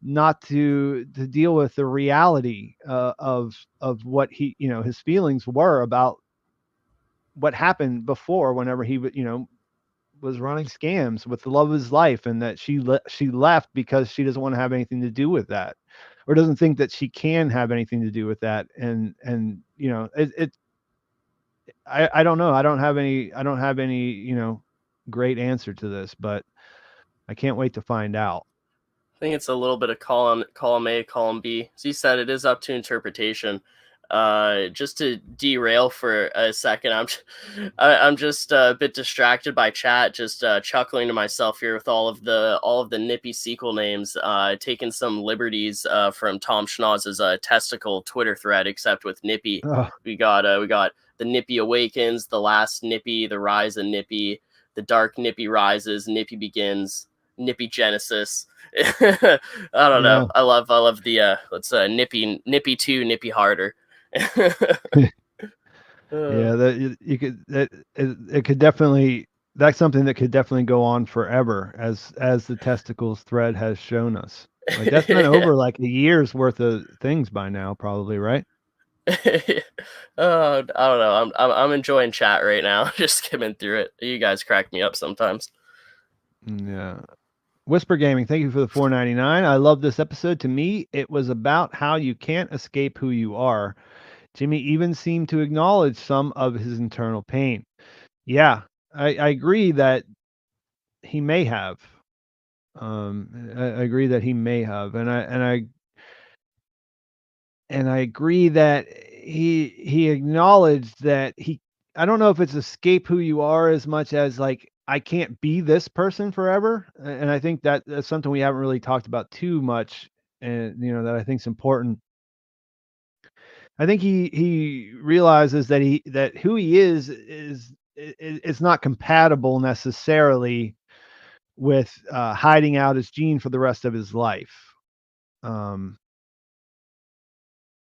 not to deal with the reality of what he, his feelings were about what happened before, whenever he was running scams with the love of his life, and that she left because she doesn't want to have anything to do with that, or doesn't think that she can have anything to do with that. And I don't know. I don't have any, great answer to this, but I can't wait to find out. I think it's a little bit of column A, column B. As you said, it is up to interpretation. Just to derail for a second, I'm just a bit distracted by chat, just chuckling to myself here with all of the Nippy sequel names, taking some liberties from Tom Schnauz's testicle Twitter thread, except with Nippy. Oh, We got the Nippy Awakens, the Last Nippy, the Rise of Nippy, the Dark Nippy Rises, Nippy Begins, Nippy Genesis. I don't yeah. know. I love the let's Nippy 2, Nippy harder. Uh, Yeah, that you could that it could definitely that's something that could definitely go on forever as the testicles thread has shown us. Like that's been yeah. over like a year's worth of things by now, probably, right? I don't know. I'm enjoying chat right now, just skimming through it. You guys crack me up sometimes. Yeah. Whisper Gaming, thank you for the 4.99. I love this episode. To me, it was about how you can't escape who you are. Jimmy even seemed to acknowledge some of his internal pain. Yeah, I agree that he may have. I agree that he may have, and I agree that he acknowledged that he. I don't know if it's escape who you are as much as like I can't be this person forever, and I think that's something we haven't really talked about too much, and that I think is important. I think he realizes that who he is it's not compatible necessarily with hiding out as Gene for the rest of his life. Um,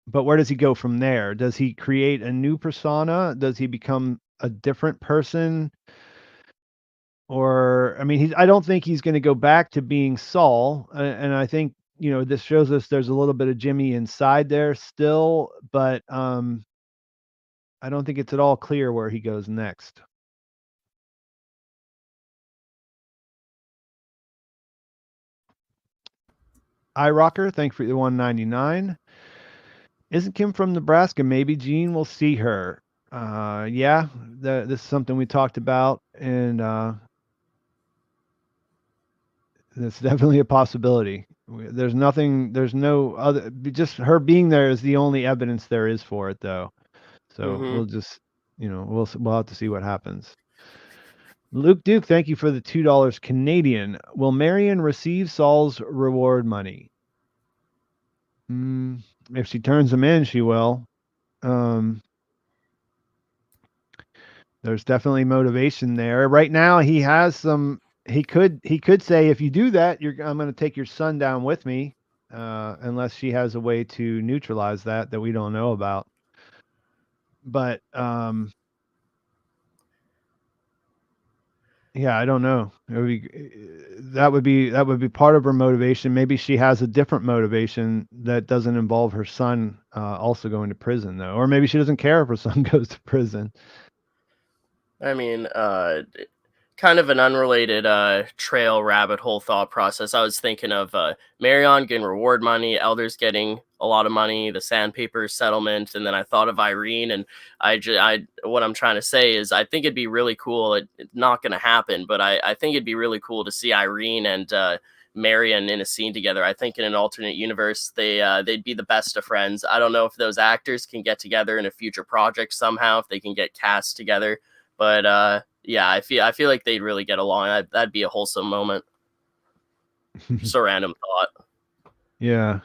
but where does he go from there? Does he create a new persona? Does he become a different person? Or I mean, I don't think he's going to go back to being Saul, and I think this shows us there's a little bit of Jimmy inside there still, but I don't think it's at all clear where he goes next. iRocker, thanks for the 199. Isn't Kim from Nebraska? Maybe Gene will see her. Yeah, this is something we talked about, and it's definitely a possibility. There's nothing, there's no other, just her being there is the only evidence there is for it, though. So Hmm. we'll just, we'll have to see what happens. Luke Duke, thank you for the $2 Canadian. Will Marion receive Saul's reward money? If she turns him in, she will. Um, there's definitely motivation there. Right now, he has some. He could say, if you do that, I'm going to take your son down with me, unless she has a way to neutralize that we don't know about. But yeah, I don't know. That would be part of her motivation. Maybe she has a different motivation that doesn't involve her son also going to prison, though, or maybe she doesn't care if her son goes to prison. I mean, kind of an unrelated trail rabbit hole thought process. I was thinking of Marion getting reward money, Elders getting a lot of money, the sandpaper settlement, and then I thought of Irene. And what I'm trying to say is, I think it'd be really cool. It's not going to happen, but I think it'd be really cool to see Irene and Marion in a scene together. I think in an alternate universe, they'd be the best of friends. I don't know if those actors can get together in a future project somehow, if they can get cast together, but yeah, I feel like they'd really get along. That'd be a wholesome moment. Just a random thought. Yeah.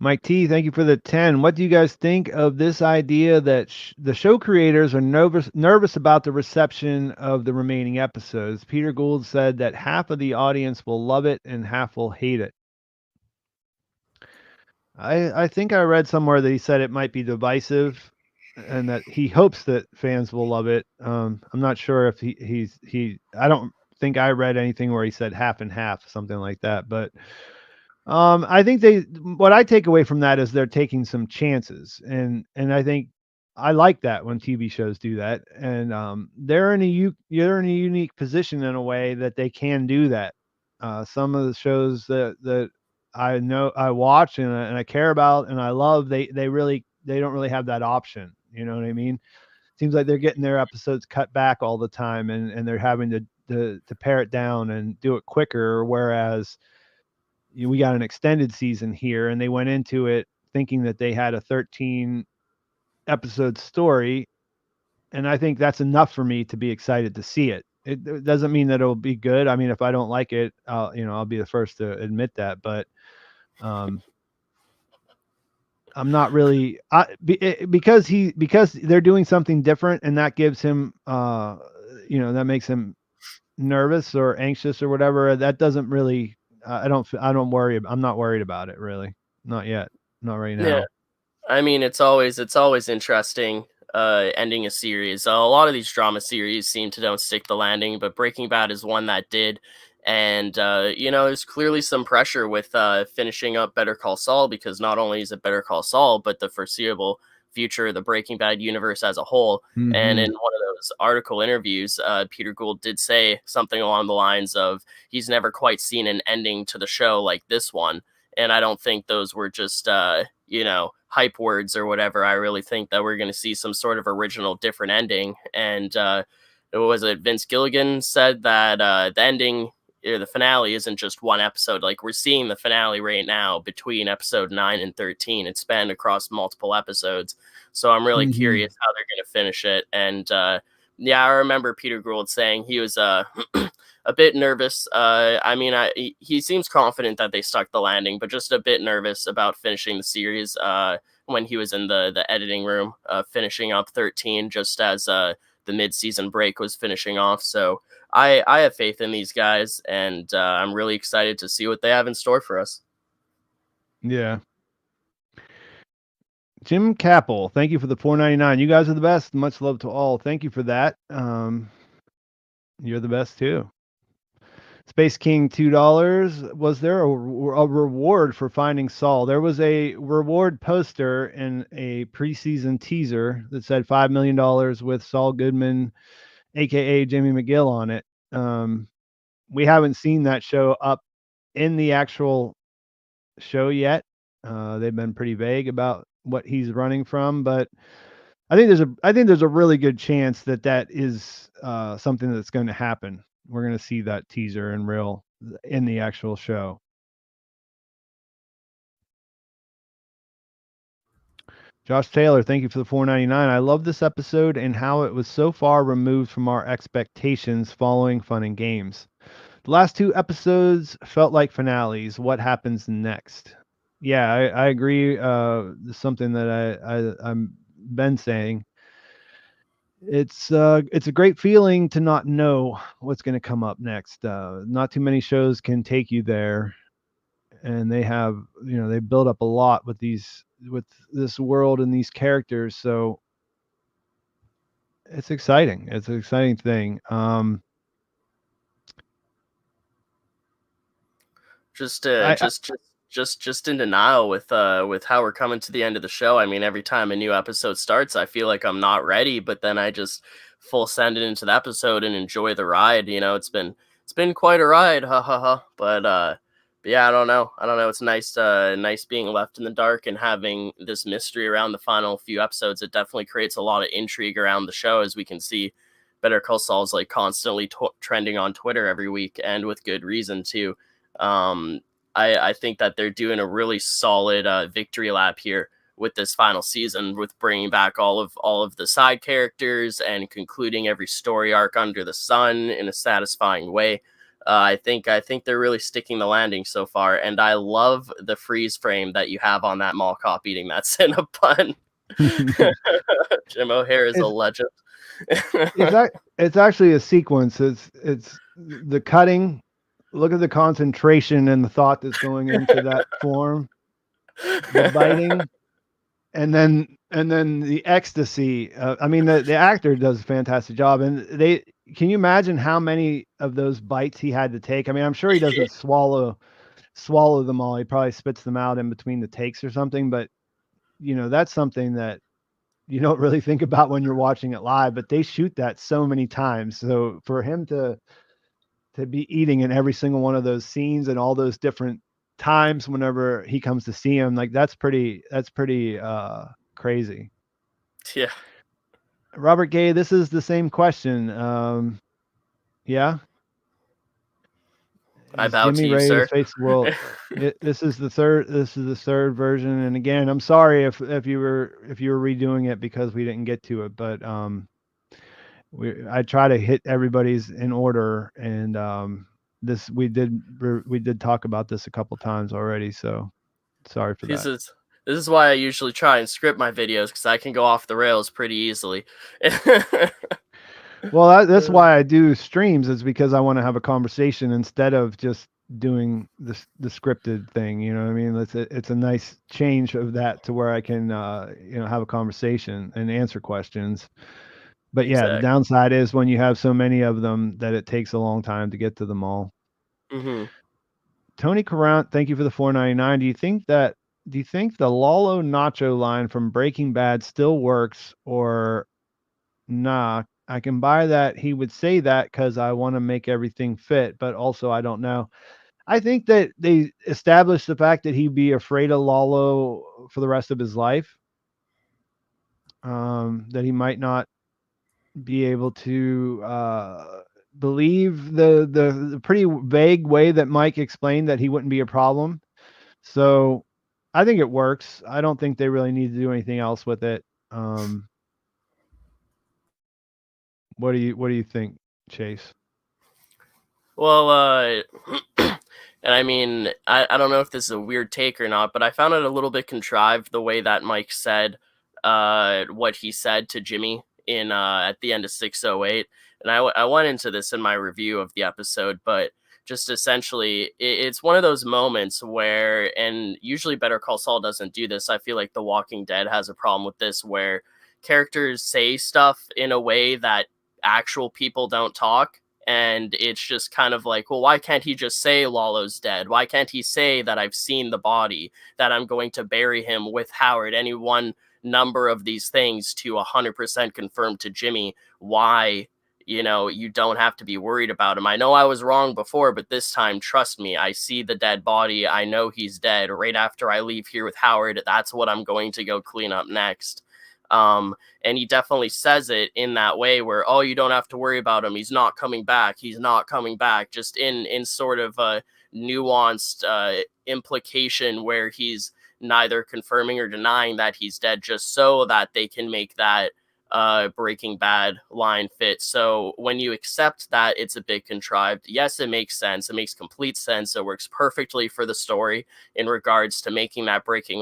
Mike T, thank you for the 10. What do you guys think of this idea that the show creators are nervous about the reception of the remaining episodes? Peter Gould said that half of the audience will love it and half will hate it. I think I read somewhere that he said it might be divisive and that he hopes that fans will love it. I'm not sure if I don't think I read anything where he said half and half, something like that, but I think what I take away from that is they're taking some chances, and I think I like that when TV shows do that, and you're in a unique position in a way that they can do that. Some of the shows that I know I watch and I care about and I love, they don't really have that option. You know what I mean? Seems like they're getting their episodes cut back all the time, and they're having to pare it down and do it quicker, whereas we got an extended season here and they went into it thinking that they had a 13 episode story, and I think that's enough for me to be excited to see it. It doesn't mean that it'll be good. I mean, if I don't like it, I'll be the first to admit that, but um I'm not really because they're doing something different, and that gives him that makes him nervous or anxious or whatever. That doesn't really I don't worry. I'm not worried about it really. Not yet. Not right Yeah, now. I mean, it's always interesting ending a series. A lot of these drama series seem to don't stick the landing, but Breaking Bad is one that did. And there's clearly some pressure with finishing up Better Call Saul, because not only is it Better Call Saul, but the foreseeable future of the Breaking Bad universe as a whole. And in one of those article interviews, Peter Gould did say something along the lines of he's never quite seen an ending to the show like this one. And I don't think those were just hype words or whatever. I really think that we're going to see some sort of original, different ending. And was it Vince Gilligan said that the ending, the finale, isn't just one episode. Like, we're seeing the finale right now between episode 9 and 13. It's spanned across multiple episodes. So I'm really curious how they're going to finish it. And I remember Peter Gould saying he was a bit nervous. He seems confident that they stuck the landing, but just a bit nervous about finishing the series when he was in the editing room, finishing up 13 just as the mid-season break was finishing off. So I have faith in these guys, and I'm really excited to see what they have in store for us. Yeah. Jim Capel, thank you for the $4.99. You guys are the best. Much love to all. Thank you for that. You're the best too. Space King, $2. Was there a reward for finding Saul? There was a reward poster in a preseason teaser that said $5 million with Saul Goodman, aka Jimmy McGill, on it. We haven't seen that show up in the actual show yet. They've been pretty vague about what he's running from, but I think there's a really good chance that is something that's going to happen. We're going to see that teaser in the actual show. Josh Taylor, thank you for the $4.99. I love this episode and how it was so far removed from our expectations following Fun and Games. The last 2 episodes felt like finales. What happens next? Yeah, I agree. Something that I've been saying. It's a great feeling to not know what's going to come up next. Not too many shows can take you there, and they have, they build up a lot with this world and these characters. So it's exciting. It's an exciting thing. Just in denial with how we're coming to the end of the show. I mean, every time a new episode starts, I feel like I'm not ready, but then I just full send it into the episode and enjoy the ride. It's been quite a ride, ha ha ha. But yeah, I don't know. It's nice being left in the dark and having this mystery around the final few episodes. It definitely creates a lot of intrigue around the show, as we can see Better Call Saul's like constantly trending on Twitter every week, and with good reason too. I think that they're doing a really solid victory lap here with this final season, with bringing back all of the side characters and concluding every story arc under the sun in a satisfying way. I think they're really sticking the landing so far, and I love the freeze frame that you have on that mall cop eating that Cinnabon. Jim O'Heir is a legend. It's actually a sequence. It's the cutting. Look at the concentration and the thought that's going into that form, the biting, and then the ecstasy. The actor does a fantastic job, and can you imagine how many of those bites he had to take? I mean, I'm sure he doesn't swallow them all. He probably spits them out in between the takes or something, but that's something that you don't really think about when you're watching it live, but they shoot that so many times. So for him to be eating in every single one of those scenes and all those different times whenever he comes to see him, like that's pretty crazy. Yeah. Robert Gay, this is the same question. Yeah. I bow to you, sir. Face the world. This is the third version, and again, I'm sorry if you were redoing it because we didn't get to it, but I try to hit everybody's in order, and we did talk about this a couple times already, so sorry for that. This is why I usually try and script my videos, because I can go off the rails pretty easily. Well, that's why I do streams, is because I want to have a conversation instead of just doing the scripted thing. You know what I mean? It's a nice change of that to where I can have a conversation and answer questions. But yeah, the Exactly. downside is when you have so many of them that it takes a long time to get to them all. Mm-hmm. Tony Carrant, thank you for the 4.99. Do you think the Lalo Nacho line from Breaking Bad still works, or nah? I can buy that he would say that because I want to make everything fit, but also I don't know. I think that they established the fact that he'd be afraid of Lalo for the rest of his life. That he might not be able to believe the pretty vague way that Mike explained that he wouldn't be a problem. So I think it works. I don't think they really need to do anything else with it. Um, what do you think, Chase? Well, and I mean, I don't know if this is a weird take or not, but I found it a little bit contrived the way that Mike said what he said to Jimmy in at the end of 608. And I went into this in my review of the episode, but just essentially, it's one of those moments where, and usually Better Call Saul doesn't do this. I feel like The Walking Dead has a problem with this, where characters say stuff in a way that actual people don't talk, and it's just kind of like, well, why can't he just say Lalo's dead? Why can't he say that I've seen the body, that I'm going to bury him with Howard? Any one number of these things to 100% confirm to Jimmy why, you don't have to be worried about him. I know I was wrong before, but this time, trust me, I see the dead body. I know he's dead. Right after I leave here with Howard, that's what I'm going to go clean up next. And he definitely says it in that way where, oh, you don't have to worry about him. He's not coming back. He's not coming back. Just in sort of a nuanced implication where he's neither confirming or denying that he's dead, just so that they can make that Breaking Bad line fit. So when you accept that it's a bit contrived, yes, it makes sense. It makes complete sense. It works perfectly for the story in regards to making that Breaking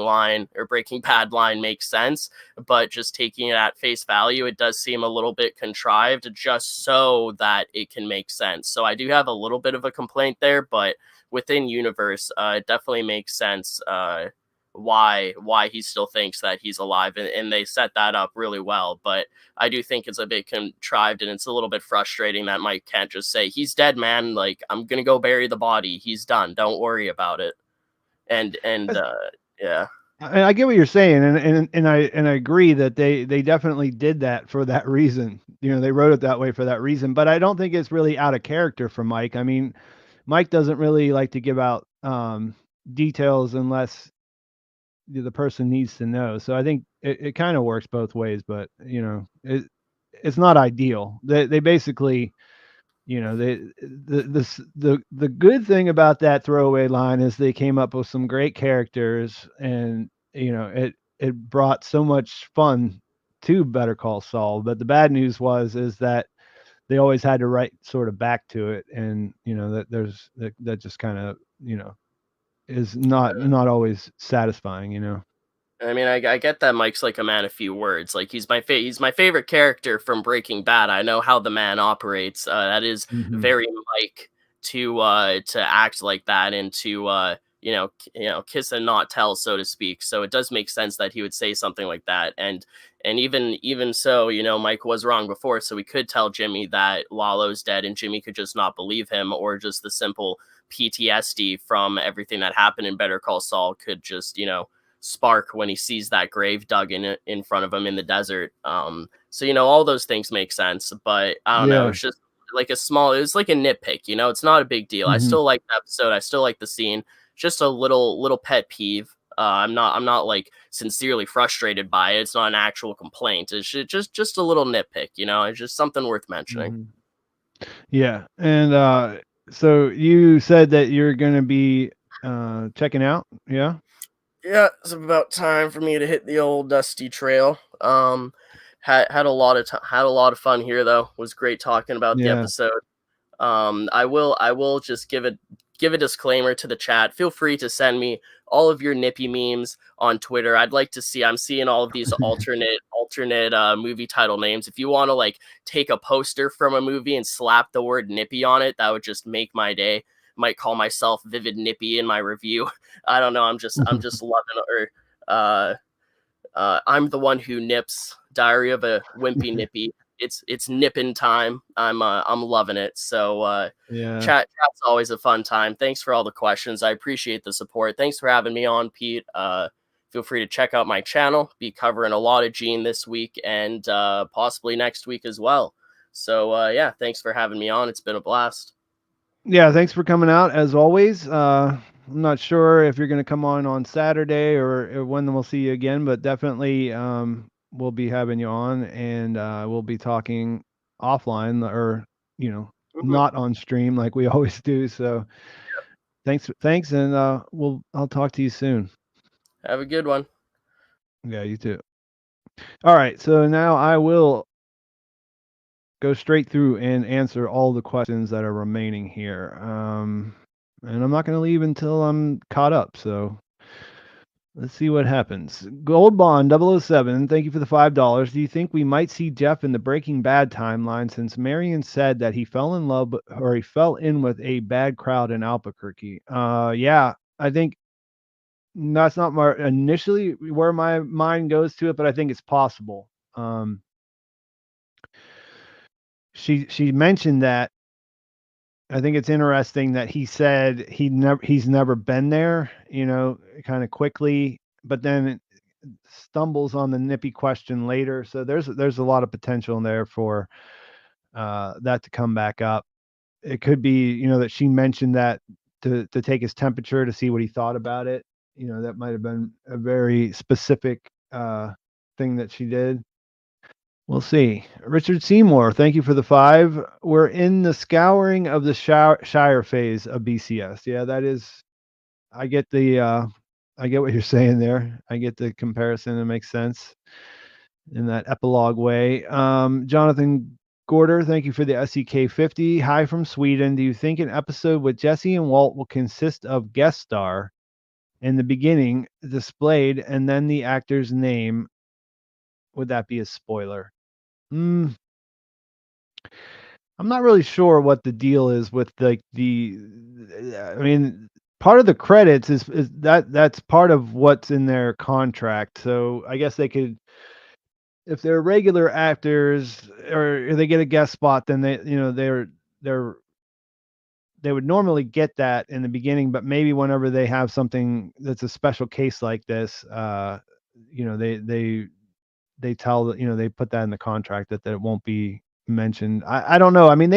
Bad line make sense. But just taking it at face value, it does seem a little bit contrived just so that it can make sense. So I do have a little bit of a complaint there, but within universe, it definitely makes sense. Why he still thinks that he's alive, and they set that up really well. But I do think it's a bit contrived, and it's a little bit frustrating that Mike can't just say he's dead, man. Like, I'm gonna go bury the body. He's done. Don't worry about it. And yeah. I get what you're saying, and I agree that they definitely did that for that reason. They wrote it that way for that reason. But I don't think it's really out of character for Mike. I mean, Mike doesn't really like to give out details unless the person needs to know. So I think it kind of works both ways, but it's not ideal. They basically, the good thing about that throwaway line is they came up with some great characters, and it brought so much fun to Better Call Saul. But the bad news is that they always had to write sort of back to it, and that just kind of is not always satisfying. I mean, I get that Mike's like a man of few words. Like, he's my favorite character from Breaking Bad. I know how the man operates. That is Mhm. very Mike to act like that, and to kiss and not tell, so to speak. So it does make sense that he would say something like that. And even so, Mike was wrong before, so we could tell Jimmy that Lalo's dead, and Jimmy could just not believe him, or just the simple PTSD from everything that happened in Better Call Saul could just spark when he sees that grave dug in front of him in the desert. So all those things make sense, but I don't know. Yeah. It's just like it's like a nitpick. It's not a big deal. I Mhm. still like the episode. I still like the scene. Just a little pet peeve. I'm not like sincerely frustrated by it. It's not an actual complaint. It's just a little nitpick. It's just something worth mentioning. Mhm. Yeah. And so you said that you're gonna be checking out, yeah? Yeah, it's about time for me to hit the old dusty trail. Had a lot of fun here though. It was great talking about the Yeah. episode. I will just give a disclaimer to the chat. Feel free to send me all of your Nippy memes on Twitter. I'd like to see. I'm seeing all of these alternate movie title names. If you want to like take a poster from a movie and slap the word Nippy on it, that would just make my day. might call myself Vivid Nippy in my review. I don't know. I'm just loving it. Or I'm the one who nips. Diary of a Wimpy Nippy. It's nipping time. I'm loving it. So Yeah. chat's always a fun time. Thanks for all the questions. I appreciate the support. Thanks for having me on, Pete. Feel free to check out my channel. Be covering a lot of Gene this week and possibly next week as well. So yeah, thanks for having me on. It's been a blast. Yeah, thanks for coming out as always. I'm not sure if you're going to come on Saturday or when we'll see you again, but definitely we'll be having you on, and we'll be talking offline or Mhm. not on stream like we always do. So thanks, and I'll talk to you soon. Have a good one. Yeah, you too. All right, so now I will go straight through and answer all the questions that are remaining here. And I'm not going to leave until I'm caught up. So let's see what happens. Gold Bond 007, thank you for the $5. Do you think we might see Jeff in the Breaking Bad timeline, since Marion said that he fell in love or he fell in with a bad crowd in Albuquerque? Yeah, I think that's not initially where my mind goes to it, but I think it's possible. She mentioned that. I think it's interesting that he said he's never been there, kind of quickly, but then stumbles on the Nippy question later. So there's a lot of potential in there for that to come back up. It could be, that she mentioned that to take his temperature to see what he thought about it. That might have been a very specific thing that she did. We'll see. Richard Seymour, thank you for the 5. We're in the scouring of the Shire phase of BCS. Yeah, that is. I get I get what you're saying there. I get the comparison. It makes sense in that epilogue way. Jonathan Gorder, thank you for the SEK 50. Hi from Sweden. Do you think an episode with Jesse and Walt will consist of guest star in the beginning displayed and then the actor's name? Would that be a spoiler? Hmm. I'm not really sure what the deal is with I mean, part of the credits is that's part of what's in their contract. So I guess they could, if they're regular actors or if they get a guest spot, then they're they would normally get that in the beginning, but maybe whenever they have something that's a special case like this, you know, they tell that, they put that in the contract that it won't be mentioned. I don't know. I mean,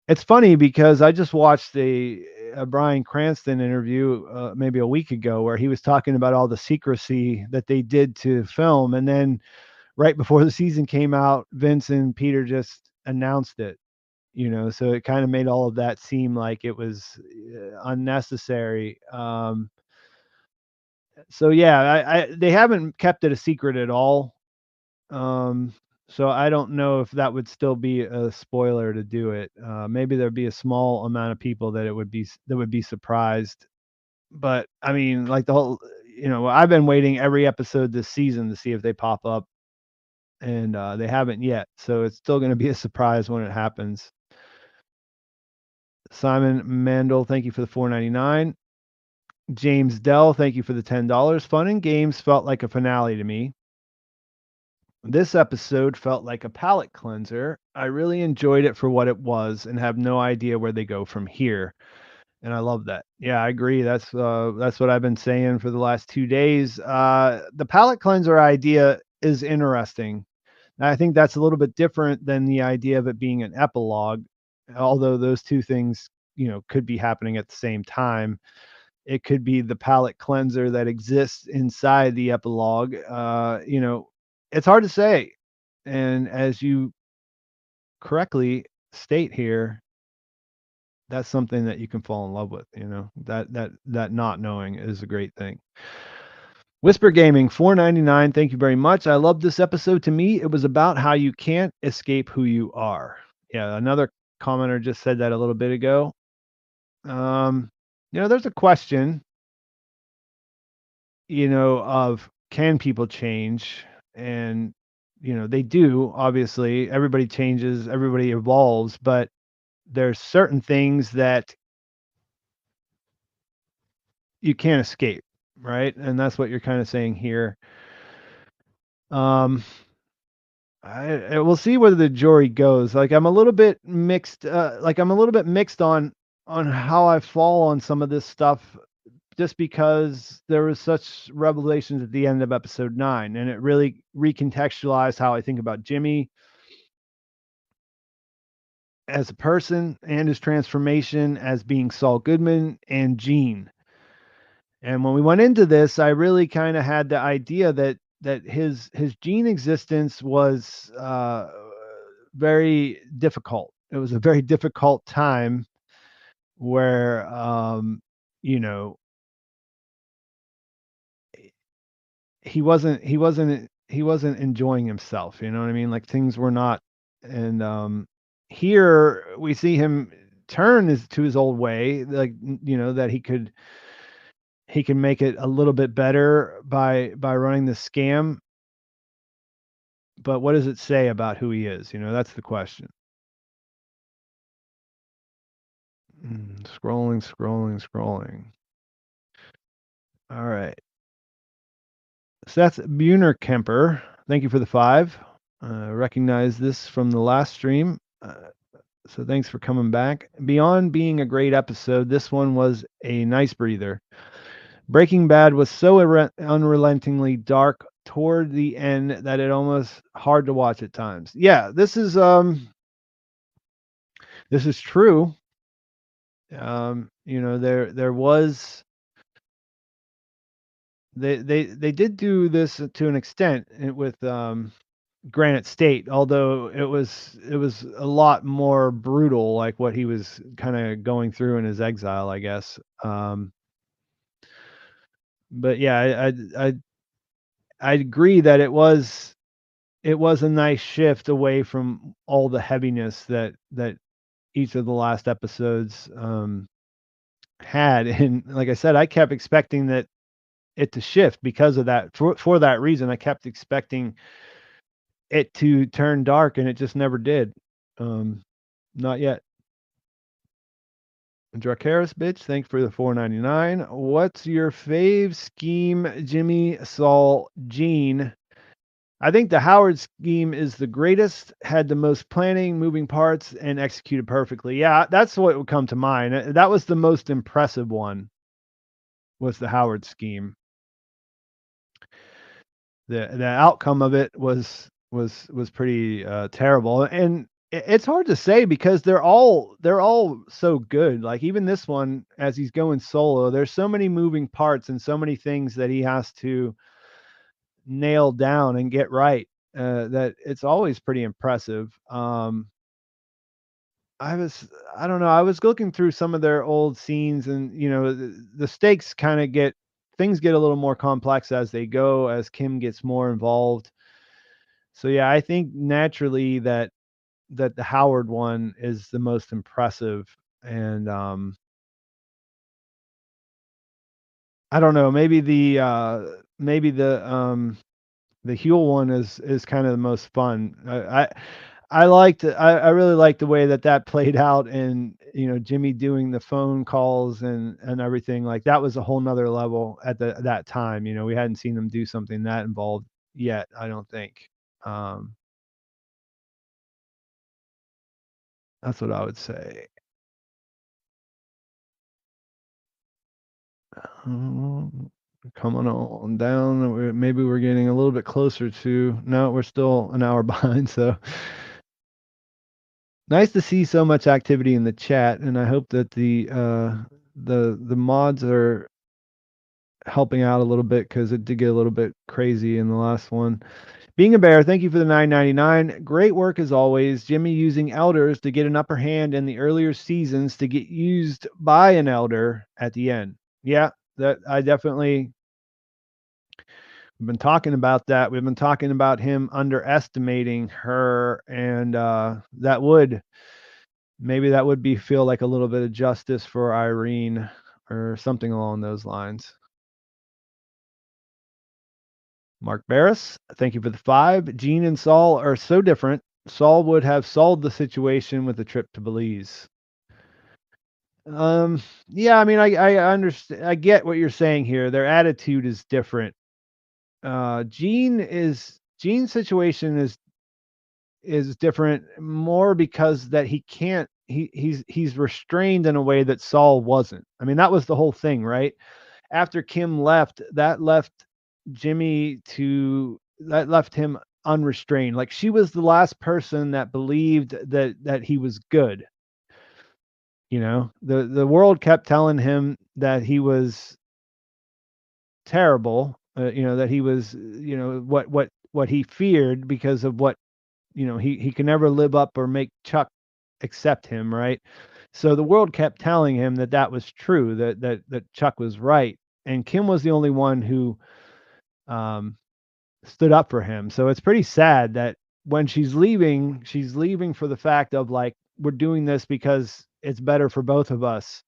it's funny because I just watched a Bryan Cranston interview maybe a week ago where he was talking about all the secrecy that they did to film, and then right before the season came out, Vince and Peter just announced it. So it kind of made all of that seem like it was unnecessary. So yeah, they haven't kept it a secret at all. Um, so I don't know if that would still be a spoiler to do it. Maybe there'd be a small amount of people that would be surprised. But I mean, like the whole, I've been waiting every episode this season to see if they pop up, and they haven't yet. So it's still going to be a surprise when it happens. Simon Mandel, thank you for the $4.99. James Dell, thank you for the $10. Fun and games felt like a finale to me. This episode felt like a palate cleanser. I really enjoyed it for what it was and have no idea where they go from here. And I love that. Yeah, I agree. That's what I've been saying for the last 2 days. The palate cleanser idea is interesting. I think that's a little bit different than the idea of it being an epilogue, although those two things, could be happening at the same time. It could be the palate cleanser that exists inside the epilogue. It's hard to say. And as you correctly state here, that's something that you can fall in love with, that not knowing is a great thing. Whisper Gaming, $4.99. Thank you very much. I love this episode. To me, it was about how you can't escape who you are. Yeah, another commenter just said that a little bit ago. There's a question, of can people change? And, they do, obviously. Everybody changes, everybody evolves, but there's certain things that you can't escape, right? And that's what you're kind of saying here. Um, I we'll see where the jury goes. Like I'm a little bit mixed. I'm a little bit mixed on how I fall on some of this stuff, just because there was such revelations at the end of episode 9, and it really recontextualized how I think about Jimmy as a person and his transformation as being Saul Goodman and Gene. And when we went into this, I really kind of had the idea that his Gene existence was very difficult. It was a very difficult time where you know he wasn't enjoying himself. You know what I mean? Like things were not. And here we see him turn to his old way, like that he can make it a little bit better by running the scam. But what does it say about who he is? That's the question. Scrolling, scrolling, scrolling. All right. Seth Buhner-Kemper, thank you for the 5. Recognize this from the last stream. So thanks for coming back. Beyond being a great episode, this one was a nice breather. Breaking Bad was so unrelentingly dark toward the end that it almost hard to watch at times. Yeah, this is true. There was they did do this to an extent with Granite State, although it was a lot more brutal, like what he was kind of going through in his exile, I guess. But yeah, I agree that it was a nice shift away from all the heaviness that each of the last episodes had. And like I said, I kept expecting it to shift because of that. For that reason, I kept expecting it to turn dark, and it just never did. Not yet. Dracaris bitch, thanks for the 4.99. What's your fave scheme, Jimmy, Saul, Gene? I think the Howard scheme is the greatest, had the most planning, moving parts, and executed perfectly. Yeah, that's what would come to mind. That was the most impressive one, was the Howard scheme. The outcome of it was pretty terrible, and it's hard to say because they're all so good. Like even this one, as he's going solo, there's so many moving parts and so many things that he has to nail down and get right, that it's always pretty impressive. I don't know, I was looking through some of their old scenes, and the stakes kind of things get a little more complex as they go, as Kim gets more involved. So yeah, I think naturally that the Howard one is the most impressive. And I don't know, maybe the Huel one is kind of the most fun. I really liked the way that played out, and Jimmy doing the phone calls and everything. Like that was a whole nother level at that time. We hadn't seen them do something that involved yet, I don't think. um that's what I would say. Um, Coming on down. Maybe we're getting a little bit closer to. No, we're still an hour behind. So nice to see so much activity in the chat, and I hope that the mods are helping out a little bit, because it did get a little bit crazy in the last one. Being a Bear, thank you for the 9.99. Great work as always. Jimmy using elders to get an upper hand in the earlier seasons to get used by an elder at the end. Yeah, that I definitely. We've been talking about that. We've been talking about him underestimating her, and that would be feel like a little bit of justice for Irene, or something along those lines. Mark Barris, thank you for the 5. Gene and Saul are so different. Saul would have solved the situation with a trip to Belize. Yeah, I mean, I understand. I get what you're saying here. Their attitude is different. Gene's situation is different more because that he can't he's restrained in a way that Saul wasn't. I mean, that was the whole thing, right? After Kim left, that left him unrestrained. Like she was the last person that believed that he was good. You know, the world kept telling him that he was terrible. That he was, what he feared because of what, he can never live up or make Chuck accept him, right? So the world kept telling him that that was true, that Chuck was right, and Kim was the only one who um, stood up for him. So it's pretty sad that when she's leaving for the fact of like, we're doing this because it's better for both of us,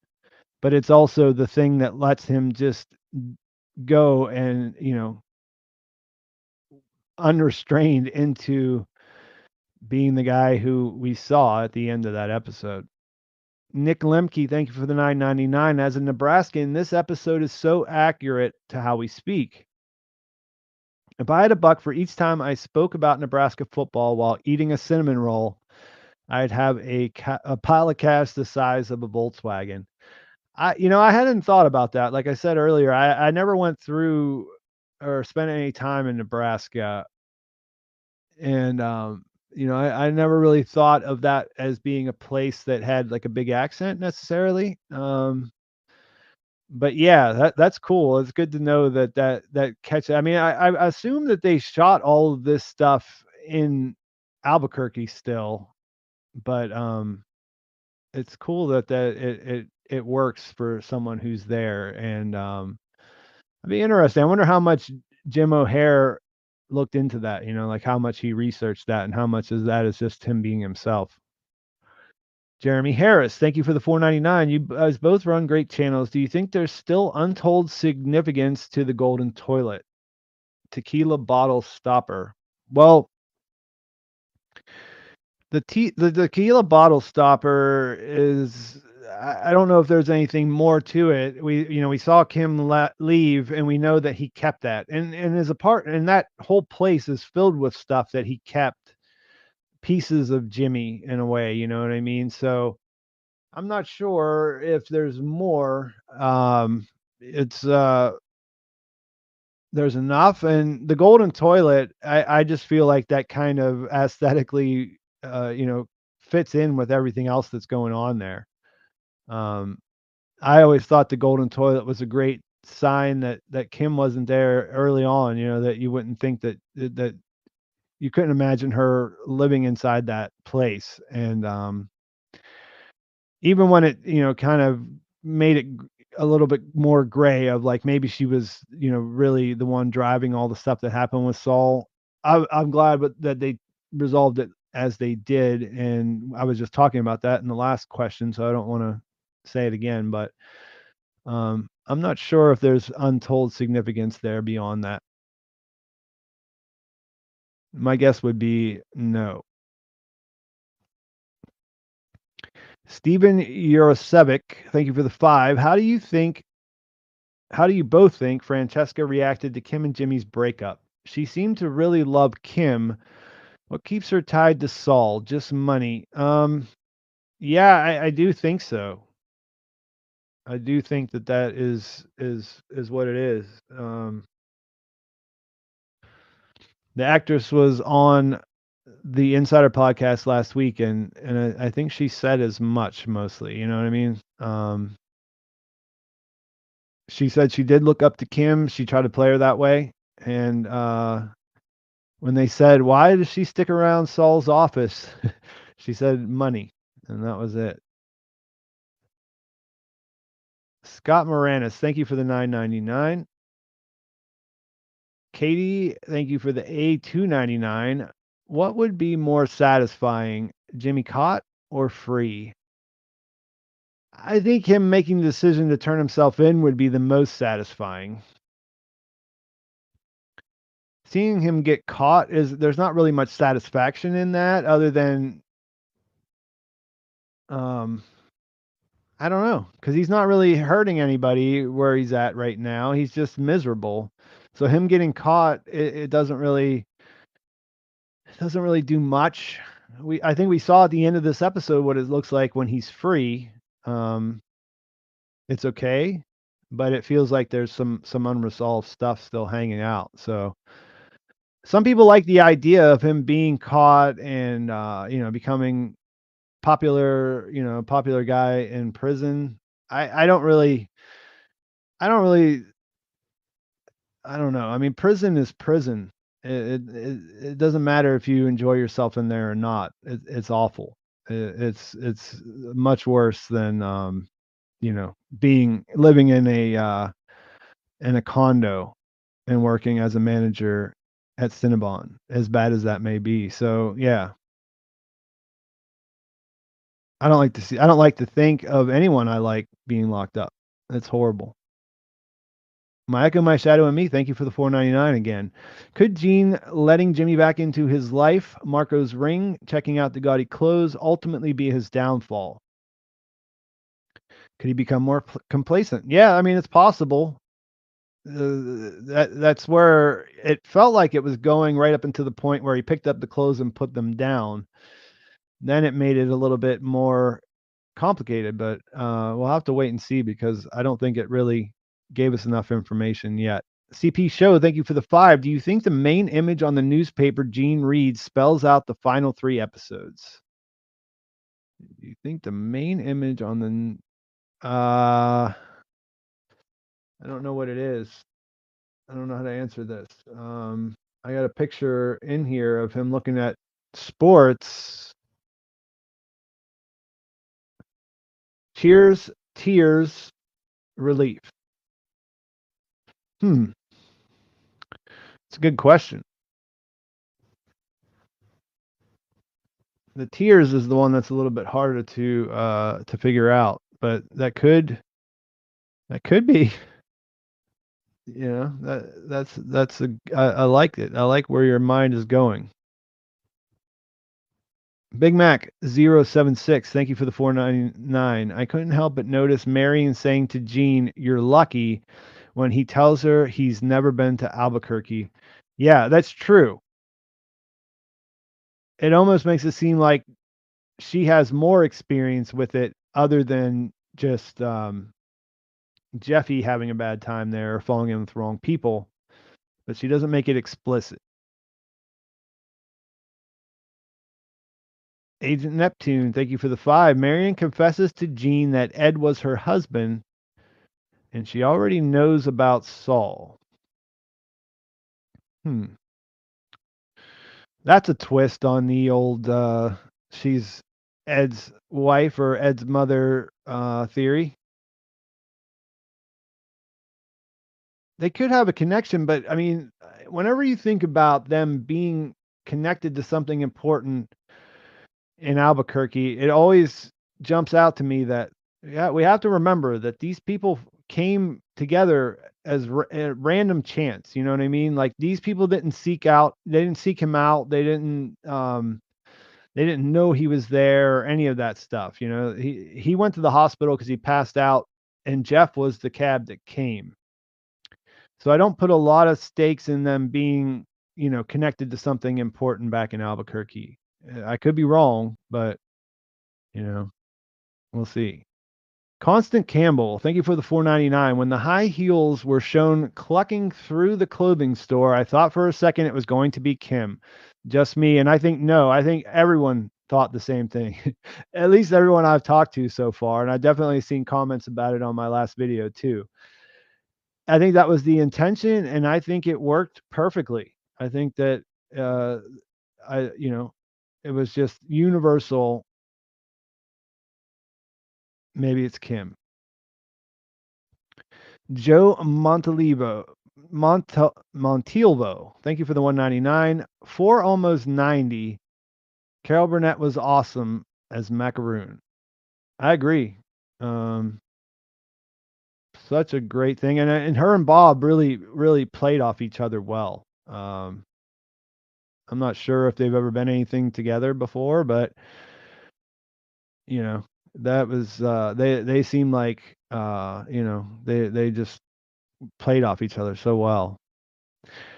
but it's also the thing that lets him just go and, unrestrained into being the guy who we saw at the end of that episode. Nick Lemke, thank you for the 9.99. As a Nebraskan, this episode is so accurate to how we speak. If I had a buck for each time I spoke about Nebraska football while eating a cinnamon roll, I'd have a pile of cash the size of a Volkswagen. I hadn't thought about that. Like I said earlier, I never went through or spent any time in Nebraska, and I never really thought of that as being a place that had like a big accent necessarily. But yeah, that's cool. It's good to know that catch. I mean, I assume that they shot all of this stuff in Albuquerque still, but it's cool that it works for someone who's there, and it'd be interesting. I wonder how much Jim O'Hare looked into that. Like how much he researched that, and how much of that is just him being himself. Jeremy Harris, thank you for the 4.99. You guys both run great channels. Do you think there's still untold significance to the golden toilet? Tequila bottle stopper. Well, the tequila bottle stopper is, I don't know if there's anything more to it. We saw Kim leave, and we know that he kept that, and as a part, and that whole place is filled with stuff that he kept, pieces of Jimmy in a way. You know what I mean? So I'm not sure if there's more. It's There's enough, and the golden toilet, I just feel like that kind of aesthetically, fits in with everything else that's going on there. Um, I always thought the golden toilet was a great sign that Kim wasn't there early on. That you wouldn't think that you couldn't imagine her living inside that place, and even when it, kind of made it a little bit more gray of like maybe she was, really the one driving all the stuff that happened with Saul. I'm glad that they resolved it as they did, and I was just talking about that in the last question, so I don't want to say it again, but I'm not sure if there's untold significance there beyond that. My guess would be no. Steven Yurosevic, thank you for the 5. How do you both think Francesca reacted to Kim and Jimmy's breakup? She seemed to really love Kim. What keeps her tied to Saul? Just money. Yeah, I do think so. I do think that is what it is. The actress was on the Insider podcast last week, and I think she said as much mostly. You know what I mean? She said she did look up to Kim. She tried to play her that way, and when they said, "Why does she stick around Saul's office?" she said, "Money," and that was it. Scott Moranis, thank you for the 9.99. Katie, thank you for the A2.99. What would be more satisfying, Jimmy caught or free? I think him making the decision to turn himself in would be the most satisfying. Seeing him get caught, there's not really much satisfaction in that, other than um I don't know, because he's not really hurting anybody where he's at right now. He's just miserable. So him getting caught, it doesn't really do much. I think we saw at the end of this episode what it looks like when he's free. Um, it's okay, but it feels like there's some unresolved stuff still hanging out. So some people like the idea of him being caught and becoming popular guy in prison. I don't really I don't really I don't know. I mean, prison is prison. It doesn't matter if you enjoy yourself in there or not. It's awful. It's much worse than being living in a condo and working as a manager at Cinnabon, as bad as that may be. So yeah, I don't like to think of anyone I like being locked up. That's horrible. My Echo, My Shadow, and Me, thank you for the 4.99 again. Could Gene letting Jimmy back into his life, Marco's ring, checking out the gaudy clothes, ultimately be his downfall? Could he become more complacent? Yeah, I mean, it's possible. That's where it felt like it was going right up until the point where he picked up the clothes and put them down. Then it made it a little bit more complicated, but we'll have to wait and see because I don't think it really gave us enough information yet. CP Show, thank you for the 5. Do you think the main image on the newspaper Gene reads spells out the final 3 episodes? Do you think the main image on the I don't know what it is. I don't know how to answer this. I got a picture in here of him looking at sports. Cheers, tears, relief. Hmm. It's a good question. The tears is the one that's a little bit harder to figure out, but that could be, that's I like it. I like where your mind is going. Big Mac 076, thank you for the 4.99. I couldn't help but notice Marion saying to Gene, "You're lucky," when he tells her he's never been to Albuquerque. Yeah, that's true. It almost makes it seem like she has more experience with it other than just Jeffy having a bad time there or falling in with the wrong people, but she doesn't make it explicit. Agent Neptune, thank you for the 5. Marion confesses to Gene that Ed was her husband, and she already knows about Saul. Hmm. That's a twist on the old she's Ed's wife or Ed's mother theory. They could have a connection, but I mean, whenever you think about them being connected to something important in Albuquerque, it always jumps out to me that yeah, we have to remember that these people came together as random chance. You know what I mean? Like these people they didn't seek him out. They didn't know he was there or any of that stuff. You know, he went to the hospital because he passed out, and Jeff was the cab that came. So I don't put a lot of stakes in them being, connected to something important back in Albuquerque. I could be wrong, but you know, we'll see. Constant Campbell, thank you for the 4.99. When the high heels were shown clucking through the clothing store, I thought for a second it was going to be Kim. Just me, and I think no, I think everyone thought the same thing. At least everyone I've talked to so far, and I've definitely seen comments about it on my last video too. I think that was the intention, and I think it worked perfectly. I think that uh, it was just universal. Maybe it's Kim. Joe Montalvo. Thank you for the 199. For almost 90, Carol Burnett was awesome as Macaroon. I agree. Um, Such a great thing, and her and Bob really played off each other well. I'm not sure if they've ever been anything together before, but you know, That was, they seem like, they just played off each other so well.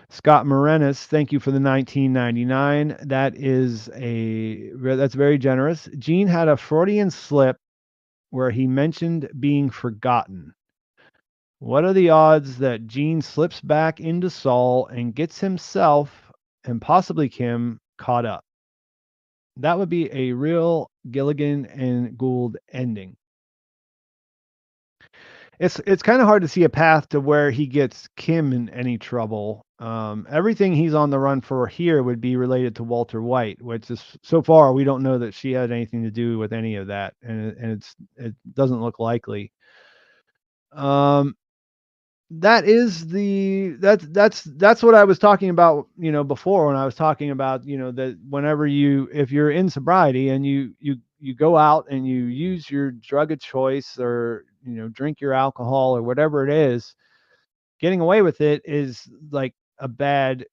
Scott Morenis, thank you for the 1999. That's very generous. Gene had a Freudian slip where he mentioned being forgotten. What are the odds that Gene slips back into Saul and gets himself and possibly Kim caught up? That would be a real Gilligan and Gould ending. It's kind of hard to see a path to where he gets Kim in any trouble. Everything he's on the run for here would be related to Walter White, which is so far we don't know that she had anything to do with any of that, and it doesn't look likely. Um, that's what I was talking about, before when I was talking about, that whenever if you're in sobriety and you go out and you use your drug of choice or, drink your alcohol or whatever it is, getting away with it is like a bad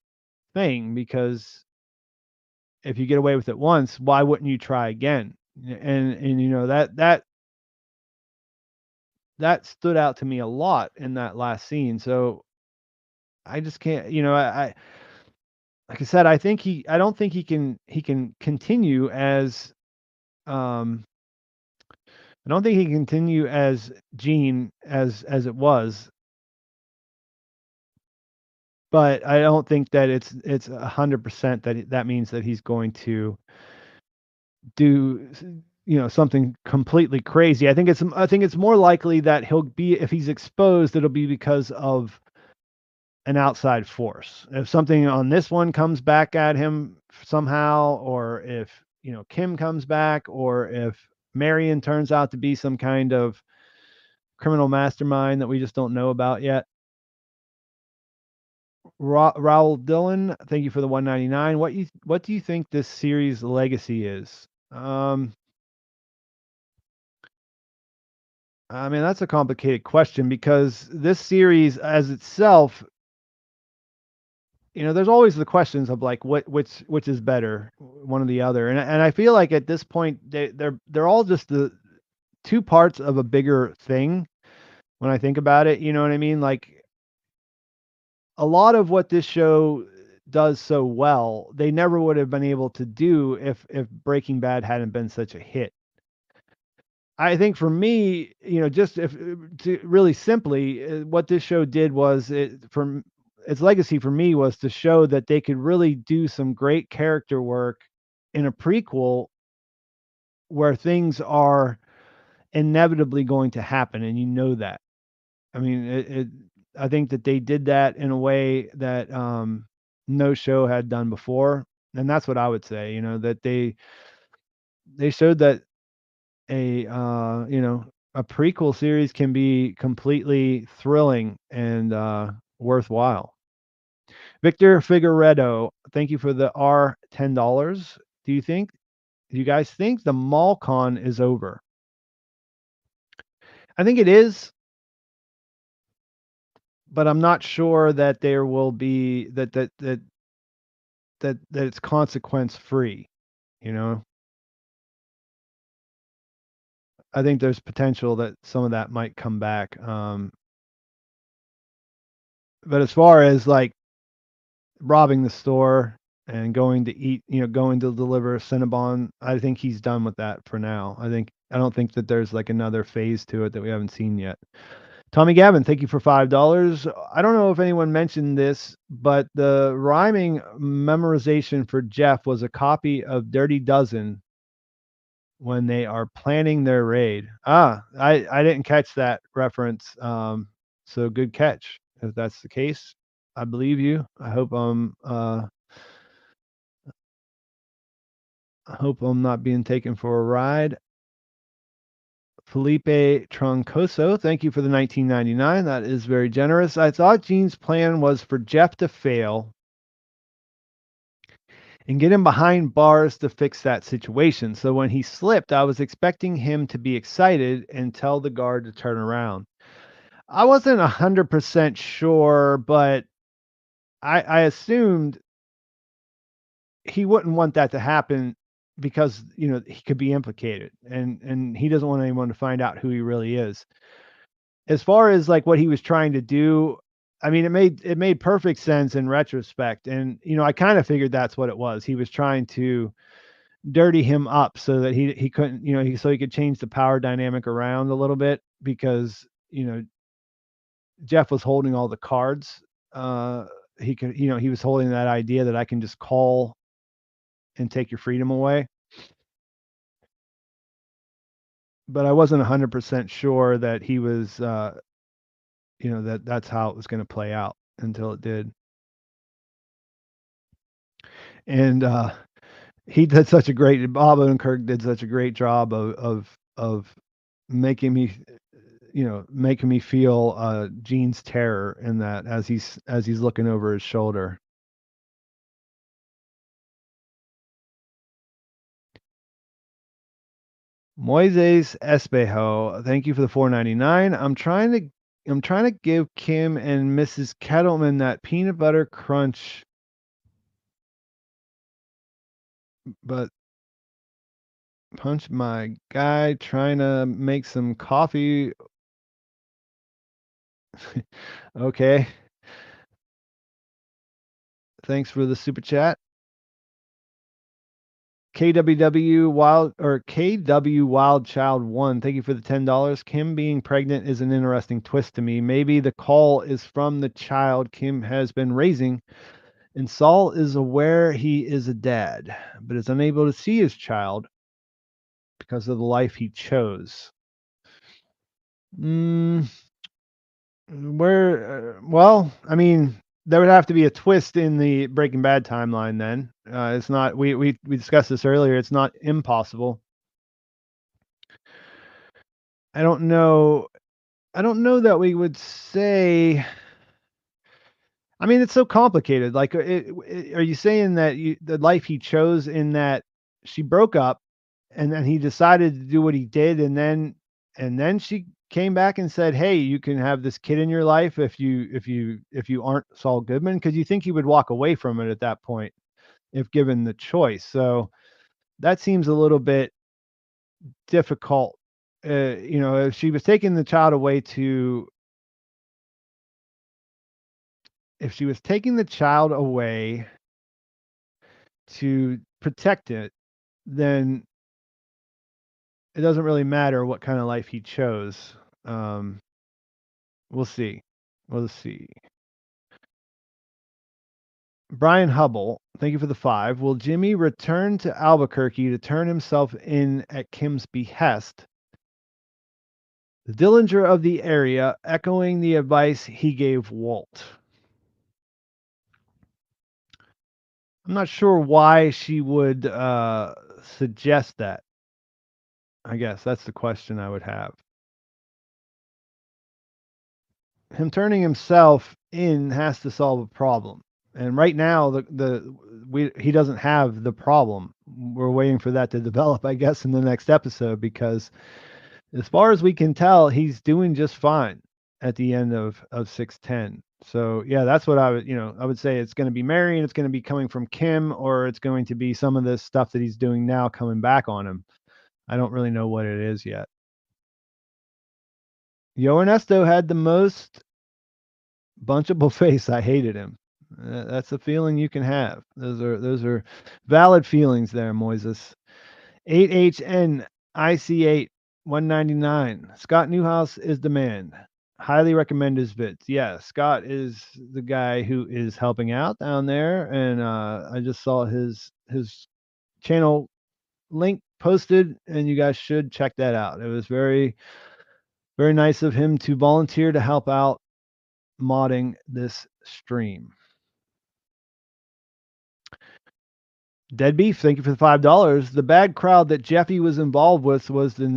thing because if you get away with it once, why wouldn't you try again? And that stood out to me a lot in that last scene. So I just can't, like I said, I don't think he can continue as um I don't think he can continue as Gene as it was, but I don't think that it's 100% that means that he's going to do something completely crazy. I think it's more likely that he'll be, if he's exposed, it'll be because of an outside force. If something on this one comes back at him somehow, or if, Kim comes back, or if Marion turns out to be some kind of criminal mastermind that we just don't know about yet. Raul Dillon, thank you for the 199. What do you think this series legacy is? I mean, that's a complicated question because this series as itself, there's always the questions of like which is better, one or the other. And I feel like at this point they're all just the two parts of a bigger thing when I think about it, you know what I mean? Like a lot of what this show does so well, they never would have been able to do if Breaking Bad hadn't been such a hit. I think for me, just if to really simply, what this show did was its legacy for me was to show that they could really do some great character work in a prequel where things are inevitably going to happen, and that. I mean, I think that they did that in a way that no show had done before, and that's what I would say. That they showed that a prequel series can be completely thrilling and worthwhile. Victor Figueredo, thank you for the $10. Do you guys think the mall con is over? I think it is, but I'm not sure that there will be that it's consequence free, you know? I think there's potential that some of that might come back. But as far as like robbing the store and going to eat, going to deliver Cinnabon, I think he's done with that for now. I don't think that there's like another phase to it that we haven't seen yet. Tommy Gavin, thank you for $5. I don't know if anyone mentioned this, but the rhyming memorization for Jeff was a copy of Dirty Dozen when they are planning their raid. I didn't catch that reference. So good catch. If that's the case, I believe you. I hope I'm not being taken for a ride. Felipe Troncoso, thank you for the 1999. That is very generous. I thought Gene's plan was for Jeff to fail and get him behind bars to fix that situation. So when he slipped, I was expecting him to be excited and tell the guard to turn around. I wasn't 100% sure, but I assumed he wouldn't want that to happen because, he could be implicated, and he doesn't want anyone to find out who he really is. As far as, like, what he was trying to do, I mean, it made perfect sense in retrospect, and, I kinda figured that's what it was. He was trying to dirty him up so that he couldn't, so he could change the power dynamic around a little bit because, Jeff was holding all the cards. Uh, he was holding that idea that I can just call and take your freedom away. But I wasn't 100% sure that he was, that's how it was gonna play out until it did. And, he did such a great Bob Odenkirk did such a great job of making me, making me feel, Gene's terror in that as he's looking over his shoulder. Moises Espejo, thank you for the 4.99. I'm trying to give Kim and Mrs. Kettleman that peanut butter crunch, but punch my guy trying to make some coffee. Okay. Thanks for the super chat. KW Wild Child 1. Thank you for the $10. Kim being pregnant is an interesting twist to me. Maybe the call is from the child Kim has been raising, and Saul is aware he is a dad, but is unable to see his child because of the life he chose. Mm, well, I mean, there would have to be a twist in the Breaking Bad timeline then. It's not, we discussed this earlier, it's not impossible. I don't know. I don't know that we would say. I mean, it's so complicated. Like, are you saying that the life he chose in that she broke up, and then he decided to do what he did, and then she came back and said, "Hey, you can have this kid in your life if you aren't Saul Goodman," because you think he would walk away from it at that point if given the choice. So that seems a little bit difficult. If she was taking the child away to if she was taking the child away to protect it, then it doesn't really matter what kind of life he chose. Um, we'll see. We'll see. Brian Hubble, thank you for the 5. Will Jimmy return to Albuquerque to turn himself in at Kim's behest? The Dillinger of the area, echoing the advice he gave Walt. I'm not sure why she would suggest that. I guess that's the question I would have. Him turning himself in has to solve a problem. And right now, he doesn't have the problem. We're waiting for that to develop, I guess, in the next episode, because as far as we can tell, he's doing just fine at the end of 610. So yeah, that's what I would say it's going to be Mary, and it's going to be coming from Kim, or it's going to be some of this stuff that he's doing now coming back on him. I don't really know what it is yet. Yo Ernesto had the most bunchable face. I hated him. That's a feeling you can have. Those are valid feelings there, Moises. 8HNIC8 199. Scott Newhouse is the man. Highly recommend his vids. Yeah, Scott is the guy who is helping out down there, and I just saw his channel link posted, and you guys should check that out. It was very, very nice of him to volunteer to help out modding this stream. Dead Beef, thank you for the $5. The bad crowd that Jeffy was involved with was the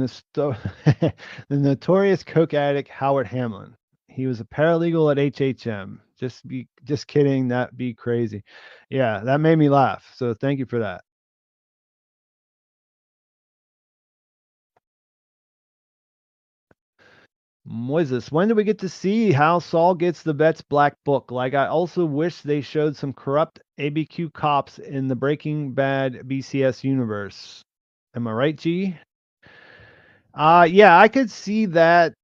notorious coke addict Howard Hamlin. He was a paralegal at HHM. Just kidding. That'd be crazy. Yeah, that made me laugh. So thank you for that. Moises, when do we get to see how Saul gets the vet's black book? Like, I also wish they showed some corrupt ABQ cops in the Breaking Bad BCS universe. Am I right, G? Yeah, I could see that.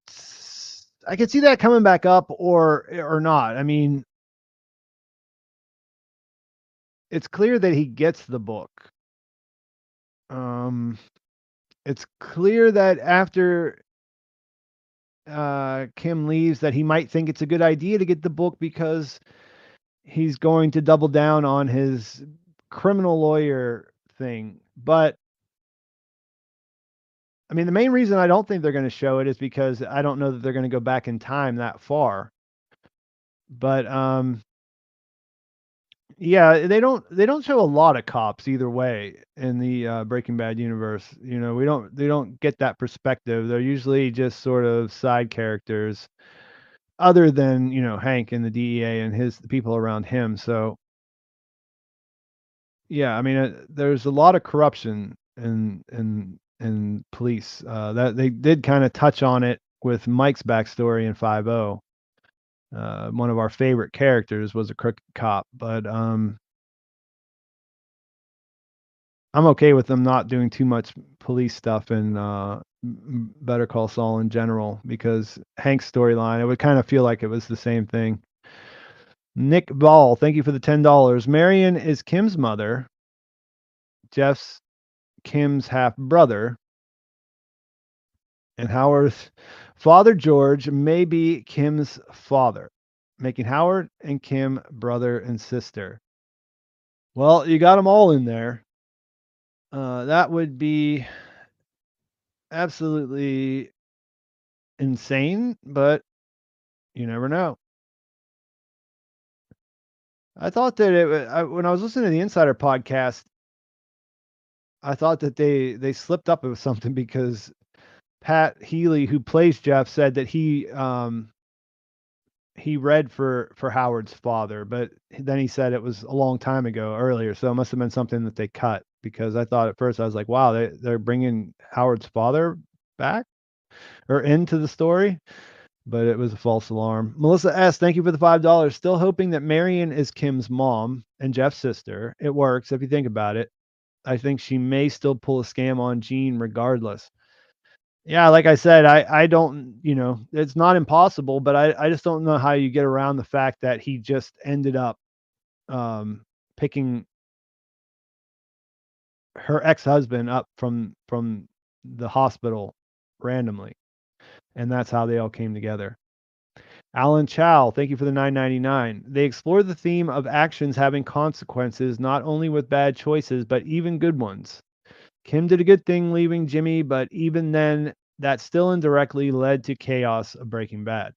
I could see that coming back up or not. I mean, it's clear that he gets the book. Um, it's clear that after Kim leaves, that he might think it's a good idea to get the book because he's going to double down on his criminal lawyer thing. But I mean, the main reason I don't think they're going to show it is because I don't know that they're going to go back in time that far. But yeah, they don't show a lot of cops either way in the Breaking Bad universe. You know, they don't get that perspective. They're usually just sort of side characters, other than Hank and the DEA and the people around him. So yeah, I mean, there's a lot of corruption in police. That they did kind of touch on it with Mike's backstory in 5-0. One of our favorite characters was a crooked cop, but I'm okay with them not doing too much police stuff in Better Call Saul in general, because Hank's storyline, it would kind of feel like it was the same thing. Nick Ball, thank you for the $10. Marion is Kim's mother. Jeff's Kim's half brother. And Howard's father, George, may be Kim's father, making Howard and Kim brother and sister. Well, you got them all in there. That would be absolutely insane, but you never know. I thought that when I was listening to the Insider podcast, I thought that they slipped up with something, because Pat Healy, who plays Jeff, said that he read for Howard's father, but then he said it was a long time ago earlier, so it must have been something that they cut, because I thought at first, I was like, wow, they're bringing Howard's father back or into the story, but it was a false alarm. Melissa S., thank you for the $5. Still hoping that Marion is Kim's mom and Jeff's sister. It works if you think about it. I think she may still pull a scam on Gene regardless. Yeah, like I said, I don't, it's not impossible, but I just don't know how you get around the fact that he just ended up picking her ex-husband up from the hospital randomly, and that's how they all came together. Alan Chow, thank you for the $9.99. They explore the theme of actions having consequences, not only with bad choices, but even good ones. Kim did a good thing leaving Jimmy, but even then, that still indirectly led to chaos of Breaking Bad.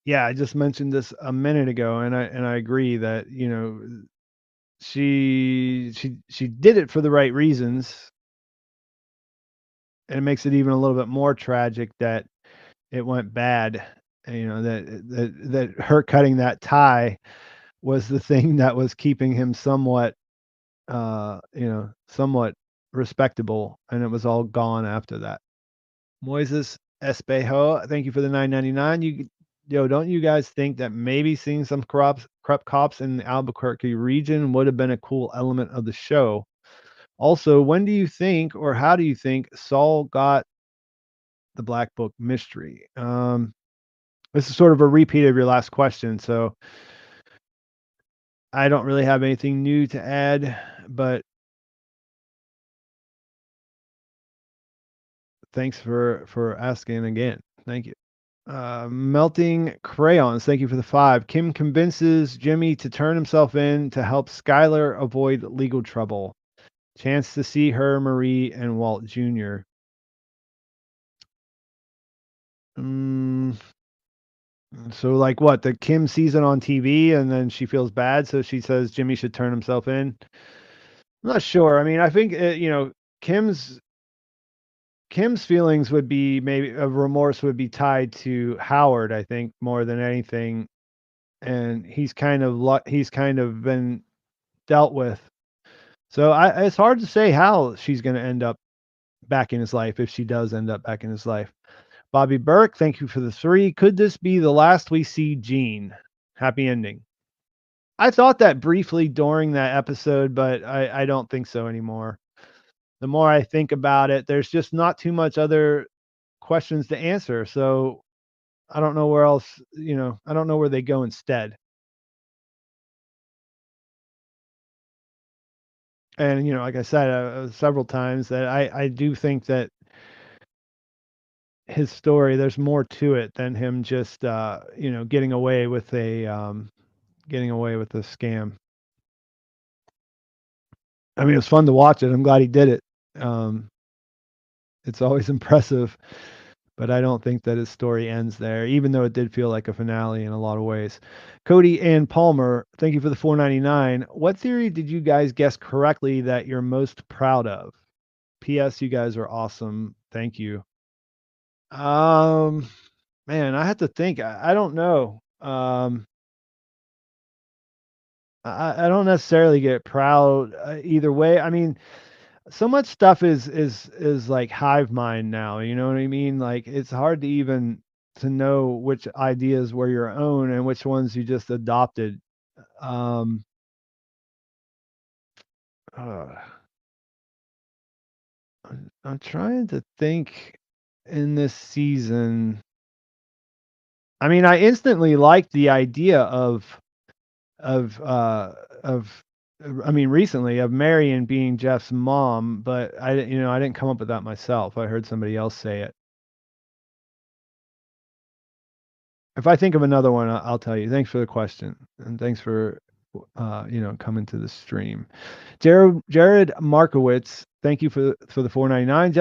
Yeah, I just mentioned this a minute ago, and I agree that she did it for the right reasons, and it makes it even a little bit more tragic that it went bad. That her cutting that tie was the thing that was keeping him somewhat respectable, and it was all gone after that. Moises Espejo, thank you for the $9.99. Don't you guys think that maybe seeing some corrupt cops in the Albuquerque region would have been a cool element of the show? Also, when do you think, or how do you think, Saul got the Black Book mystery? This is sort of a repeat of your last question, so I don't really have anything new to add, but thanks for asking again. Thank you. Melting crayons. Thank you for the 5. Kim convinces Jimmy to turn himself in to help Skylar avoid legal trouble. Chance to see her, Marie, and Walt Jr. So, like, what? The Kim sees it on TV and then she feels bad, so she says Jimmy should turn himself in. I'm not sure. I mean, I think Kim's feelings would be, maybe a remorse would be tied to Howard, I think, more than anything, and he's kind of been dealt with. So it's hard to say how she's going to end up back in his life, if she does end up back in his life. Bobby Burke, thank you for the 3. Could this be the last we see Gene? Happy ending. I thought that briefly during that episode, but I don't think so anymore. The more I think about it, there's just not too much other questions to answer. So I don't know where else, I don't know where they go instead. And, like I said several times, that I do think that his story, there's more to it than him just, getting away with a scam. I mean, it was fun to watch it. I'm glad he did it. Um, it's always impressive, but I don't think that his story ends there, even though it did feel like a finale in a lot of ways. Cody and Palmer, thank you for the 4.99. What theory did you guys guess correctly that you're most proud of? P.S. You guys are awesome. Thank you. Um, Man, I have to think. I don't know. I don't necessarily get proud either way. I mean, so much stuff is like hive mind now. You know what I mean? Like it's hard to even to know which ideas were your own and which ones you just adopted. Um, uh, I'm trying to think in this season. I mean, I instantly liked the idea of uh of I mean recently of Marion being Jeff's mom, but I didn't come up with that myself. I heard somebody else say it. If I think of another one, I'll tell you. Thanks for the question, and thanks for coming to the stream. Jared Markowitz, thank you for the 4.99.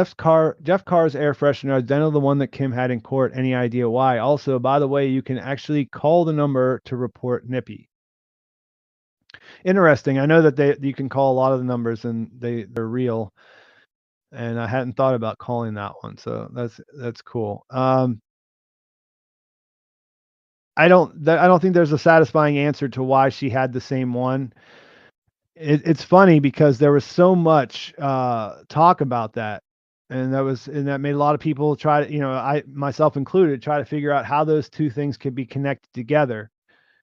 Jeff Carr's air freshener identical to the one that Kim had in court. Any idea why? Also, by the way, you can actually call the number to report Nippy. Interesting. I know that you can call a lot of the numbers and they're real, and I hadn't thought about calling that one, so that's cool. I don't think there's a satisfying answer to why she had the same one. It's funny because there was so much talk about that, and that made a lot of people try to, I myself included, try to figure out how those two things could be connected together.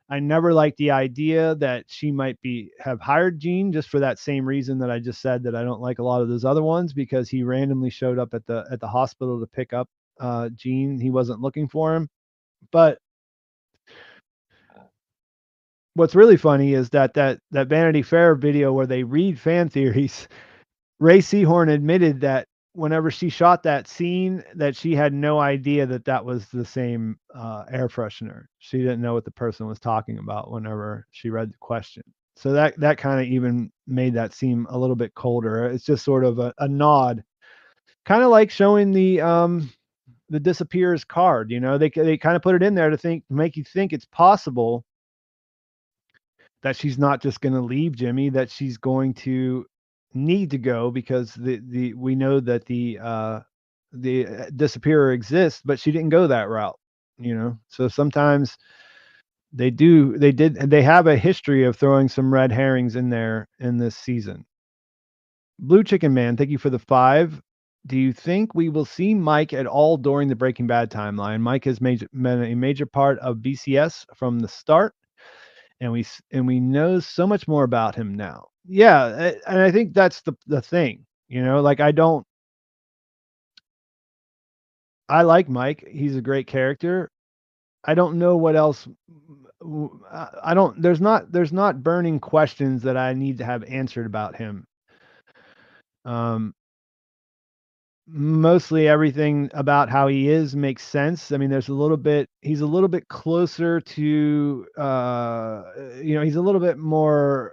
I never liked the idea that she might have hired Gene just for that same reason that I just said that I don't like a lot of those other ones, because he randomly showed up at the hospital to pick up Gene. He wasn't looking for him. But what's really funny is that Vanity Fair video where they read fan theories, Ray Seahorn admitted that whenever she shot that scene, that she had no idea that that was the same air freshener. She didn't know what the person was talking about whenever she read the question. So that kind of even made that seem a little bit colder. It's just sort of a nod, kind of like showing the disappears card. They kind of put it in there to make you think it's possible that she's not just going to leave Jimmy, that she's going to need to go, because we know that the disappearer exists, but she didn't go that route. So sometimes they have a history of throwing some red herrings in there in this season. Blue Chicken Man, thank you for the 5. Do you think we will see Mike at all during the Breaking Bad timeline? Mike has been a major part of BCS from the start, and we know so much more about him now. Yeah, and I think that's the thing. Like I like Mike. He's a great character. I don't know what else. I don't. There's not burning questions that I need to have answered about him. Um, Mostly everything about how he is makes sense. I mean, he's a little bit closer to, he's a little bit more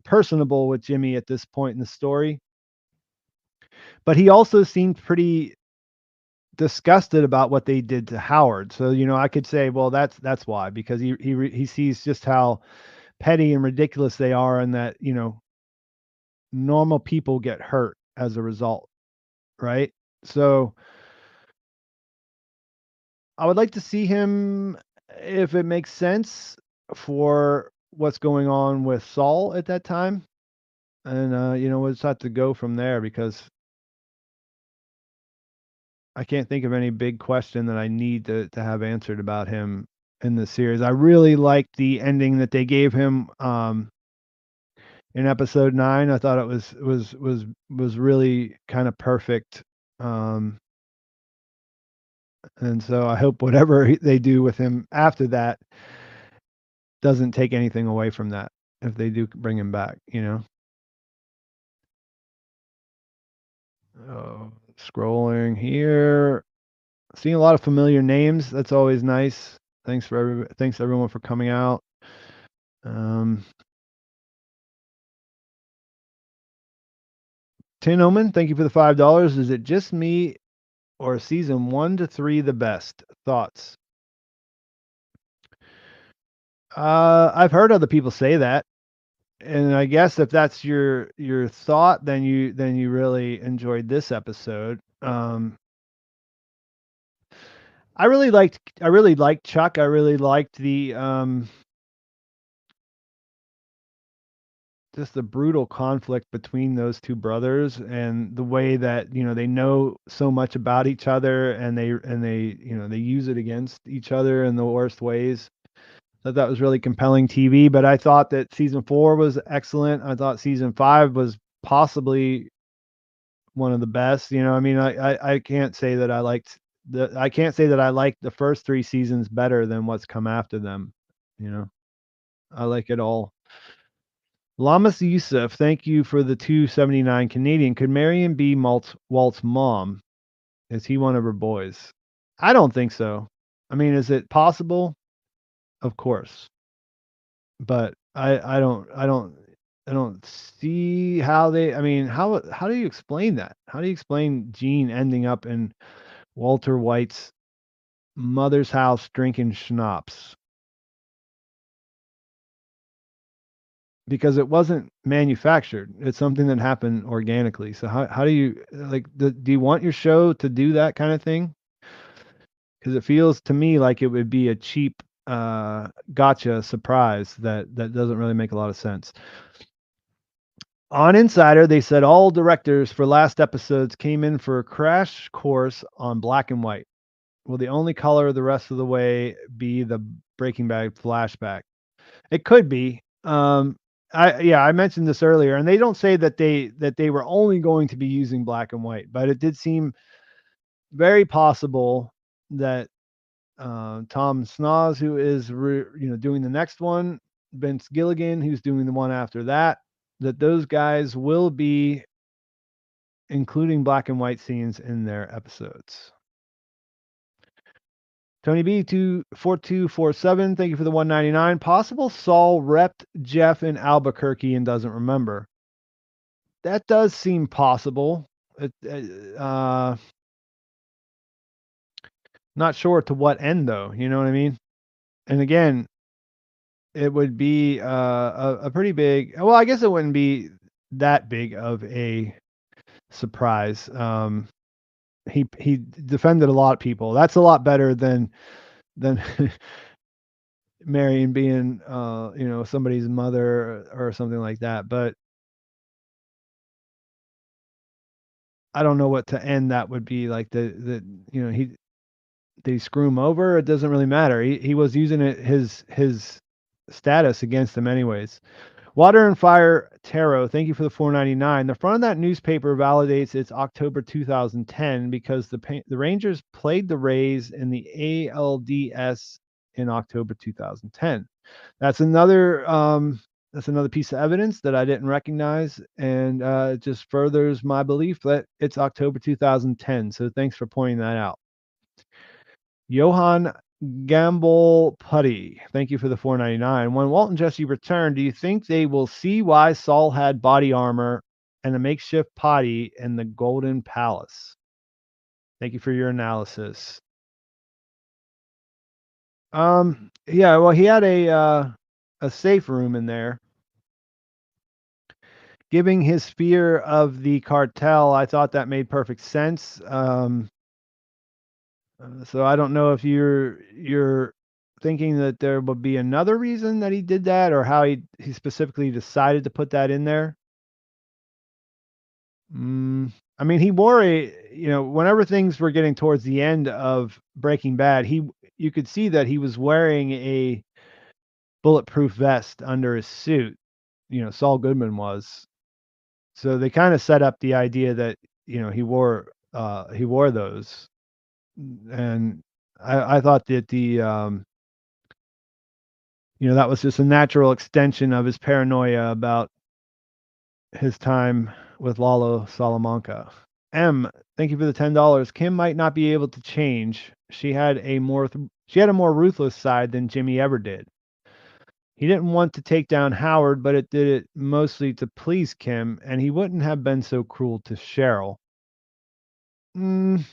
personable with Jimmy at this point in the story. But he also seemed pretty disgusted about what they did to Howard. So, I could say, well, that's why, because he sees just how petty and ridiculous they are, and that, normal people get hurt as a result, right? So, I would like to see him, if it makes sense, for what's going on with Saul at that time. And we'll just have to go from there, because I can't think of any big question that I need to have answered about him in the series. I really liked the ending that they gave him in episode 9. I thought it was really kind of perfect. And so I hope whatever they do with him after that doesn't take anything away from that if they do bring him back, you know. Scrolling here, seeing a lot of familiar names. That's always nice. Thanks everyone for coming out. Tin Omen, thank you for the $5. Is it just me or season 1 to 3 the best? Thoughts? I've heard other people say that, and I guess if that's your thought, then you really enjoyed this episode. I really liked Chuck. I really liked the just the brutal conflict between those two brothers, and the way that, you know, they know so much about each other, and they you know, they use it against each other in the worst ways. So that was really compelling TV. But I thought that season 4 was excellent. I thought season 5 was possibly one of the best. You know, I mean, I can't say that I can't say that I liked the first 3 seasons better than what's come after them. You know, I like it all. Lamas Yusuf, thank you for the 279 Canadian. Could Marion be Walt's mom? Is he one of her boys? I don't think so. I mean, is it possible? Of course. But I don't see how they, I mean, how do you explain that? How do you explain Gene ending up in Walter White's mother's house drinking schnapps? Because it wasn't manufactured. It's something that happened organically. So how do you, like, do you want your show to do that kind of thing? Because it feels to me like it would be a cheap gotcha surprise that doesn't really make a lot of sense. On Insider, they said all directors for last episodes came in for a crash course on black and white. Will the only color the rest of the way be the Breaking Bad flashback? It could be. I mentioned this earlier, and they don't say that they were only going to be using black and white, but it did seem very possible that Tom Snoz, who is doing the next one, Vince Gilligan, who's doing the one after that, that those guys will be including black and white scenes in their episodes. Tony B 24247, thank you for the 199. Possible Saul repped Jeff in Albuquerque and doesn't remember. That does seem possible. Not sure to what end though. You know what I mean? And again, it would be a pretty big. Well, I guess it wouldn't be that big of a surprise. He defended a lot of people. That's a lot better than Marion being somebody's mother or something like that. But I don't know what to end that would be like. They screw him over. It doesn't really matter. He was using his status against him anyways. Water and Fire Tarot, thank you for the $4.99. The front of that newspaper validates it's October 2010 because the Rangers played the Rays in the ALDS in October 2010. That's another piece of evidence that I didn't recognize, and it just furthers my belief that it's October 2010. So thanks for pointing that out. Johan Gamble Putty, thank you for the $4.99. When Walt and Jesse return, do you think they will see why Saul had body armor and a makeshift potty in the Golden Palace? Thank you for your analysis. Yeah, well, he had a safe room in there. Giving his fear of the cartel, I thought that made perfect sense. So I don't know if you're thinking that there would be another reason that he did that, or how he specifically decided to put that in there. I mean, he wore whenever things were getting towards the end of Breaking Bad, you could see that he was wearing a bulletproof vest under his suit. Saul Goodman was. So they kind of set up the idea that, he wore those. And I thought that that was just a natural extension of his paranoia about his time with Lalo Salamanca. Thank you for the $10. Kim might not be able to change. She had a more ruthless side than Jimmy ever did. He didn't want to take down Howard, but it did it mostly to please Kim, and he wouldn't have been so cruel to Cheryl. Mm,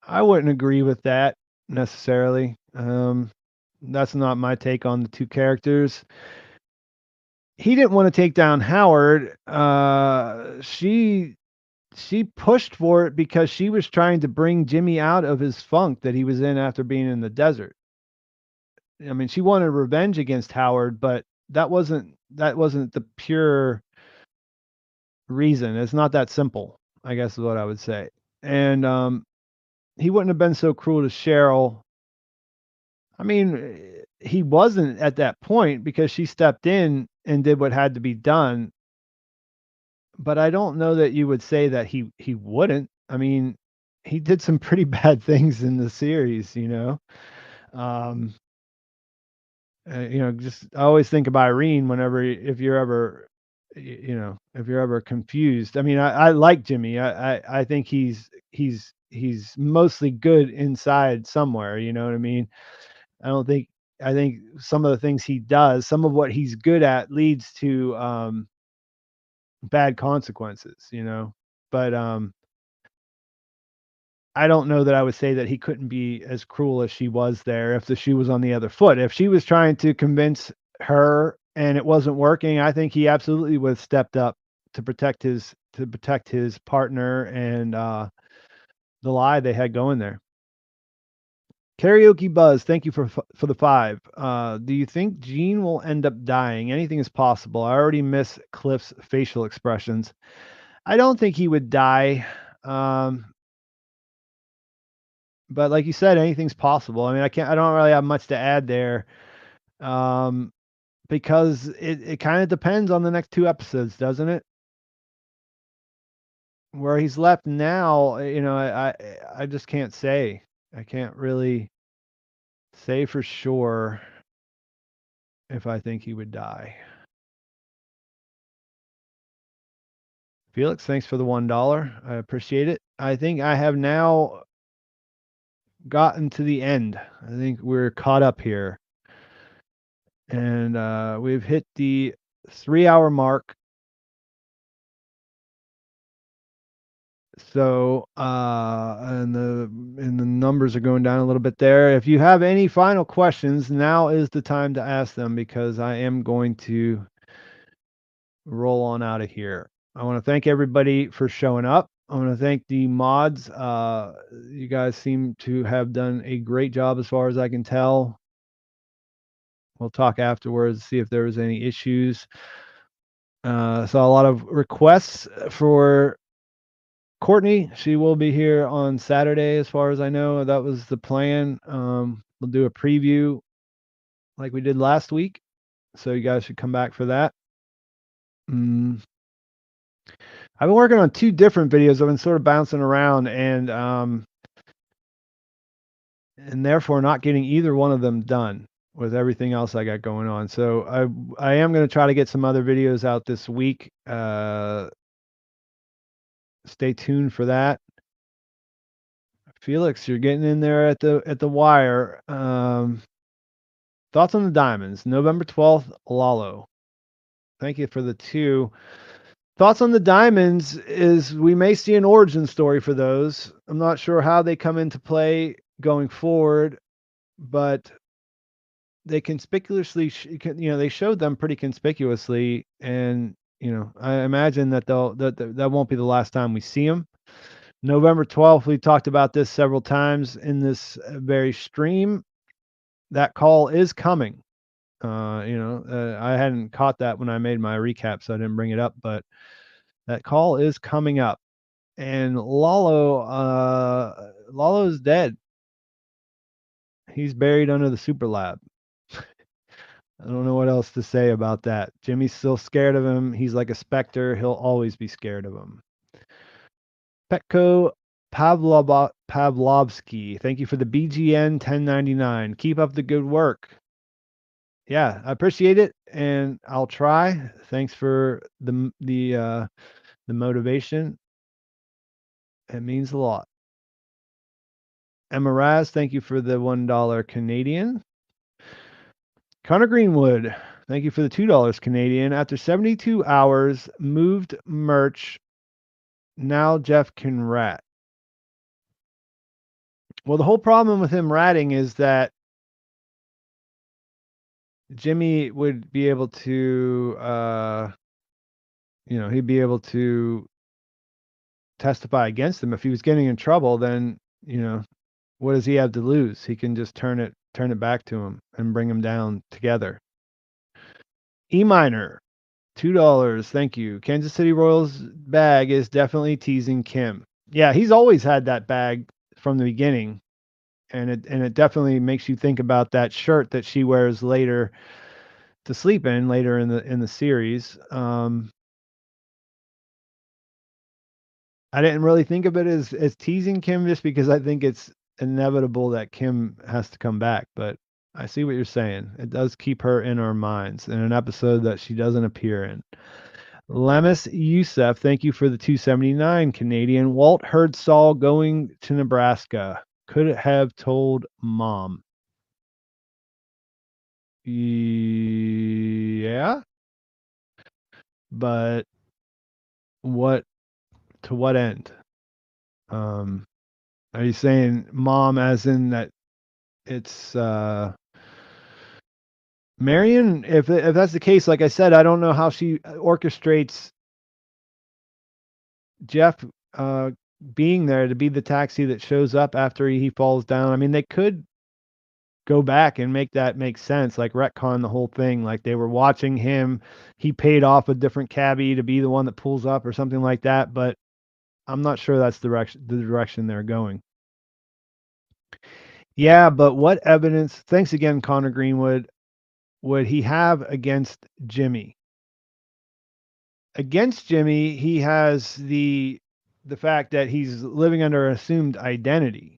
I wouldn't agree with that necessarily. That's not my take on the two characters. He didn't want to take down Howard. She pushed for it because she was trying to bring Jimmy out of his funk that he was in after being in the desert. I mean, she wanted revenge against Howard, but that wasn't the pure reason. It's not that simple, I guess is what I would say. And he wouldn't have been so cruel to Cheryl. I mean, he wasn't at that point because she stepped in and did what had to be done. But I don't know that you would say that he wouldn't. I mean, he did some pretty bad things in the series. Um, just I always think of Irene whenever if you're ever if you're ever confused. I mean, I like Jimmy. I think he's mostly good inside somewhere, you know what I mean? I don't think I think some of the things he does, some of what he's good at leads to bad consequences. But I don't know that I would say that he couldn't be as cruel as she was there if the shoe was on the other foot. If she was trying to convince her and it wasn't working, I think he absolutely would have stepped up to protect his partner and the lie they had going there. Karaoke Buzz, thank you for the 5. Do you think Gene will end up dying? Anything is possible. I already miss Cliff's facial expressions. I don't think he would die. But like you said, anything's possible. I mean, I don't really have much to add there. Um, because it kind of depends on the next 2 episodes, doesn't it? Where he's left now, I just can't say. I can't really say for sure if I think he would die. Felix, thanks for the $1. I appreciate it. I think I have now gotten to the end. I think we're caught up here. And we've hit the 3-hour mark. So, and the numbers are going down a little bit there. If you have any final questions, now is the time to ask them because I am going to roll on out of here. I want to thank everybody for showing up. I want to thank the mods. You guys seem to have done a great job as far as I can tell. We'll talk afterwards, see if there was any issues. Saw a lot of requests for Courtney. She will be here on Saturday, as far as I know. That was the plan. We'll do a preview like we did last week, so you guys should come back for that. I've been working on 2 different videos. I've been sort of bouncing around and therefore not getting either one of them done with everything else I got going on. So I am going to try to get some other videos out this week. Stay tuned for that. Felix, you're getting in there at the wire. Thoughts on the Diamonds, November 12th, Lalo. Thank you for the 2. Thoughts on the Diamonds is we may see an origin story for those. I'm not sure how they come into play going forward, but they conspicuously, they showed them pretty conspicuously, and I imagine that that won't be the last time we see them. November 12th, we talked about this several times in this very stream. That call is coming. I hadn't caught that when I made my recap, so I didn't bring it up, but That call is coming up. And Lalo's dead. He's buried under the super lab. I don't know what else to say about that. Jimmy's still scared of him. He's like a specter. He'll always be scared of him. Petko Pavlovsky, thank you for the BGN 1099. Keep up the good work. Yeah, I appreciate it, and I'll try. Thanks for the motivation. It means a lot. Emma Raz, thank you for the $1 Canadian. Connor Greenwood, thank you for the $2 Canadian. After 72 hours, moved merch. Now Jeff can rat. Well, the whole problem with him ratting is that Jimmy would be able to, he'd be able to testify against him. If he was getting in trouble, then, what does he have to lose? He can just turn it back to him and bring him down together. E minor, $2. Thank you. Kansas City Royals bag is definitely teasing Kim. Yeah, he's always had that bag from the beginning. And it definitely makes you think about that shirt that she wears later to sleep in later in the series. I didn't really think of it as teasing Kim, just because I think it's inevitable that Kim has to come back. But I see what you're saying. It does keep her in our minds in an episode that she doesn't appear in. Lemus Youssef, thank you for the 279 Canadian. Walt heard Saul going to Nebraska. Could have told mom. Yeah. But to what end? Are you saying mom as in that it's Marion? If that's the case, like I said, I don't know how she orchestrates Jeff being there to be the taxi that shows up after he falls down. I mean, they could go back and make that make sense, like retcon the whole thing, like they were watching him, he paid off a different cabbie to be the one that pulls up or something like that, but I'm not sure that's the direction they're going. Yeah, but what evidence, thanks again, Connor Greenwood, would he have against Jimmy? Against Jimmy, he has the fact that he's living under an assumed identity.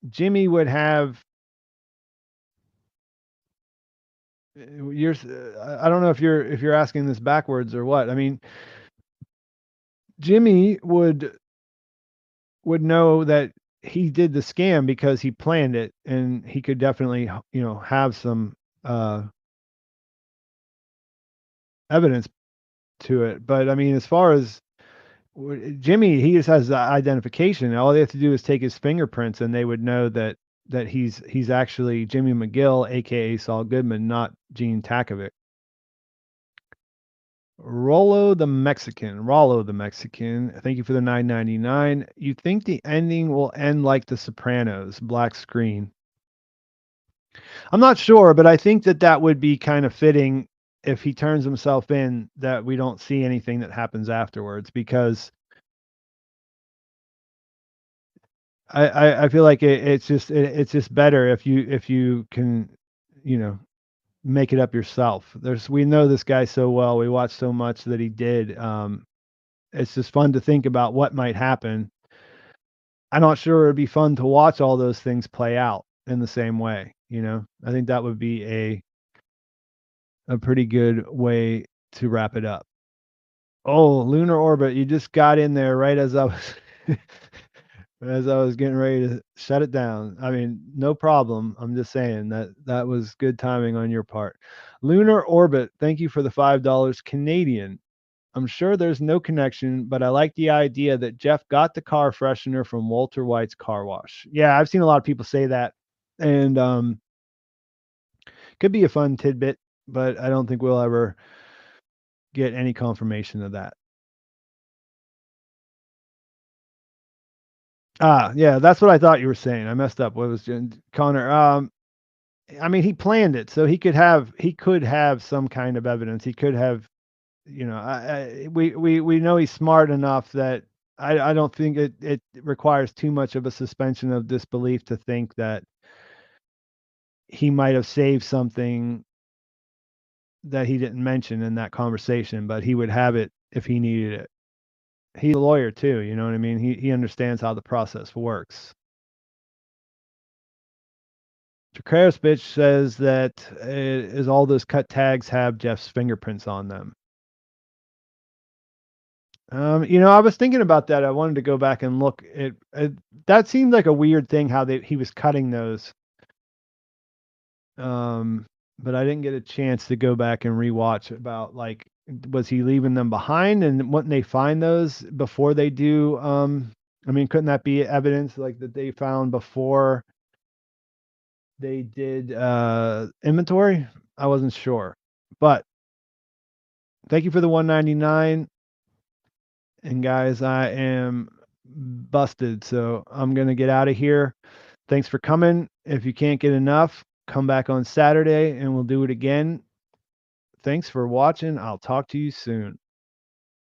Jimmy would have I don't know if you're asking this backwards or what. I mean, Jimmy would know that he did the scam because he planned it, and he could definitely, have some evidence to it. But I mean, as far as Jimmy, he just has the identification. All they have to do is take his fingerprints, and they would know that he's actually Jimmy McGill, aka Saul Goodman, not Gene Takovic. Rollo the Mexican. Thank you for the $9.99. You think the ending will end like The Sopranos? Black screen. I'm not sure, but I think that would be kind of fitting if he turns himself in, that we don't see anything that happens afterwards, because I feel like it's just better if you can, make it up yourself. We know this guy so well. We watched so much that he did. It's just fun to think about what might happen. I'm not sure it'd be fun to watch all those things play out in the same way. I think that would be a pretty good way to wrap it up. Oh, lunar orbit! You just got in there right as I was getting ready to shut it down. I mean, no problem. I'm just saying that was good timing on your part. Lunar orbit, thank you for the $5 Canadian. I'm sure there's no connection, but I like the idea that Jeff got the car freshener from Walter White's car wash. Yeah, I've seen a lot of people say that, and could be a fun tidbit, but I don't think we'll ever get any confirmation of that. Yeah, that's what I thought you were saying. I messed up. What was Connor? I mean, he planned it, so he could have some kind of evidence. He could have you know, we know he's smart enough that I don't think it requires too much of a suspension of disbelief to think that he might have saved something that he didn't mention in that conversation, but he would have it if he needed it. He's a lawyer too, you know what I mean? He understands how the process works. Bitch says that is all those cut tags have Jeff's fingerprints on them. You know, I was thinking about that. I wanted to go back and look. That seemed like a weird thing how he was cutting those. But I didn't get a chance to go back and rewatch about like was he leaving them behind and wouldn't they find those before they do? I mean, couldn't that be evidence like that they found before they did inventory? I wasn't sure, but thank you for the 199. And guys, I am busted, so I'm gonna get out of here. Thanks for coming. If you can't get enough, come back on Saturday and we'll do it again. Thanks for watching. I'll talk to you soon.